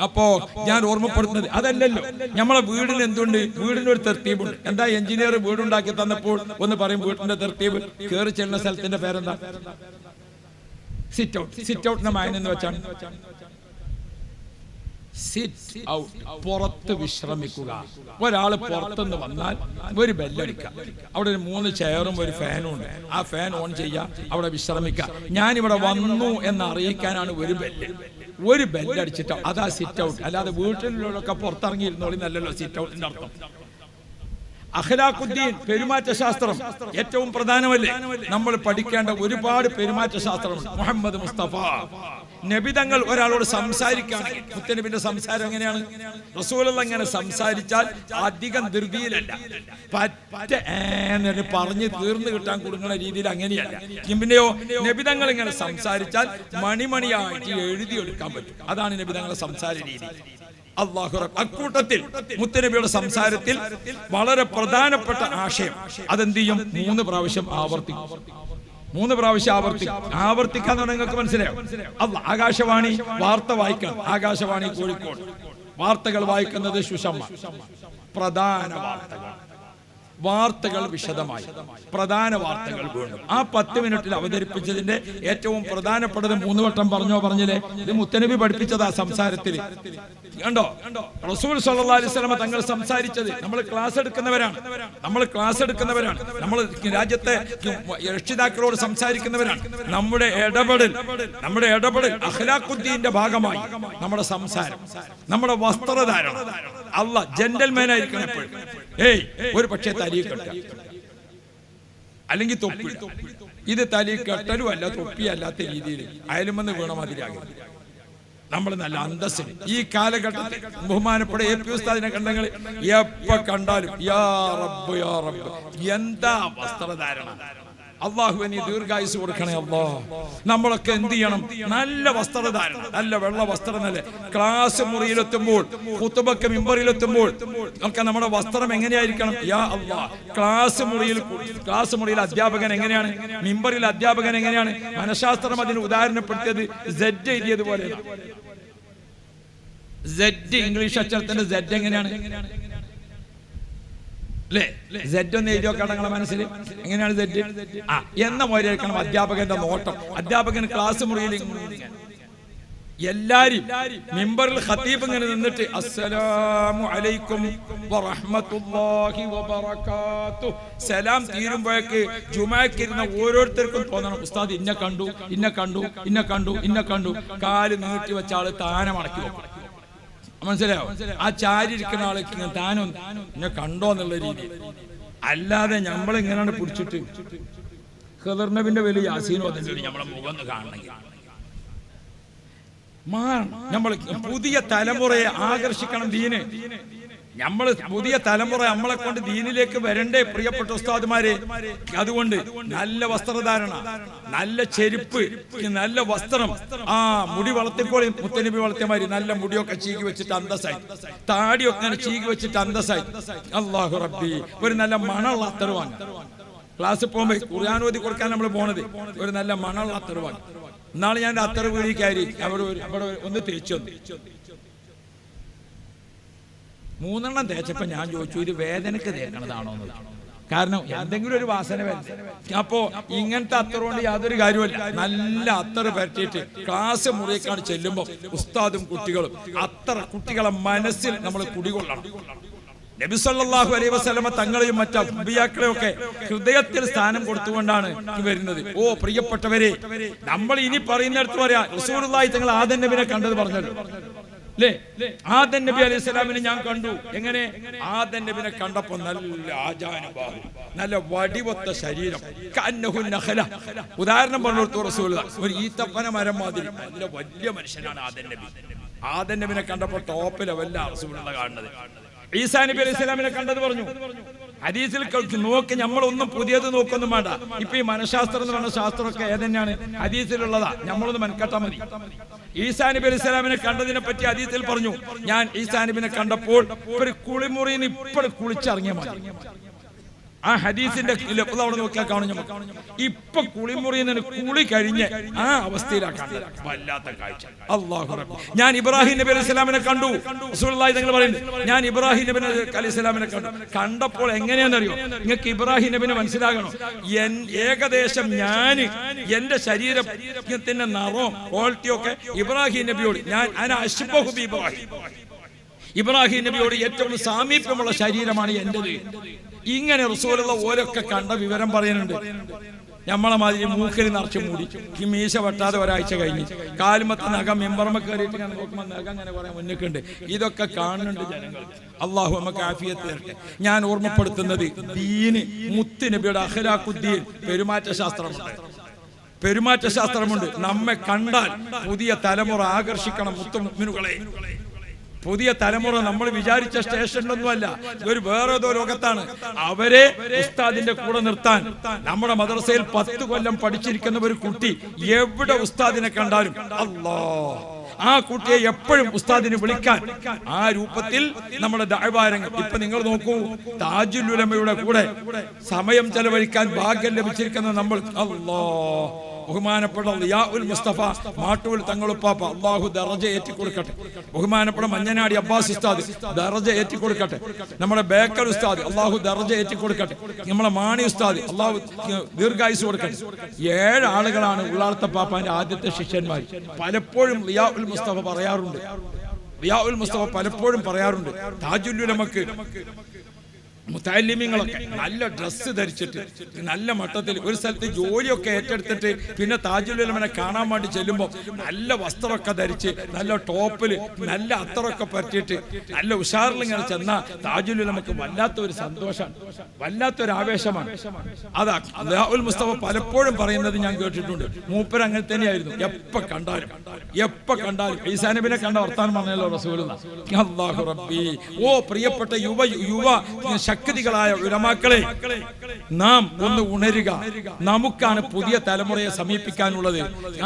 അപ്പോ ഞാൻ ഓർമ്മപ്പെടുത്തുന്നത് അതല്ലല്ലോ, നമ്മളെ വീടിന് എന്തുണ്ട്? വീടിനൊരു തെർത്തീബുണ്ട്. എന്താ എഞ്ചിനീയർ വീടുണ്ടാക്കി തന്നപ്പോൾ ഒന്ന് പറയും വീടിന്റെ തെർത്തീബ്? കയറി ചെല്ലുന്ന സ്ഥലത്തിന്റെ പേരെന്താ? Sit out. സിറ്റ് ഔട്ടിന്റെ മായൻ എന്ന് വെച്ചാണ് സിറ്റ് ഔട്ട്, പുറത്ത് വിശ്രമിക്കുക. ഒരാള് പുറത്തുനിന്ന് വന്നാൽ ഒരു ബെല്ലടിക്കുക. അവിടെ ഒരു 3 ചെയറും ഒരു ഫാനും ഉണ്ട്. ആ ഫാൻ ഓൺ ചെയ്യുക, അവിടെ വിശ്രമിക്കുക. ഞാനിവിടെ വന്നു എന്ന് അറിയിക്കാനാണ് ഒരു ബെല്ലടിച്ചിട്ടോ, അതാ സിറ്റ് ഔട്ട്. അല്ലാതെ വീട്ടിലുള്ളവരൊക്കെ പുറത്തിറങ്ങിയിരുന്നോളി നല്ലല്ലോ സിറ്റ് ഔട്ടിന്റെ അർത്ഥം. അഖ്ലാഖുദ്ദീൻ, പെരുമാറ്റ ശാസ്ത്രം ഏറ്റവും പ്രധാനമല്ലേ? നമ്മൾ പഠിക്കേണ്ട ഒരുപാട് പെരുമാറ്റ ശാസ്ത്രമുണ്ട്. മുഹമ്മദ് മുസ്തഫ നബിതങ്ങൾ ഒരാളോട് സംസാരിക്കുകയാണെങ്കിൽ മുത്തനബിന്റെ സംസാരം എങ്ങനെയാണ്? റസൂലുള്ള ഇങ്ങനെ സംസാരിച്ചാൽ അധികം ധൃതിയിലല്ല, പറഞ്ഞ് തീർന്നു കിട്ടാൻ കൊടുക്കുന്ന രീതിയിൽ അങ്ങനെയല്ല. പിന്നെയോ നബിതങ്ങൾ ഇങ്ങനെ സംസാരിച്ചാൽ മണിമണിയായിട്ട് എഴുതിയെടുക്കാൻ പറ്റും. അതാണ് നബിതങ്ങളുടെ സംസാര രീതി. അല്ലാഹു റബ്ബ് അക്കൂട്ടത്തിൽ മുത്തനബിയുടെ സംസാരത്തിൽ വളരെ പ്രധാനപ്പെട്ട ആശയം അതെന്ത് ചെയ്യും? 3 പ്രാവശ്യം ആവർത്തിക്കും. 3 പ്രാവശ്യം ആവർത്തിക്കാന്ന് നിങ്ങൾക്ക് മനസ്സിലായോ? ആകാശവാണി വാർത്ത വായിക്കണം. ആകാശവാണി കോഴിക്കോട് വാർത്തകൾ വായിക്കുന്നത് സുഷമ്മ. പ്രധാന വാർത്തകൾ വിശദമായി, പ്രധാന വാർത്തകൾ വീണ്ടും ആ 10 മിനിറ്റിൽ അവതരിപ്പിച്ചതിന്റെ ഏറ്റവും പ്രധാനപ്പെട്ടത് 3 വട്ടം പറഞ്ഞില്ലേ? ഇത് മുത്തനബി പഠിപ്പിച്ചതാ സംസാരത്തിൽ. കണ്ടോ? റസൂൽ സല്ലല്ലാഹു അലൈഹി വസല്ലം തങ്ങൾ സംസാരിച്ചത്. നമ്മൾ ക്ലാസ് എടുക്കുന്നവരാണ്, നമ്മൾ രാജ്യത്തെ രക്ഷിതാക്കളോട് സംസാരിക്കുന്നവരാണ്. നമ്മുടെ ഇടപെടൽ അഖ്ലാഖുദ്ദീന്റെ ഭാഗമായി നമ്മുടെ സംസാരം, നമ്മുടെ വസ്ത്രധാരണം. അല്ലാഹ് ജെന്റൽമാൻ ആയിരിക്കണം എപ്പോഴും. ഒരു പക്ഷേ തലി കെട്ട അല്ലെങ്കിൽ തൊപ്പി, ഇത് തലി കെട്ടലും അല്ല തൊപ്പിയല്ലാത്ത രീതിയിൽ അയലുമെന്ന് വീണമാതിരിയാകും. നമ്മൾ നല്ല അന്തസ്സിന് ഈ കാലഘട്ടത്തിൽ ബഹുമാനപ്പെട്ട എ പി ഉസ്താദിനെ കണ്ടെങ്കിൽ എപ്പോ കണ്ടാലും യാ റബ്ബ് യാ റബ്ബ്, എന്താ വസ്ത്രധാരണ! അള്ളാഹുവിന് ദീർഘായുസ് കൊടുക്കണേ അല്ലാഹ്. നമ്മളൊക്കെ എന്ത് ചെയ്യണം? നല്ല വസ്ത്രധാരണം, നല്ല വെള്ള വസ്ത്രം. നല്ല ക്ലാസ് മുറിയിലെത്തുമ്പോൾ, ഖുതുബക്ക് മിമ്പറിലെത്തുമ്പോൾ ഒക്കെ നമ്മുടെ വസ്ത്രം എങ്ങനെയായിരിക്കണം? യാ അല്ലാഹ്, ക്ലാസ് മുറിയിൽ അധ്യാപകൻ എങ്ങനെയാണ്? മിമ്പറിൽ അധ്യാപകൻ എങ്ങനെയാണ്? മനഃശാസ്ത്രം അതിന് ഉദാഹരണപ്പെടുത്തിയത് Z എഴുതിയതുപോലെ. Z ഇംഗ്ലീഷ് അക്ഷരത്തിന്റെ Z എങ്ങനെയാണ്? Z ഒന്ന് എഴുതിയോ കടങ്ങളെ മനസ്സിൽ എങ്ങനെയാണ് Z? എന്ന പോലെയായിരിക്കണം അധ്യാപകന്റെ നോട്ടം. അധ്യാപകൻ ക്ലാസ് മുറിയിൽ എല്ലാരും മിമ്പറിൽ ഖതീബ് ഇങ്ങനെ നിന്നിട്ട് അസ്സലാമു അലൈക്കും വറഹ്മത്തുള്ളാഹി വബറകാതുഹു സലാം തീരുമ്പോഴേക്ക് ജുമാക്കിരുന്ന ഓരോരുത്തർക്കും തോന്നണം ഉസ്താദ് ഇന്നെ കണ്ടു. കാല് നീട്ടി വെച്ച ആള് താനെ മടക്കി വെക്കണം. മനസ്സിലായോ? ആ ചാരിയിരിക്കുന്ന ആൾക്ക് താനും എന്നെ കണ്ടോ എന്നുള്ള രീതി. അല്ലാതെ നമ്മളിങ്ങനെയാണ് പിടിച്ചിട്ട് ഖദർ നബിന്റെ വലിയ യാസീനോ അതിന്റെ നമ്മളെ മുഖം കാണണമെങ്കിൽ നമ്മൾ പുതിയ തലമുറയെ ആകർഷിക്കണം ദീന്. നമ്മൾ പുതിയ തലമുറ നമ്മളെ കൊണ്ട് ദീനിലേക്ക് വരണ്ടേ പ്രിയപ്പെട്ട ഉസ്താദുമാരെ. അതുകൊണ്ട് നല്ല വസ്ത്രധാരണ, നല്ല ചെരുപ്പ്, നല്ല വസ്ത്രം. മുടി വളർത്തിക്കോളി, മുത്തനബി വളർത്തിയമാതിരി നല്ല മുടിയൊക്കെ ചീകി വെച്ചിട്ട് അന്തസ്സായി, താടിയൊക്കെ ചീകി വെച്ചിട്ട് അന്തസ്സായി. അല്ലാഹു റബ്ബി, ഒരു നല്ല മണമുള്ള അത്തറ് വാങ്ങി. ക്ലാസ്സിൽ പോകുമ്പോ ഖുർആൻ ഓതി കൊടുക്കാൻ നമ്മൾ പോണത് ഒരു നല്ല മണമുള്ള അത്തറ് വാങ്ങി. എന്നാണ് ഞാൻ അത്തറ് വീഴി കയറി അവിടെ ഒന്ന് തേച്ചു വന്നു. 3 തേച്ചപ്പോ ഞാൻ ചോദിച്ചു, ഇത് വേദനക്ക് തേക്കണതാണോ എന്ന്. കാരണം എന്തെങ്കിലും ഒരു വാസന വരും. അപ്പോ ഇങ്ങനത്തെ അത്തറ് കൊണ്ട് യാതൊരു കാര്യമല്ല. നല്ല അത്തറ് പരട്ടിയിട്ട് ക്ലാസ് മുറിയേക്കാണ് ചെല്ലുമ്പോ ഉസ്താദും കുട്ടികളും അത്തറ കുട്ടികളെ മനസ്സിൽ നമ്മൾ കുടികൊള്ളണം. നബി സല്ലല്ലാഹു അലൈഹി വസല്ലമ തങ്ങളെയും മറ്റു അമ്പിയാക്കളെയും ഒക്കെ ഹൃദയത്തിൽ സ്ഥാനം കൊടുത്തുകൊണ്ടാണ് വരുന്നത്. ഓ പ്രിയപ്പെട്ടവരെ, നമ്മൾ ഇനി പറയുന്നിടത്ത് പറയാ റസൂലുള്ളാഹി തങ്ങൾ ആദം നബിനെ കണ്ടത് പറഞ്ഞല്ലോ അല്ലേ? ആദം നബി അലൈഹി സ്വലാമിനെ ഞാൻ കണ്ടു. എങ്ങനെ? ആദം നബിനെ കണ്ടപ്പോ നല്ല ആജാനുബാഹു, നല്ല വടിവൊത്ത ശരീരം, കന്നഹു നഖല. ഉദാഹരണം പറഞ്ഞു റസൂലുള്ളാഹി, ഒരു ഈത്തപ്പന മരം മാതിരി നല്ല വലിയ മനുഷ്യനാണ് ആദം നബി. ആദം നബിനെ കണ്ടപ്പോ ടോപ്പ് ലെവലിലാണ് റസൂലുള്ളാഹി കാണുന്നത്. ഈസാ നബി അലൈഹി സ്വലാമിനെ കണ്ടത് പറഞ്ഞു. ഹദീസിൽ നോക്കി, നമ്മളൊന്നും പുതിയത് നോക്കൊന്നും വേണ്ട. ഇപ്പൊ ഈ മനഃശാസ്ത്രം എന്ന് പറഞ്ഞ ശാസ്ത്രമൊക്കെ ഏതന്നെയാണ് ഹദീസിലുള്ളതാ, നമ്മളൊന്ന് മനക്കട്ടാ മതി. ഈസാ നബി അലൈഹി സ്വലാമിനെ കണ്ടതിനെ പറ്റി ഹദീസിൽ പറഞ്ഞു, ഞാൻ ഈസാ നബിനെ കണ്ടപ്പോൾ ഒരു കുളിമുറിയിൽ ഇപ്പോൾ കുളിച്ചിറങ്ങിയ മതി. ആ ഹദീസിന്റെ അവിടെ നോക്കിയാൽ കാണും. ഇപ്പൊ കുളിമുറിയിൽ നിന്ന് കുളി കഴിഞ്ഞ് ആ അവസ്ഥയിലാണ് കണ്ടത്. വല്ലാത്ത കാഴ്ച. അല്ലാഹു റബ്ബി. ഞാൻ ഇബ്രാഹിം നബി അലൈഹി സ്വലാമിനെ കണ്ടു. റസൂലുള്ളാഹി തങ്ങൾ പറയുന്നു, ഞാൻ ഇബ്രാഹിം നബി അലൈഹി സ്വലാമിനെ കണ്ടപ്പോൾ എങ്ങനെയാണെന്നറിയോ? നിങ്ങൾക്ക് ഇബ്രാഹിം നബിനെ മനസ്സിലാകണം. ഏകദേശം ഞാൻ എന്റെ ശരീരത്തിന്റെ നിറവും ക്വാളിറ്റിയും ഒക്കെ ഇബ്രാഹിം നബിയോട് ഇബ്രാഹിം നബിയോട് ഏറ്റവും സാമീപ്യമുള്ള ശരീരമാണ് എന്റേത്. ഇങ്ങനെ റസൂലുള്ള ഓരൊക്കെ കണ്ട വിവരം പറയുന്നുണ്ട്. നമ്മളെ മാതിരി മൂക്കരി നിറച്ച് മൂടി, ഈ മീശ വെട്ടാതെ ഒരാഴ്ച കഴിഞ്ഞ്, കാലുമത്തെ നഖം മെമ്പർമ കയറിയിട്ട് ഞാൻ നോക്കുമ്പോൾ നഖം അങ്ങനെ പറയാൻ മുന്നിക്കുണ്ട്. ഇതൊക്കെ കാണുന്നുണ്ട് ജനങ്ങൾ. അള്ളാഹു നമുക്ക് ആഫിയത്ത് തരട്ടെ. ഞാൻ ഓർമ്മപ്പെടുത്തുന്നത് ദീന്, മുത്ത് നബിയുടെ അഖ്ലാഖുദ്ദീൻ, പെരുമാറ്റശാസ്ത്രമുണ്ട്. നമ്മെ കണ്ടാൽ പുതിയ തലമുറ ആകർഷിക്കണം. മുത്തുമിനുകളെ, പുതിയ തലമുറ നമ്മൾ വിചാരിച്ച സ്റ്റേഷനിലൊന്നുമല്ല, ഒരു വേറെ ഏതോ ലോകത്താണ്. അവരെ ഉസ്താദിന്റെ കൂടെ നിർത്താൻ നമ്മുടെ മദ്രസയിൽ 10 കൊല്ലം പഠിച്ചിരിക്കുന്ന ഒരു കുട്ടി എവിടെ ഉസ്താദിനെ കണ്ടാലും ആ കുട്ടിയെ എപ്പോഴും ഉസ്താദിനെ വിളിക്കാൻ ആ രൂപത്തിൽ നമ്മുടെ ദഅവാരംഗം. ഇപ്പൊ നിങ്ങൾ നോക്കൂ, താജുൽ ഉലമയുടെ കൂടെ സമയം ചെലവഴിക്കാൻ ഭാഗ്യം ലഭിച്ചിരിക്കുന്ന നമ്മൾ ബഹുമാനപ്പെട്ട ലിയാഉൽ മുസ്തഫ മാട്ടൂൽ തങ്ങളുപ്പാപ്പ, അള്ളാഹു ദറജ ഏറ്റിക്കൊടുക്കട്ടെ. ബഹുമാനപ്പെട്ട മഞ്ഞനാടി അബ്ബാസ് ഉസ്താദ് ദറജ ഏറ്റിക്കൊടുക്കട്ടെ. നമ്മുടെ ബേക്കൽ ഉസ്താദ് അള്ളാഹു ദറജ ഏറ്റിക്കൊടുക്കട്ടെ. നമ്മളെ മാണി ഉസ്താദ് അള്ളാഹു ദീർഘായുസ് കൊടുക്കട്ടെ. 7 ആളുകളാണ് ഉള്ളാർത്തപ്പാപ്പാന്റെ ആദ്യത്തെ ശിഷ്യന്മാർ. പലപ്പോഴും ലിയാഉൽ മുസ്തഫ പറയാറുണ്ട് താജുൽ ഉലമക്ക് മുതഅല്ലിമീങ്ങളൊക്കെ നല്ല ഡ്രസ്സ് ധരിച്ചിട്ട് നല്ല മട്ടത്തിൽ ഒരു സ്ഥലത്ത് ജോലിയൊക്കെ ഏറ്റെടുത്തിട്ട് പിന്നെ താജുൽ ഉലമനെ കാണാൻ വേണ്ടി ചെല്ലുമ്പോൾ നല്ല വസ്ത്രമൊക്കെ ധരിച്ച് നല്ല ടോപ്പിൽ നല്ല അത്തറൊക്കെ പറ്റിയിട്ട് നല്ല ഉഷാറിൽ ഇങ്ങനെ ചെന്ന താജുൽ ഉലമക്ക് വല്ലാത്തൊരു സന്തോഷമാണ്, വല്ലാത്തൊരു ആവേശമാണ്. അതാ ലിയാഉൽ മുസ്തഫ പലപ്പോഴും പറയുന്നത് ഞാൻ കേട്ടിട്ടുണ്ട്. മൂപ്പർ അങ്ങനെ തന്നെയായിരുന്നു. എപ്പോ കണ്ടാലും ഈസാ നബിനെ കണ്ട വർത്താനം പറഞ്ഞല്ലോ റസൂലുള്ളാഹി. അല്ലാഹു റബ്ബി. ഓ പ്രിയപ്പെട്ട യുവ ശക്തികളായ ഉലമാക്കളെ, നാം ഒന്ന് ഉണരുക. നമുക്കാണ് പുതിയ തലമുറയെ സമീപിക്കാനുള്ളത്.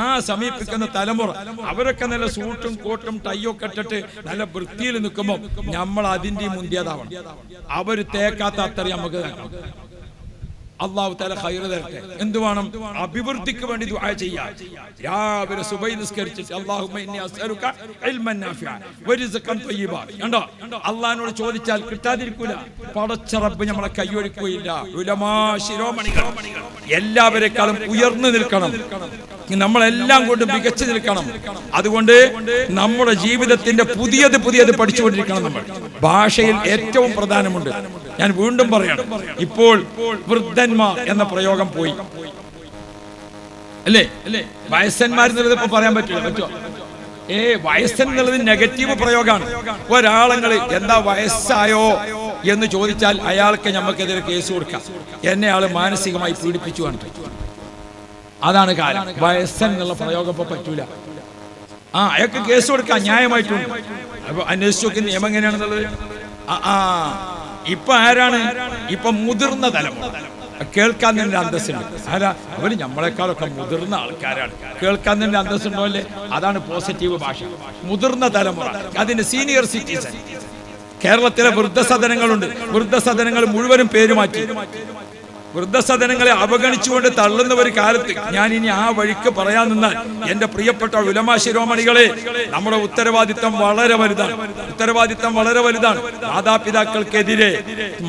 ആ സമീപിക്കുന്ന തലമുറ അവരൊക്കെ നല്ല സൂട്ടും കോട്ടും ടൈയൊക്കെ ഇട്ടിട്ട് നല്ല വൃത്തിയിൽ നിൽക്കുമ്പോൾ നമ്മൾ അതിന്റെ മുന്തിയതാവണം. അവര് തേക്കാത്ത അത്രയും നമുക്ക് അല്ലാഹു തആല ഖൈർ തരട്ടെ. എന്ത് വേണം? അഭിവൃദ്ധിക്ക് വേണ്ടി ദുആ ചെയ്യാം. രാവിലെ സുബഹി നിസ്കരിച്ചിട്ട് അല്ലാഹുമ്മ ഇന്നി അസ്അലുക ഇൽമൻ നാഫിഅ വറിസ്ഖൻ ത്വയ്യിബ. കണ്ടോ, അല്ലാഹുവിനോട് ചോദിച്ചാൽ കിട്ടാതിരിക്കൂല. പടച്ച റബ്ബ് നമ്മളെ കൈയൊഴിക്കുകയില്ല. ഉലമാ ശിരോമണികൾ എല്ലാവരെക്കാളും ഉയർന്നു നിൽക്കണം. നമ്മളെല്ലാം കൊണ്ട് മികച്ചു നിൽക്കണം. അതുകൊണ്ട് നമ്മുടെ ജീവിതത്തിന്റെ പുതിയത് പഠിച്ചുകൊണ്ടിരിക്കണം. നമ്മൾ ഭാഷയിൽ ഏറ്റവും പ്രധാനമുണ്ട്. ഞാൻ വീണ്ടും പറയണം, ഇപ്പോൾ വൃദ്ധന്മാർ എന്ന പ്രയോഗം പോയി അല്ലേ? വയസ്സന്മാരെന്നുള്ളത് ഇപ്പൊ പറയാൻ പറ്റുമോ? വയസ്സൻ എന്നുള്ളത് നെഗറ്റീവ് പ്രയോഗമാണ്. ഒരാളങ്ങള് എന്താ വയസ്സായോ എന്ന് ചോദിച്ചാൽ അയാൾക്ക് നമുക്കെതിരെ കേസ് കൊടുക്കാം. എന്നെ ആള് മാനസികമായി പീഡിപ്പിച്ചു. അതാണ് കാര്യം. വയസ്സൻ എന്നുള്ള പ്രയോഗം ഇപ്പൊ പറ്റൂല. അയാൾക്ക് കേസ് കൊടുക്കാൻ ന്യായമായിട്ടുണ്ട്. അപ്പൊ അന്വേഷിച്ചു നോക്കി നിയമം എങ്ങനെയാണെന്നുള്ളത്. ഇപ്പൊ ആരാണ്? ഇപ്പൊ മുതിർന്ന തലമുറ. കേൾക്കാൻ തന്നെ അന്തസ്സുണ്ട്. ആരാ? അവര് നമ്മളെക്കാളൊക്കെ മുതിർന്ന ആൾക്കാരാണ്. കേൾക്കാൻ തന്നെ അന്തസ്സുണ്ടോ അല്ലേ? അതാണ് പോസിറ്റീവ് ഭാഷ. മുതിർന്ന തലമുറ, അതിന് സീനിയർ സിറ്റിസൺ. കേരളത്തിലെ വൃദ്ധസദനങ്ങളുണ്ട്. വൃദ്ധസദനങ്ങൾ മുഴുവനും പേര് മാറ്റി. വൃദ്ധസദനങ്ങളെ അവഗണിച്ചുകൊണ്ട് തള്ളുന്ന ഒരു കാലത്ത് ഞാൻ ഇനി ആ വഴിക്ക് പറയാൻ നിന്നാൽ എന്റെ പ്രിയപ്പെട്ട ഉലമാ ശിരോമണികളെ, നമ്മുടെ ഉത്തരവാദിത്തം വളരെ വലുതാണ്. ഉത്തരവാദിത്തം വളരെ വലുതാണ്.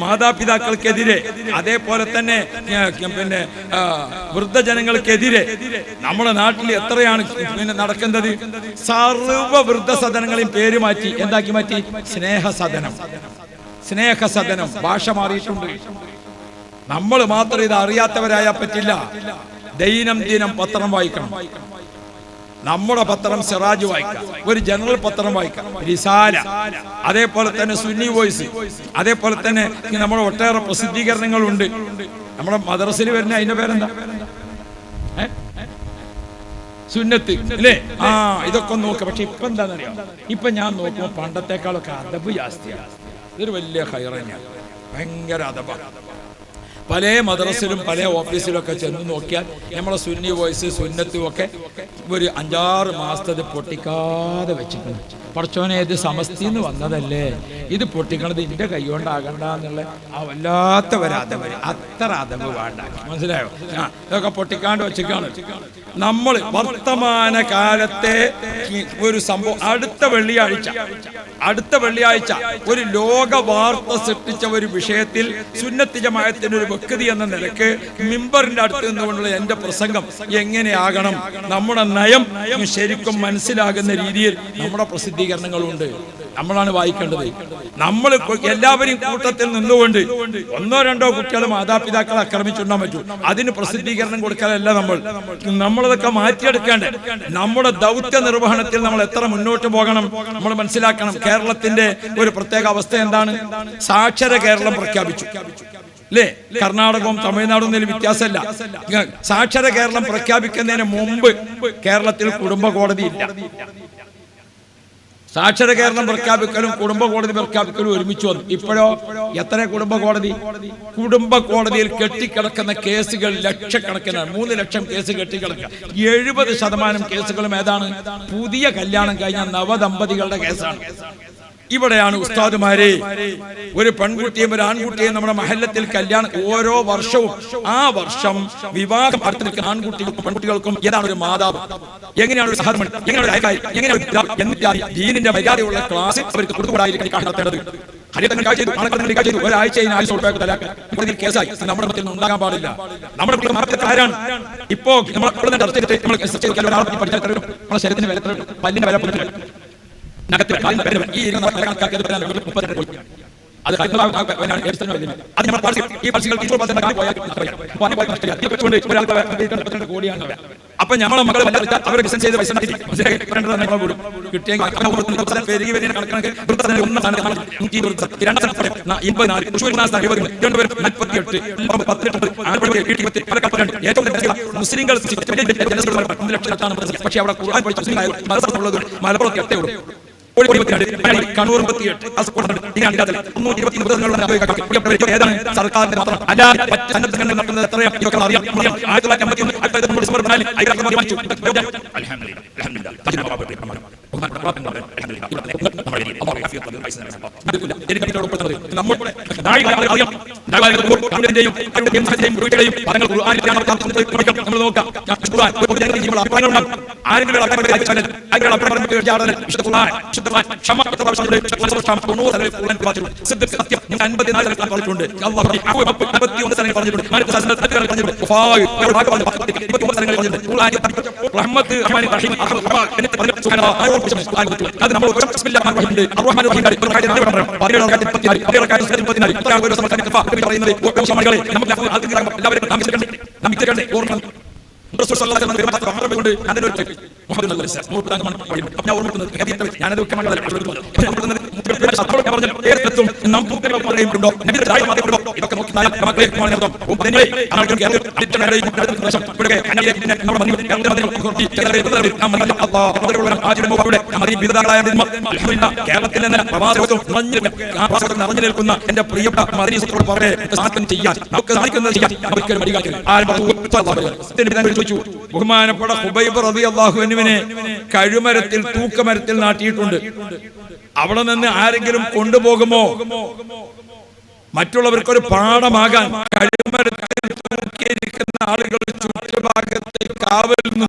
മാതാപിതാക്കൾക്കെതിരെ അതേപോലെ തന്നെ പിന്നെ വൃദ്ധജനങ്ങൾക്കെതിരെ നമ്മുടെ നാട്ടിൽ എത്രയാണ് നടക്കുന്നത്? സർവ്വ വൃദ്ധസദനങ്ങളെയും പേര് മാറ്റി. എന്താക്കി മാറ്റി? സ്നേഹസദനം. സ്നേഹസദനം. ഭാഷ മാറിയിട്ടുണ്ട്. നമ്മൾ മാത്രം ഇത് അറിയാത്തവരായാൽ പറ്റില്ല. ദൈനംദിനം പത്രം വായിക്കണം. നമ്മുടെ പത്രം സിറാജ് വായിക്കാം, ഒരു ജനറൽ പത്രം വായിക്കാം, റിസാല, അതേപോലെ തന്നെ സുന്നി വോയിസ്, അതേപോലെ തന്നെ നമ്മുടെ ഒട്ടേറെ പ്രസിദ്ധീകരണങ്ങളുണ്ട്. നമ്മുടെ മദ്രസയിൽ വരുന്ന അതിന്റെ പേരെന്താ? സുന്നത്ത് അല്ലേ? ഇതൊക്കെ നോക്കുക. പക്ഷെ ഇപ്പൊ എന്താണെന്നറിയാം, ഇപ്പൊ ഞാൻ നോക്കുമ്പോൾ പണ്ടത്തെക്കാളൊക്കെ അദബ് ജാസ്തിയാണ്. ഇതൊരു വലിയ ഹൈർ തന്നെയാണ്. ഭയങ്കര അദബാണ്. പല മദ്രസിലും പല ഓഫീസിലൊക്കെ ചെന്ന് നോക്കിയാൽ നമ്മളെ സുന്നി വോയിസ് സുന്നത്തും ഒക്കെ ഒരു 5-6 മാസത്തെ പൊട്ടിക്കാതെ വെച്ചിട്ടുണ്ട്. പഠിച്ചോനെ, ഇത് സമസ്തിന്ന് വന്നതല്ലേ, ഇത് പൊട്ടിക്കണത് ഇന്റെ കൈ കൊണ്ടാകണ്ട എന്നുള്ള ആ വല്ലാത്ത ഒരതവ്. അത്ര അതവ് വേണ്ട. മനസ്സിലായോ? ഇതൊക്കെ പൊട്ടിക്കാണ്ട് വെച്ചിക്കാണ്. നമ്മൾ വർത്തമാന കാലത്തെ ഒരു സംഭവം അടുത്ത വെള്ളിയാഴ്ച ഒരു ലോക വാർത്ത സൃഷ്ടിച്ച ഒരു വിഷയത്തിൽ സുന്നത്ത് ജമാഅത്തിന്റെ ഒരു വ്യക്തി എന്ന നിലക്ക് മിമ്പറിന്റെ അടുത്ത് നിന്നുകൊണ്ടുള്ള എന്റെ പ്രസംഗം എങ്ങനെയാകണം, നമ്മുടെ നയം ശരിക്കും മനസ്സിലാകുന്ന രീതിയിൽ നമ്മുടെ പ്രസിദ്ധീകരണങ്ങളുണ്ട്. നമ്മളാണ് വായിക്കേണ്ടത്. നമ്മൾ എല്ലാവരും കൂട്ടത്തിൽ നിന്നുകൊണ്ട് 1-2 കുട്ടികൾ മാതാപിതാക്കളെ ആക്രമിച്ചുണ്ടാൻ പറ്റൂ. അതിന് പ്രസിദ്ധീകരണം കൊടുക്കാനല്ല നമ്മളതൊക്കെ മാറ്റിയെടുക്കേണ്ടത്. നമ്മുടെ ദൗത്യ നിർവഹണത്തിൽ നമ്മൾ എത്ര മുന്നോട്ട് പോകണം നമ്മൾ മനസ്സിലാക്കണം. കേരളത്തിന്റെ ഒരു പ്രത്യേക അവസ്ഥ എന്താണ്? സാക്ഷര കേരളം പ്രഖ്യാപിച്ചു അല്ലേ? കർണാടകവും തമിഴ്നാടും തമ്മിൽ വ്യത്യാസമല്ല. സാക്ഷര കേരളം പ്രഖ്യാപിക്കുന്നതിന് മുമ്പ് കേരളത്തിൽ കുടുംബ കോടതി ഇല്ല. സാക്ഷര കേരളം പ്രഖ്യാപിക്കലും കുടുംബ കോടതി പ്രഖ്യാപിക്കലും ഒരുമിച്ച് വന്നു. ഇപ്പോഴോ എത്ര കുടുംബ കോടതിയിൽ കെട്ടിക്കിടക്കുന്ന കേസുകൾ ലക്ഷക്കണക്കിനാണ്. 3 ലക്ഷം കേസ് കെട്ടിക്കിടക്കുക. 70% കേസുകളും ഏതാണ്? പുതിയ കല്യാണം കഴിഞ്ഞ നവദമ്പതികളുടെ കേസാണ്. ഇവിടെയാണ് ഉസ്താദുമാരെ, ഒരു പെൺകുട്ടിയും ഒരു ആൺകുട്ടിയും നമ്മുടെ മഹല്ലത്തിൽ കല്യാണം ഓരോ വർഷവും ആ വർഷം വിവാഹം അടുത്ത് നിൽക്കുന്ന ആൺകുട്ടികൾക്കും പെൺകുട്ടികൾക്കും ഏതാണ് ഒരു മാതാവ്, എങ്ങനെയാണ് ഒരു സഹധർമ്മൻ, എങ്ങനെയാണ് ഒരു അയൽക്കാരി, എങ്ങനെയാണ് ദീനിന്റെ മര്യാദയുള്ള ക്ലാസ് അവർക്ക് കൊടുത്തുകൂടായിരിക്കും നടത്തേണ്ടത്. ഒരാഴ്ചയിൽ 1000 തലാക്ക് കേസായി. നമ്മുടെ മറ്റിൽ ഉണ്ടാകാൻ പാടില്ല. നമ്മുടെ ആരാണ് ഇപ്പോ നമ്മളെ ശരീരത്തിന് വില, പല്ലിന്റെ വില, ഈ അപ്പൊ നമ്മളെ മക്കളെ അവരെ ബിസിനസ് ചെയ്ത് പൈസ മുസ്ലിങ്ങൾ പക്ഷെ അവിടെ ഖുർആൻ പഠിച്ച മലപ്പുറത്ത് 8 ഉള്ളൂ. കണ്ണൂർ 38, കാസർഗോഡ് ഏതാണ് സർക്കാരിന്റെ മാത്രം കേരളത്തിൽ നിറഞ്ഞു നിൽക്കുന്ന എന്റെ പ്രിയപ്പെട്ട മദരീസത്തോട് പറയാൻ നമുക്ക് സാധിക്കുന്നത് ചോദിച്ചു. ബഹുമാനപ്പെട്ട ഖുബൈബ് റളിയല്ലാഹു അൻഹുവിനെ കഴുമരത്തിൽ തൂക്കമരത്തിൽ നാട്ടിയിട്ടുണ്ട്. അവിടെ നിന്ന് ആരെങ്കിലും കൊണ്ടുപോകുമോ? മറ്റുള്ളവർക്കൊരു പാഠമാകാൻ കഴുമരത്തിൽ തൂക്കിയിരിക്കുന്ന ആളുകൾ ചുറ്റുഭാഗത്തെ കാവലിൽ നിന്ന്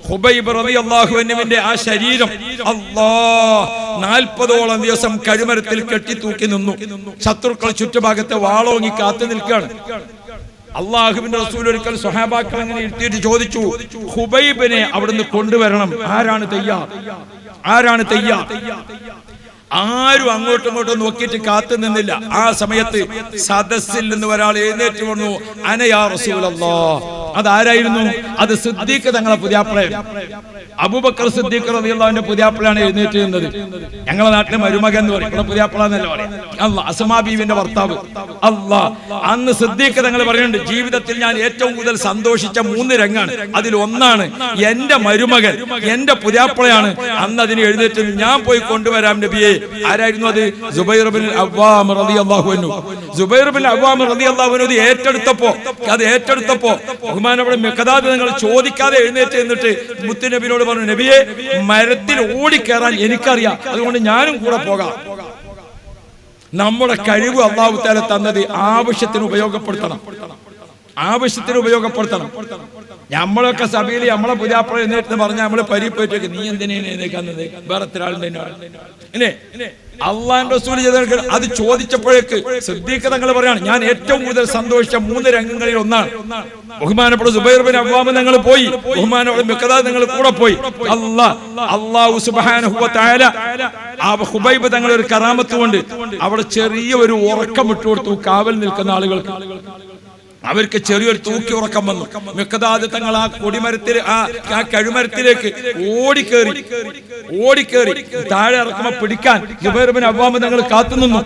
ഖുബൈബ് റളിയല്ലാഹു അൻഹുവിന്റെ ആ ശരീരം 40ഓളം ദിവസം കഴുമരത്തിൽ കെട്ടിത്തൂക്കി നിന്നു. ശത്രുക്കൾ ചുറ്റുഭാഗത്തെ വാളോങ്ങി കാത്തു നിൽക്കുകയാണ്. അള്ളാഹുവിന്റെ റസൂൽ ഒരിക്കൽ സ്വഹാബാക്കൾ അങ്ങനെ ഇരുത്തിയിട്ട് ചോദിച്ചു, ഖുബൈബിനെ അവിടുന്ന് കൊണ്ടുവരണം, ആരാണ് തയ്യാർ? ആരും അങ്ങോട്ടും ഇങ്ങോട്ടും നോക്കിയിട്ട് കാത്തു നിന്നില്ല. ആ സമയത്ത് സദസ്സിൽ നിന്ന് ഒരാൾ എഴുന്നേറ്റ് വന്നു, അനയാ റസൂലല്ലാഹ്. അതാരായിരുന്നു? അത് സിദ്ദീഖ് തങ്ങളെ പുതിയാപ്പിളയാണ്. അബൂബക്കർ സിദ്ദീഖ് റളിയല്ലാഹുവിന്റെ പുതിയാപ്പിളയാണ് എഴുന്നേറ്റ് നിന്നത്. ഞങ്ങളുടെ നാട്ടിലെ മരുമകൻ എന്ന് പറയും, ഇവിടെ പുതിയാപ്പിള എന്നല്ല പറയാം. അല്ലാഹ്, അസ്മാ ബീവിന്റെ ഭർത്താവ്. അല്ലാഹ്, അന്ന് സിദ്ദീഖ് തങ്ങൾ പറയുന്നുണ്ട്, ജീവിതത്തിൽ ഞാൻ ഏറ്റവും കൂടുതൽ സന്തോഷിച്ച 3 രംഗാണ്. അതിൽ ഒന്നാണ് എന്റെ മരുമകൻ, എന്റെ പുതിയാപ്പിളയാണ്. അന്ന് അതിന് എഴുന്നേറ്റ് ഞാൻ പോയി കൊണ്ടുവരാം നബിയെ. ആരായിരുന്നു അത്? സുബൈർ ബിൻ അവ്വാം റളിയല്ലാഹു അൻഹു. സുബൈർ ബിൻ അവ്വാം റളിയല്ലാഹു അൻഹു അത് ഏറ്റെടുത്തപ്പോ ബഹുമാനപ്പെട്ട മിഖ്ദാദ് നിങ്ങൾ ചോദിക്കാതെ എഴുന്നേറ്റ് നിന്നിട്ട് മുത്തുനബിയോട് പറഞ്ഞു, നബിയെ, മരത്തിൽ ഓടിക്കയറാൻ എനിക്കറിയാം, അതുകൊണ്ട് ഞാനും കൂടെ പോകാം. നമ്മുടെ കഴിവ് അല്ലാഹു തആല തന്നത് ആവശ്യത്തിന് ഉപയോഗപ്പെടുത്തണം. ആവശ്യത്തിന് ഉപയോഗപ്പെടുത്തണം. നമ്മളൊക്കെ സഭയിൽ നമ്മളെ പുതിയാപ്പുറ എഴുന്നേറ്റ് പറഞ്ഞാൽ നമ്മള് പരിപ്പേറ്റൊക്കെ നീ എന്തിനാണ് എഴുന്നേക്കുന്നത്, വേറെ ഇല്ലേ? അള്ളാന്റെ റസൂൽ ചെയ്ത അത് ചോദിച്ചപ്പോഴേക്ക് സിദ്ദീഖ് തങ്ങൾ പറയാണ്, ഞാൻ ഏറ്റവും കൂടുതൽ സന്തോഷിച്ച 3 രംഗങ്ങളിൽ ഒന്നാണ്. ബഹുമാനപ്പെട്ട സുബൈർ ബിൻ അവ്വാം തങ്ങൾ പോയി, ബഹുമാനപ്പെട്ട മിഖ്ദാദ് തങ്ങൾ കൂടെ പോയി. അല്ലാഹു സുബ്ഹാനഹു വ തആല ആ ഹുബൈബ് തങ്ങൾ ഒരു കറാമത്ത് കൊണ്ട് അവിടെ ചെറിയ ഒരു ഉറക്കം വിട്ടുകൊടുത്തു കാവൽ നിൽക്കുന്ന ആളുകൾക്ക്. അവർക്ക് ചെറിയൊരു തൂക്കി ഉറക്കം വന്നു. മിഖ്ദാദ് തങ്ങൾ ആ കൊടിമരത്തിൽ ആ കഴുമരത്തിലേക്ക് ഓടിക്കേറി താഴെ ഇറക്കുമ്പോ പിടിക്കാൻ സുബൈർ ബിൻ അവ്വാം തങ്ങൾ കാത്തുനിന്നു.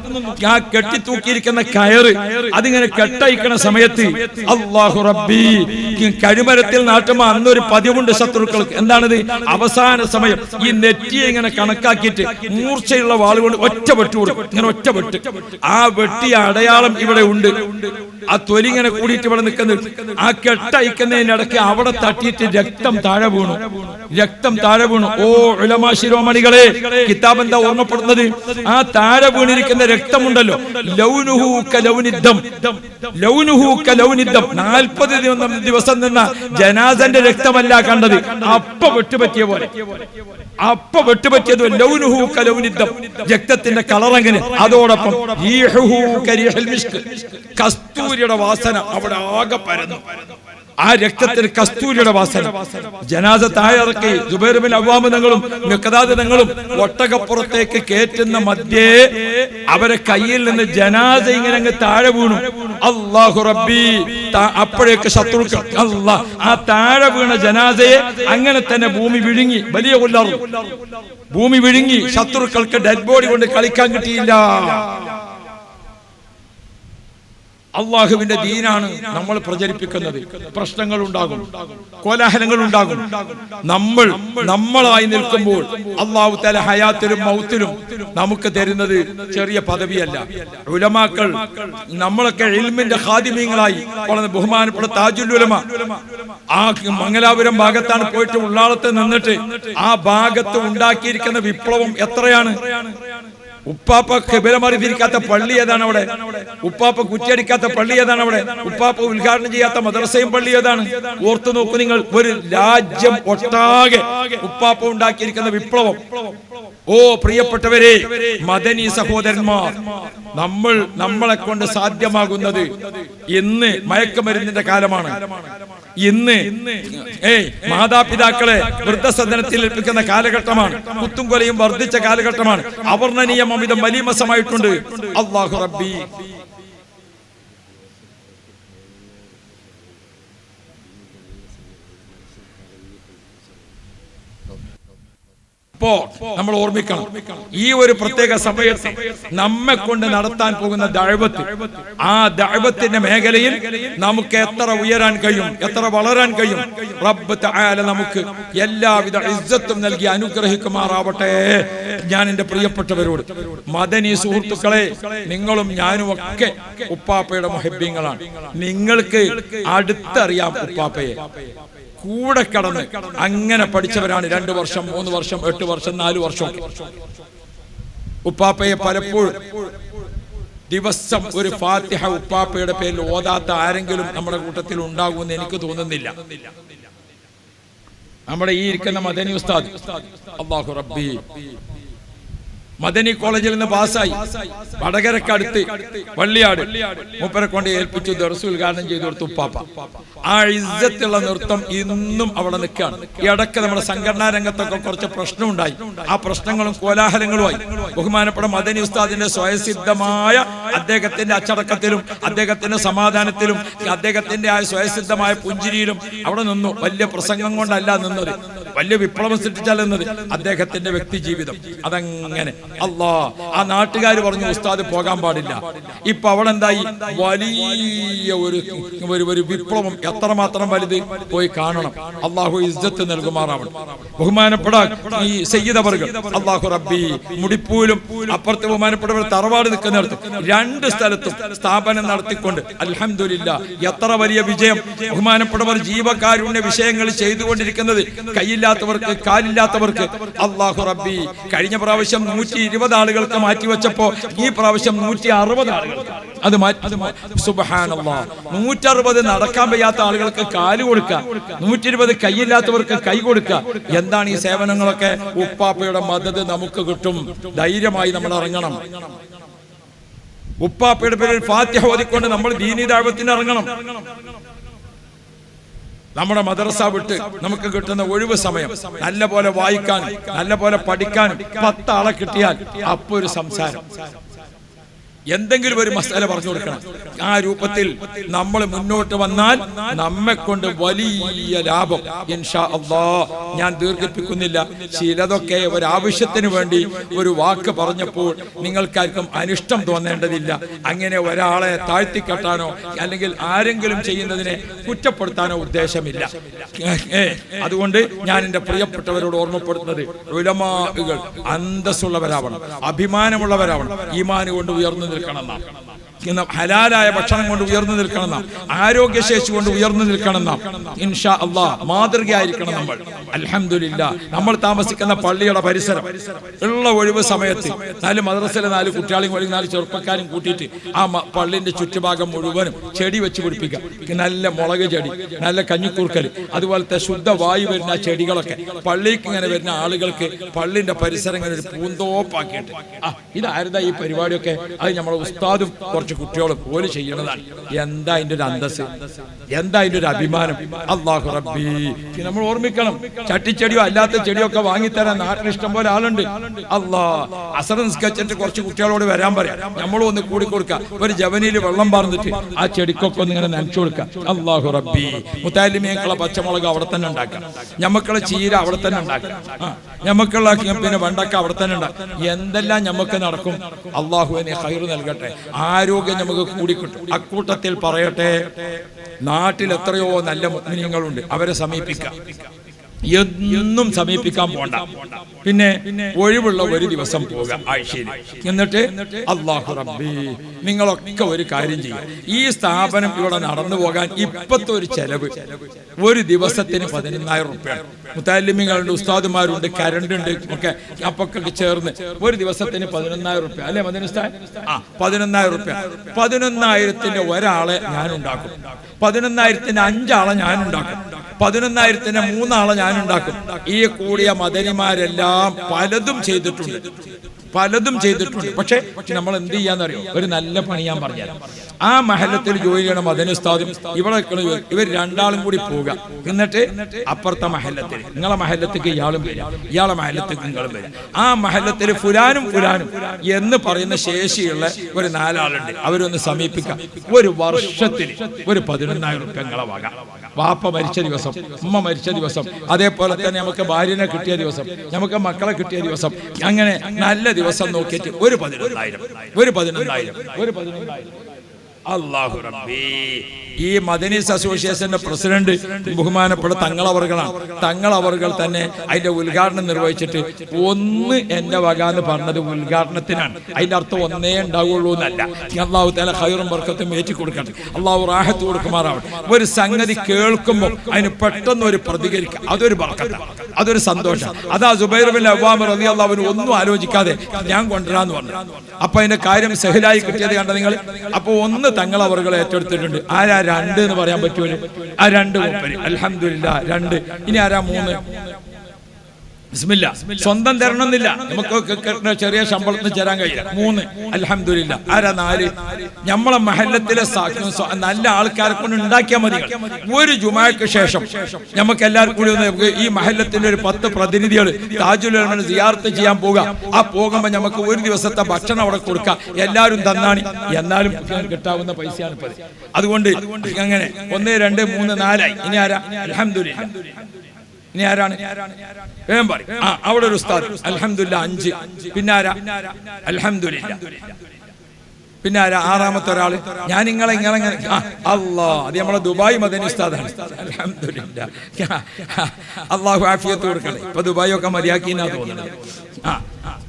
ആ കെട്ടിത്തൂക്കിയിരിക്കുന്ന കയറ് അതിങ്ങനെ കെട്ടയക്കണ സമയത്ത് അല്ലാഹു റബ്ബി കഴുമരത്തിൽ നാട്ടുമ്പോ അന്നൊരു പതിവുണ്ട് ശത്രുക്കൾക്ക്. എന്താണിത്? അവസാന സമയം ഈ നെറ്റിയെ ഇങ്ങനെ കണക്കാക്കിയിട്ട് മൂർച്ചയുള്ള വാളുകൊണ്ട് ഒറ്റ വെട്ട് കൊടുക്കും. ഇങ്ങനെ ഒറ്റ വെട്ട്. ആ വെട്ടിയ അടയാളം ഇവിടെ ഉണ്ട്. ആ തൊലി ഇങ്ങനെ കൂടിയിട്ട് ഇവിടെ നിൽക്കുന്നത്. ആ കെട്ടയക്കുന്നതിനിടയ്ക്ക് അവിടെ തട്ടിയിട്ട് രക്തം താഴെ വീണു. ഓ ഉലമാ ശിരോമണികളെ, കിതാബ് എന്താ ഓർമ്മപ്പെടുന്നത്? ആ താഴെ വീണിരിക്കുന്ന രക്തമുണ്ടല്ലോ, ലൗനുഹു കലൗനിദ്ദം. 40 ദിവസം നിന്ന ജനാസന്റെ രക്തമല്ല കണ്ടത്, അപ്പ വെട്ടുപറ്റിയ പോലെ. വെട്ടുപറ്റിയത് ലൗനുഹു കലൗനിദ്ദം, രക്തത്തിന്റെ കളർ അങ്ങനെ. അതോടൊപ്പം റീഹുഹു കരീഹൽ മിസ്ക്, കസ്തൂരിയുടെ വാസന അവിടെ ആകെ പരന്നു. ആ രക്തത്തിന് കസ്തൂരിയുടെ വാസന. ജനാസ താഴെ ഇറക്കി സുബൈർ ബിൻ അവ്വാം തങ്ങളും മിഖ്ദാദ് തങ്ങളും ഒട്ടകപ്പുറത്തേക്ക് കേറ്റുന്ന മധ്യേ അവരെ കയ്യിൽ നിന്ന് ജനാസ ഇങ്ങനെ അങ്ങ് താഴെ വീണു. അല്ലാഹു റബ്ബി, അപ്പോഴേക്ക് ശത്രുക്കൾ ആ താഴെ വീണ ജനാസയെ അങ്ങനെ തന്നെ ഭൂമി വിഴുങ്ങി. വലിയ കൊല്ലാറും ഭൂമി വിഴുങ്ങി. ശത്രുക്കൾക്ക് ഡെഡ് ബോഡി കൊണ്ട് കളിക്കാൻ കിട്ടിയില്ല. അള്ളാഹുവിന്റെ ദീനാണ് നമ്മൾ പ്രചരിപ്പിക്കുന്നത്. പ്രശ്നങ്ങൾ ഉണ്ടാകും, കോലാഹലങ്ങൾ ഉണ്ടാകും. നമ്മളായി നിൽക്കുമ്പോൾ അള്ളാഹു തആല ഹയാത്തിലും മൗത്തിലും നമുക്ക് തരുന്നത് ചെറിയ പദവിയല്ല. ഉലമാക്കൾ നമ്മളൊക്കെ ഇൽമിന്റെ ഖാദിമീങ്ങളായി വളർന്ന ബഹുമാനപ്പെട്ട താജുൽ ഉലമ ആ മംഗലാപുരം ഭാഗത്താണ് പോയിട്ട് ഉള്ളാളത്ത് നിന്നിട്ട് ആ ഭാഗത്ത് ഉണ്ടാക്കിയിരിക്കുന്ന വിപ്ലവം എത്രയാണ്. ഉപ്പാപ്പ ഖിബല തിരിക്കാത്ത പള്ളി ഏതാണ് അവിടെ? ഉപ്പാപ്പ കുറ്റിയടിക്കാത്ത പള്ളി ഏതാണ് അവിടെ? ഉപ്പാപ്പ ഉദ്ഘാടനം ചെയ്യാത്ത മദ്രസയും പള്ളി ഏതാണ്? ഓർത്തു നോക്കൂ നിങ്ങൾ. ഒരു രാജ്യം ഒട്ടാകെ ഉപ്പാപ്പ ഉണ്ടാക്കിയിരിക്കുന്ന വിപ്ലവം. ഓ പ്രിയപ്പെട്ടവരെ, മദനി സഹോദരന്മാർ, നമ്മളെ കൊണ്ട് സാധ്യമാകുന്നത് ഇന്ന് മയക്കുമരുന്നിന്റെ കാലമാണ്. ഇന്ന് മാതാപിതാക്കളെ വൃദ്ധസദനത്തിൽ ഏൽപ്പിക്കുന്ന കാലഘട്ടമാണ്. കുത്തും കൊലയും വർദ്ധിച്ച കാലഘട്ടമാണ്. അവർണ്ണനീയം അമിതം മലീമസമായിട്ടുണ്ട്. അല്ലാഹു റബ്ബി, നമ്മൾ ഓർമ്മിക്കണം, ഈ ഒരു പ്രത്യേക സമയത്ത് നമ്മെ കൊണ്ട് നടത്താൻ പോകുന്ന ദഅവത്ത്, ആ ദഅവത്തിന്റെ മേഖലയിൽ നമുക്ക് എത്ര ഉയരാൻ കഴിയും, എത്ര വളരാൻ കഴിയും. റബ്ബ് തആല നമുക്ക് എല്ലാവിധ ഇസ്സത്തും നൽകി അനുഗ്രഹിക്കുമാറാവട്ടെ. ഞാൻ എന്റെ പ്രിയപ്പെട്ടവരോട്, മദനി സുഹൃത്തുക്കളെ, നിങ്ങളും ഞാനും ഒക്കെ ഉപ്പാപ്പയുടെ മുഹബ്ബീങ്ങളാണ്. നിങ്ങൾക്ക് അടുത്തറിയാം ഉപ്പാപ്പയെ. കൂടെ കടന്ന് അങ്ങനെ പഠിച്ചവരാണ്. 2 വർഷം 3 വർഷം 8 വർഷം 4 വർഷം. ഉപ്പാപ്പയെ പലപ്പോഴും ദിവസം ഒരു ഫാത്തിഹ ഉപ്പാപ്പയുടെ പേരിൽ ഓതാത്ത ആരെങ്കിലും നമ്മുടെ കൂട്ടത്തിൽ ഉണ്ടാകുമെന്ന് എനിക്ക് തോന്നുന്നില്ല. നമ്മുടെ ഈ ഇരിക്കുന്ന മദനി ഉസ്താദ്, അല്ലാഹു റബ്ബി, മദനി കോളേജിൽ നിന്ന് പാസ്സായി വടകരക്കടുത്ത് വള്ളിയാട് മൂപ്പരെ കൊണ്ട് ഏൽപ്പിച്ചു. ദർസ് ഉദ്ഘാടനം ചെയ്തു കൊടുത്തു ഉപ്പാപ്പ. ആ ഇസ്സത്തുള്ള നൃത്തം ഇന്നും അവിടെ നിൽക്കുകയാണ്. ഈ ഇടയ്ക്ക് നമ്മുടെ സംഘടനാ രംഗത്തൊക്കെ കുറച്ച് പ്രശ്നമുണ്ടായി. ആ പ്രശ്നങ്ങളും കോലാഹലങ്ങളുമായി ബഹുമാനപ്പെട്ട മദനി ഉസ്താദിന്റെ സ്വയസിദ്ധമായ അദ്ദേഹത്തിന്റെ അച്ചടക്കത്തിലും അദ്ദേഹത്തിന്റെ സമാധാനത്തിലും അദ്ദേഹത്തിന്റെ ആ സ്വയസിദ്ധമായ പുഞ്ചിരിയിലും അവിടെ നിന്നു. വലിയ പ്രസംഗം കൊണ്ടല്ല നിന്നത്, വലിയ വിപ്ലവം സൃഷ്ടിച്ചാൽ എന്നത് അദ്ദേഹത്തിന്റെ വ്യക്തി ജീവിതം. അതങ്ങനെ ആ നാട്ടുകാർ പറഞ്ഞു ഉസ്താദ് പോകാൻ പാടില്ല. ഇപ്പൊ അവിടെ എന്തായി? വലിയ ഒരു വിപ്ലവം. എത്രമാത്രം വലുത്, പോയി കാണണം. അള്ളാഹു ഇസ്സത്ത് നൽകുമാറാവണം. ബഹുമാനപ്പെട്ട ഈ സയ്യിദ് അവർകൾ, അള്ളാഹു റബ്ബി, മുടിപ്പൂലും അപ്പുറത്ത് ബഹുമാനപ്പെട്ടവർ തറവാട് നിൽക്കുന്നിടത്ത് 2 സ്ഥലത്തും സ്ഥാപനം നടത്തിക്കൊണ്ട് അൽഹംദുലില്ലാഹ് എത്ര വലിയ വിജയം. ബഹുമാനപ്പെട്ടവർ ജീവകാരുണ്യ വിഷയങ്ങൾ ചെയ്തുകൊണ്ടിരിക്കുന്നത് കൈയില്ലാത്തവർക്ക്, കാലില്ലാത്തവർക്ക്. അള്ളാഹു റബ്ബി, കഴിഞ്ഞ പ്രാവശ്യം 120 ആളുകൾക്ക് മാറ്റിവെച്ചപ്പോ ഈ പ്രാവശ്യം 160 ആളുകൾക്ക് അത് സുബ്ഹാനല്ലാഹ്. 160 നടക്കാൻ വയ്യാത്ത ആളുകൾക്ക് കാല് കൊടുക്കുക, 120 കൈയില്ലാത്തവർക്ക് കൈ കൊടുക്കുക. എന്താണ് ഈ സേവനങ്ങളൊക്കെ? ഉപ്പാപ്പയുടെ മദത് നമുക്ക് കിട്ടും. ധൈര്യമായി നമ്മൾ ഇറങ്ങണം. ഉപ്പാപ്പയുടെ പേരിൽ ഫാത്തിഹ ഓതിക്കൊണ്ട് നമ്മൾ ദീനീ ദഅവത്തിന് ഇറങ്ങണം. നമ്മുടെ മദ്രസ വിട്ട് നമുക്ക് കിട്ടുന്ന ഒഴിവ് സമയം നല്ല പോലെ വായിക്കാനും നല്ല പോലെ പഠിക്കാനും 10 ആളെ കിട്ടിയാൽ അപ്പൊ ഒരു സംസാരം, എന്തെങ്കിലും ഒരു മസാല പറഞ്ഞു കൊടുക്കണം. ആ രൂപത്തിൽ നമ്മൾ മുന്നോട്ട് വന്നാൽ നമ്മെ കൊണ്ട് വലിയ ലാഭം ഇൻഷാ അല്ലാഹ്. ഞാൻ ദീർഘിപ്പിക്കുന്നില്ല. ചിലതൊക്കെ ഒരാവശ്യത്തിന് വേണ്ടി ഒരു വാക്ക് പറഞ്ഞപ്പോൾ നിങ്ങൾക്കാർക്കും അനിഷ്ടം തോന്നേണ്ടതില്ല. അങ്ങനെ ഒരാളെ താഴ്ത്തിക്കെട്ടാനോ അല്ലെങ്കിൽ ആരെങ്കിലും ചെയ്യുന്നതിനെ കുറ്റപ്പെടുത്താനോ ഉദ്ദേശമില്ല. അതുകൊണ്ട് ഞാൻ എൻ്റെ പ്രിയപ്പെട്ടവരോട് ഓർമ്മപ്പെടുത്തുന്നത്, ഉലമാകൾ അന്തസ്സുള്ളവരാവണം, അഭിമാനമുള്ളവരാവണം, ഈമാൻ കൊണ്ട് ഉയർന്നു നിൽക്കണം. ഹലാലായ ഭക്ഷണം കൊണ്ട് ഉയർന്നു നിൽക്കണം നാം, ആരോഗ്യശേഷി കൊണ്ട് ഉയർന്നു നിൽക്കണം നാം. ഇൻഷാ അല്ലാഹ് മാതൃകയായിരിക്കണം നമ്മൾ. അൽഹംദുലില്ലാ, നമ്മൾ താമസിക്കുന്ന പള്ളിയുടെ പരിസരം ഉള്ള ഒഴിവ് സമയത്ത് 4 മദ്രസയിലെ 4 കുട്ടികളെയും 4 ചെറുപ്പക്കാരും കൂട്ടിയിട്ട് ആ പള്ളിന്റെ ചുറ്റുഭാഗം മുഴുവനും ചെടി വെച്ച് പിടിപ്പിക്കുക. നല്ല മുളക് ചെടി, നല്ല കഞ്ഞിക്കൂർക്കൽ, അതുപോലത്തെ ശുദ്ധവായു വരുന്ന ചെടികളൊക്കെ പള്ളിക്ക് ഇങ്ങനെ വരുന്ന ആളുകൾക്ക് പള്ളിന്റെ പരിസരം ഇങ്ങനെ ഒരു പൂന്തോപ്പാക്കിയിട്ട്, ഇതായിരുന്നാ ഈ പരിപാടിയൊക്കെ? അത് നമ്മുടെ ഉസ്താദും കുറച്ച് കുട്ടികളും പോലെ ചെയ്യണതാണ്. എന്താ അതിന്റെ ഒരു അന്തസ്, എന്താ അതിന്റെ ഒരു അഭിമാനം? അല്ലാഹു റബ്ബി, നമ്മൾ ഓർമ്മിക്കണം. ചട്ടിച്ചെടിയോ അല്ലാത്ത ചെടിയോ ഒക്കെ വാങ്ങിത്തരാൻ നാട്ടിൽ ഇഷ്ടം പോലെ ആളുണ്ട്. അസർ നിസ്കരിച്ചിട്ട് കുറച്ച് കുട്ടികളോട് വരാൻ പറയാം, നമ്മളും ഒന്ന് കൂടി കൊടുക്കുക. ഒരു ജവനിയിൽ വെള്ളം പാർന്നിട്ട് ആ ചെടിക്കൊക്കെ ഒന്ന് ഇങ്ങനെ നനച്ചു കൊടുക്കുക. അല്ലാഹു റബ്ബി, മുത്താലിമീങ്ങളെ പച്ചമുളക് അവിടെ തന്നെ ഉണ്ടാക്കാം, ഞമ്മക്കുള്ള ചീര അവിടെ തന്നെ ഉണ്ടാക്കാം, ഞമ്മക്കുള്ള പിന്നെ വെണ്ടക്ക അവിടെ തന്നെ ഉണ്ടാക്കാം. എന്തെല്ലാം ഞമ്മക്ക് നടക്കും. അല്ലാഹുവിനെ ഖൈർ നൽകട്ടെ, ആരോഗ്യം നമുക്ക് കൂടിക്കിട്ടും. അക്കൂട്ടത്തിൽ പറയട്ടെ, നാട്ടിൽ എത്രയോ നല്ല മുഅ്മിനീങ്ങളുണ്ട്, അവരെ സമീപിക്കാം. എന്നും സമീപിക്കാൻ പോണ്ട. പിന്നെ ഒഴിവുള്ള ഒരു ദിവസം പോകാം ആഴ്ചയിൽ. എന്നിട്ട് അല്ലാഹു റബ്ബി, നിങ്ങളൊക്കെ ഒരു കാര്യം ചെയ്യും. ഈ സ്ഥാപനം ഇവിടെ നടന്നു പോകാൻ ഇപ്പത്തെ ഒരു ചെലവ് ഒരു ദിവസത്തിന് 11,000 റുപ്യാണ്. മുത്തല്ലിമീങ്ങളുണ്ട്, ഉസ്താദുമാരുണ്ട്, കരണ്ട് ഉണ്ട്, ഒക്കെ അപ്പൊക്കെ ചേർന്ന് ഒരു ദിവസത്തിന് 11,000 റുപ്യ അല്ലെ മദീനസ്ഥാൻ? 11,000 റുപ്യ. 11,000-ന്റെ ഒരാളെ ഞാനുണ്ടാക്കും, 11,000-ന്റെ 5 ആളെ ഞാനുണ്ടാക്കും, 11,000-ന്റെ 3 ആളെ ഞാനുണ്ടാക്കും. ഈ കൂടിയ മദനിമാരെല്ലാം പലതും ചെയ്തിട്ടുണ്ട്. പക്ഷെ നമ്മൾ എന്ത് ചെയ്യാന്നറിയോ? ഒരു നല്ല പണി ഞാൻ പറഞ്ഞുതരാം. ആ മഹല്ലത്തിൽ ജോലി ചെയ്യണ മദനി ഉസ്താദും ഇവിടെ ഇവർ 2 ആളും കൂടി പോവുക. എന്നിട്ട് അപ്പുറത്തെ മഹല്ലത്തിൽ, നിങ്ങളെ മഹല്ലത്തേക്ക് ഇയാളും വരിക, ഇയാളെ മഹല്ലത്തേക്ക് നിങ്ങളും വരിക. ആ മഹല്ലത്തിൽ ഫുലാനും എന്ന് പറയുന്ന ശേഷിയുള്ള ഒരു 4 ആളുണ്ട്, അവരൊന്ന് സമീപിക്കാം. ഒരു വർഷത്തിൽ ഒരു 11,000 റുപ്യ നിങ്ങളെ വാങ്ങാം. വാപ്പ മരിച്ച ദിവസം, ഉമ്മ മരിച്ച ദിവസം, അതേപോലെ തന്നെ നമുക്ക് ഭാര്യനെ കിട്ടിയ ദിവസം, നമുക്ക് മക്കളെ കിട്ടിയ ദിവസം, അങ്ങനെ നല്ല ദിവസം നോക്കിയിട്ട് ഒരു 11,000. അല്ലാഹു റബ്ബി, ഈ മദനീസ് അസോസിയേഷന്റെ പ്രസിഡന്റ് ബഹുമാനപ്പെട്ട തങ്ങളവറുകളാണ്. തങ്ങളവറുകൾ തന്നെ അതിന്റെ ഉദ്ഘാടനം നിർവഹിച്ചിട്ട് ഒന്ന് എന്റെ വക എന്ന് പറഞ്ഞത് ഉദ്ഘാടനത്തിനാണ്. അതിന്റെ അർത്ഥം ഒന്നേ ഉണ്ടാവുള്ളൂ എന്നല്ല. അല്ലാഹു തആല ഖൈറും ബർക്കത്തും ഏറ്റി കൊടുക്കട്ടെ, അല്ലാഹു റാഹത്ത് കൊടുക്കുമാറാവട്ടെ. ഒരു സംഗതി കേൾക്കുമ്പോൾ അതിന് പെട്ടെന്ന് ഒരു പ്രതികരിക്കുക, അതൊരു ബർക്കത്താണ്, അതൊരു സന്തോഷം. അതാ സുബൈർ ബിൻ അവ്വാം റളിയല്ലാഹു അൻഹു ഒന്നും ആലോചിക്കാതെ ഞാൻ കൊണ്ടുവരാന്ന് പറഞ്ഞു. അപ്പൊ അതിന്റെ കാര്യം സഹലായി കിട്ടിയത് കണ്ട നിങ്ങൾ. അപ്പൊ ഒന്ന് തങ്ങളവറുകൾ ഏറ്റെടുത്തിട്ടുണ്ട്. ആരാ 2 എന്ന് പറയാൻ പറ്റുമല്ലോ? ആ 2 മൂപ്പര്, അൽഹംദുലില്ലാ 2. ഇനി ആരാ 3? ബിസ്മില്ലാ. സ്വന്തം തരണമെന്നില്ല, നമുക്ക് ചെറിയ ശമ്പളത്തിന് ചേരാൻ കഴിയില്ല. 3, അൽഹംദുലില്ലാ. ആരാ 4? നമ്മളെ മഹല്ലത്തിലെ നല്ല ആൾക്കാരെ കൊണ്ട് ഉണ്ടാക്കിയാൽ മതി. ഒരു ജുമാക്ക് ശേഷം നമുക്ക് എല്ലാവർക്കും കൂടി ഒന്ന് ഈ മഹല്ലത്തിന്റെ ഒരു 10 പ്രതിനിധികൾ താജുൽ ഉലമയെ സിയാറത്ത് ചെയ്യാൻ പോകുക. ആ പോകുമ്പോൾ നമുക്ക് ഒരു ദിവസത്തെ ഭക്ഷണം അവിടെ കൊടുക്കാം. എല്ലാവരും തന്നാണ്, എന്നാലും കിട്ടാവുന്ന പൈസയാണ് ഇപ്പത്. അതുകൊണ്ട് അങ്ങനെ 1, 2, 3, 4 ആയി. ഇനി ആരാ? അൽഹംദുലില്ലാ. ഇനി ആരാണ്? വേഗം പറയും. അവിടെ ഒരു ഉസ്താദ്, അൽഹംദുലില്ലാ 5. പിന്നെ ആരാ? അൽഹംദുലില്ലാ. പിന്നെ ആരാ? 6ാമത്തെ ഒരാള്. ഞാൻ ഇങ്ങനെ അല്ലാ, അത് നമ്മളെ ദുബായ് മദനി ഉസ്താദാണ്. അൽഹംദുലില്ലാ, അല്ലാഹു ആഫിയത്ത് കൊടുക്കട്ടെ. ഇപ്പൊ ദുബായ് ഒക്കെ മതിയാക്കിന്നാ തോന്നുന്നത്.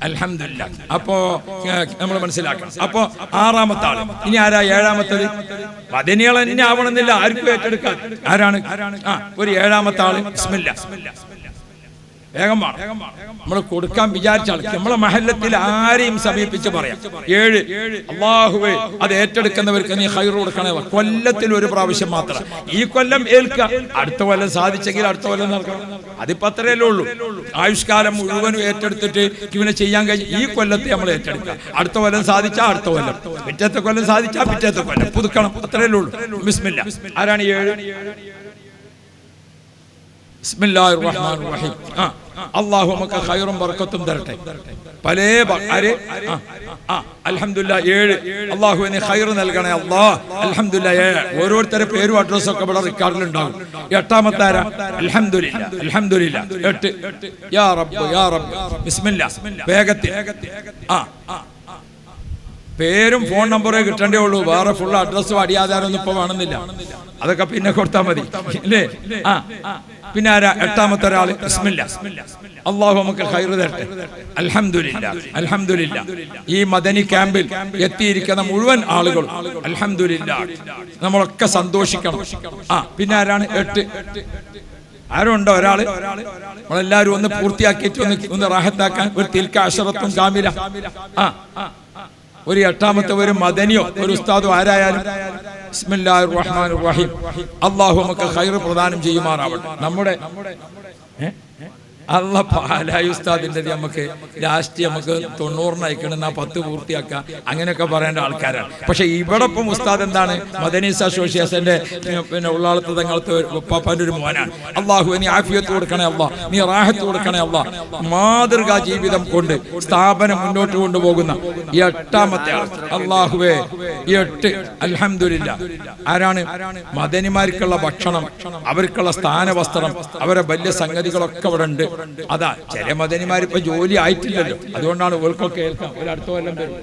അൽഹംദുലില്ലാ. അപ്പോ നമ്മൾ മനസ്സിലാക്കണം. അപ്പോ 6ാമത്തെ ആള്. ഇനി ആരാ? 7ാമത്തത്? മദനികൾ തന്നെ ആവണമെന്നില്ല, ആർക്കും ഏറ്റെടുക്കാൻ. ആരാണ്? ഒരു 7ാമത്തെ ആള്. ബിസ്മില്ലാ. വേഗം നമ്മൾ കൊടുക്കാൻ വിചാരിച്ച ആൾക്ക് നമ്മളെ മഹല്ലത്തിൽ ആരെയും സമീപിച്ച് പറയാം 7 അല്ലാഹുവേ അത് ഏറ്റെടുക്കുന്നവർക്ക് നീ ഖൈർ കൊടുക്കണേ. കൊല്ലത്തിൽ ഒരു പ്രാവശ്യം മാത്രം. ഈ കൊല്ലം ഏൽക്കുക, അടുത്ത കൊല്ലം സാധിച്ചെങ്കിൽ അടുത്ത കൊല്ലം നടക്കണം. അതിപ്പോ അത്രയല്ലേ ഉള്ളൂ. ആയുഷ്കാലം മുഴുവനും ഏറ്റെടുത്തിട്ട് ഇവനെ ചെയ്യാൻ കഴിഞ്ഞ് ഈ കൊല്ലത്തെ നമ്മൾ ഏറ്റെടുക്കുക. അടുത്ത കൊല്ലം സാധിച്ചാൽ അടുത്ത കൊല്ലം, പിറ്റത്തെ കൊല്ലം സാധിച്ചാൽ പിറ്റത്തെ കൊല്ലം പുതുക്കണം. അത്രയല്ലേ ഉള്ളൂ. ബിസ്മില്ലാ. ആരാണ് 7? ബിസ്മില്ലാഹിർ റഹ്മാനിർ റഹീം. അല്ലാഹു നമുക്ക് ഖൈറും ബർക്കത്തും തരട്ടെ. പല അൽഹംദുലില്ലാഹ് 7 അല്ലാഹുവിനെ ഖൈർ നൽകണേ അല്ലാഹ്. അൽഹംദുലില്ലാഹ് 7 ഓരോരുത്തരുടെ പേരും അഡ്രസ്സും ഒക്കെ ഇവിടെ റെക്കോർഡിൽ ഉണ്ടാകും. 8ാമത്തെ ആരാ? അൽഹംദുലില്ലാഹ് അൽഹംദുലില്ലാഹ് 8 യാ റബ്ബ് യാ റബ്ബ്. ബിസ്മില്ലാ. വേഗത്തിൽ പേരും ഫോൺ നമ്പറേ കിട്ടേണ്ടേ ഉള്ളൂ. വേറെ ഫുൾ അഡ്രസ്സും അടിയാധാരമൊന്നും ഇപ്പൊ വേണമെന്നില്ല. അതൊക്കെ പിന്നെ കൊടുത്താൽ മതി അല്ലേ? പിന്നെ ആരാ? 8ാമത്തെ ഒരാള്? ബിസ്മില്ലാ. അല്ലാഹു നമുക്ക് ഖൈർ തരട്ടെ. അൽഹംദുലില്ലാഹ് അൽഹംദുലില്ലാഹ്. ഈ മദനി ക്യാമ്പിൽ എത്തിയിരിക്കുന്ന മുഴുവൻ ആളുകളും അൽഹംദുലില്ലാഹ് നമ്മളൊക്കെ സന്തോഷിക്കണം. പിന്നെ ആരാണ്? 8 ആരുണ്ടോ? ഒരാള്? നമ്മളെല്ലാരും ഒന്ന് പൂർത്തിയാക്കിയിട്ട് ഒന്ന് റാഹത്താക്കാൻ ഒരു തിൽക അശറത്തും കാമില. ഒരു 8ാമത്തെ ഒരു മദനിയോ ഒരു ഉസ്താദോ ആരായാലും ബിസ്മില്ലാഹിർ റഹ്മാനിർ റഹീം. അല്ലാഹു നമുക്ക് ഖൈർ പ്രദാനം ചെയ്യുമാറാവട്ടെ. നമ്മുടെ അല്ലാഹ് പാലായി ഉസ്താദിന്റെ നമുക്ക് ലാസ്റ്റ് നമുക്ക് 90 അയക്കണം, 10 പൂർത്തിയാക്കുക, അങ്ങനെയൊക്കെ പറയേണ്ട ആൾക്കാരാണ്. പക്ഷെ ഇവിടെ ഇപ്പം ഉസ്താദ് എന്താണ്? മദനീസ് അസോസിയേഷന്റെ പിന്നെ ഉള്ളാളത്ത് തങ്ങളത്തെ പാപ്പാന്റെ ഒരു മോനാണ്. അല്ലാഹു നീ ആഫിയത്ത് കൊടുക്കണേ അല്ലാഹ്, നീ റാഹത്ത് കൊടുക്കണേ അല്ലാഹ്. മാതൃകാ ജീവിതം കൊണ്ട് സ്ഥാപനം മുന്നോട്ട് കൊണ്ടുപോകുന്ന 8ാമത്തെ ആൾ അല്ലാഹുവേ 8 അൽഹംദുലില്ലാഹ്. ആരാണ്? മദനിമാർക്കുള്ള ഭക്ഷണം, അവർക്കുള്ള സ്ഥാനവസ്ത്രം, അവരെ വലിയ സംഗതികളൊക്കെ ഇവിടെ ഉണ്ട്. അതാ ചില മദനിമാരിപ്പോ ജോലി ആയിട്ടില്ലല്ലോ, അതുകൊണ്ടാണ് ഓർക്കൊക്കെ കേൾക്കാം. ഒരു അടുത്ത കൊല്ലം വരും.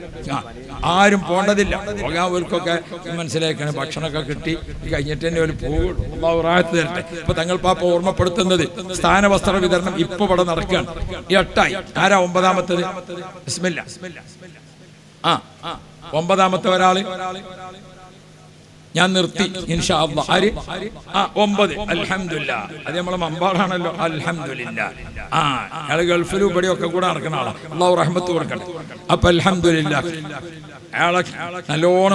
ആരും പോണ്ടതില്ല, പോകാൻ ഓർക്കൊക്കെ മനസ്സിലാക്കണം. ഭക്ഷണമൊക്കെ കിട്ടി കഴിഞ്ഞിട്ട് തന്നെ ഒരു പോകുള്ളൂ. അല്ലാഹു റാഹത്ത് തരട്ടെ. ഇപ്പൊ തങ്ങൾ പാപ്പ ഓർമ്മപ്പെടുത്തുന്നത് സ്ഥാനവസ്ത്ര വിതരണം ഇപ്പൊ ഇവിടെ നടക്കുകയാണ്. 8ആയി. ആരാ 9ാമത്തത്? ബിസ്മില്ലാ. 9ാമത്തെ ഒരാള് ഞാൻ നിർത്തി ഇൻഷാ അല്ലാഹ്. ആര്? 9 അൽഹംദുലില്ലാഹ്. അത് നമ്മളെ മമ്പാടാണല്ലോ. അൽഹംദുലില്ലാഹ്. അയാൾ ഗൾഫിലും ഇവിടെ ഒക്കെ കൂടെ നടക്കുന്ന ആളാണ്. അല്ലാഹു റഹ്മത്ത് കൊടുക്കട്ടെ. അപ്പൊ അൽഹംദുലില്ലാഹ് അയാളെ നല്ലോണം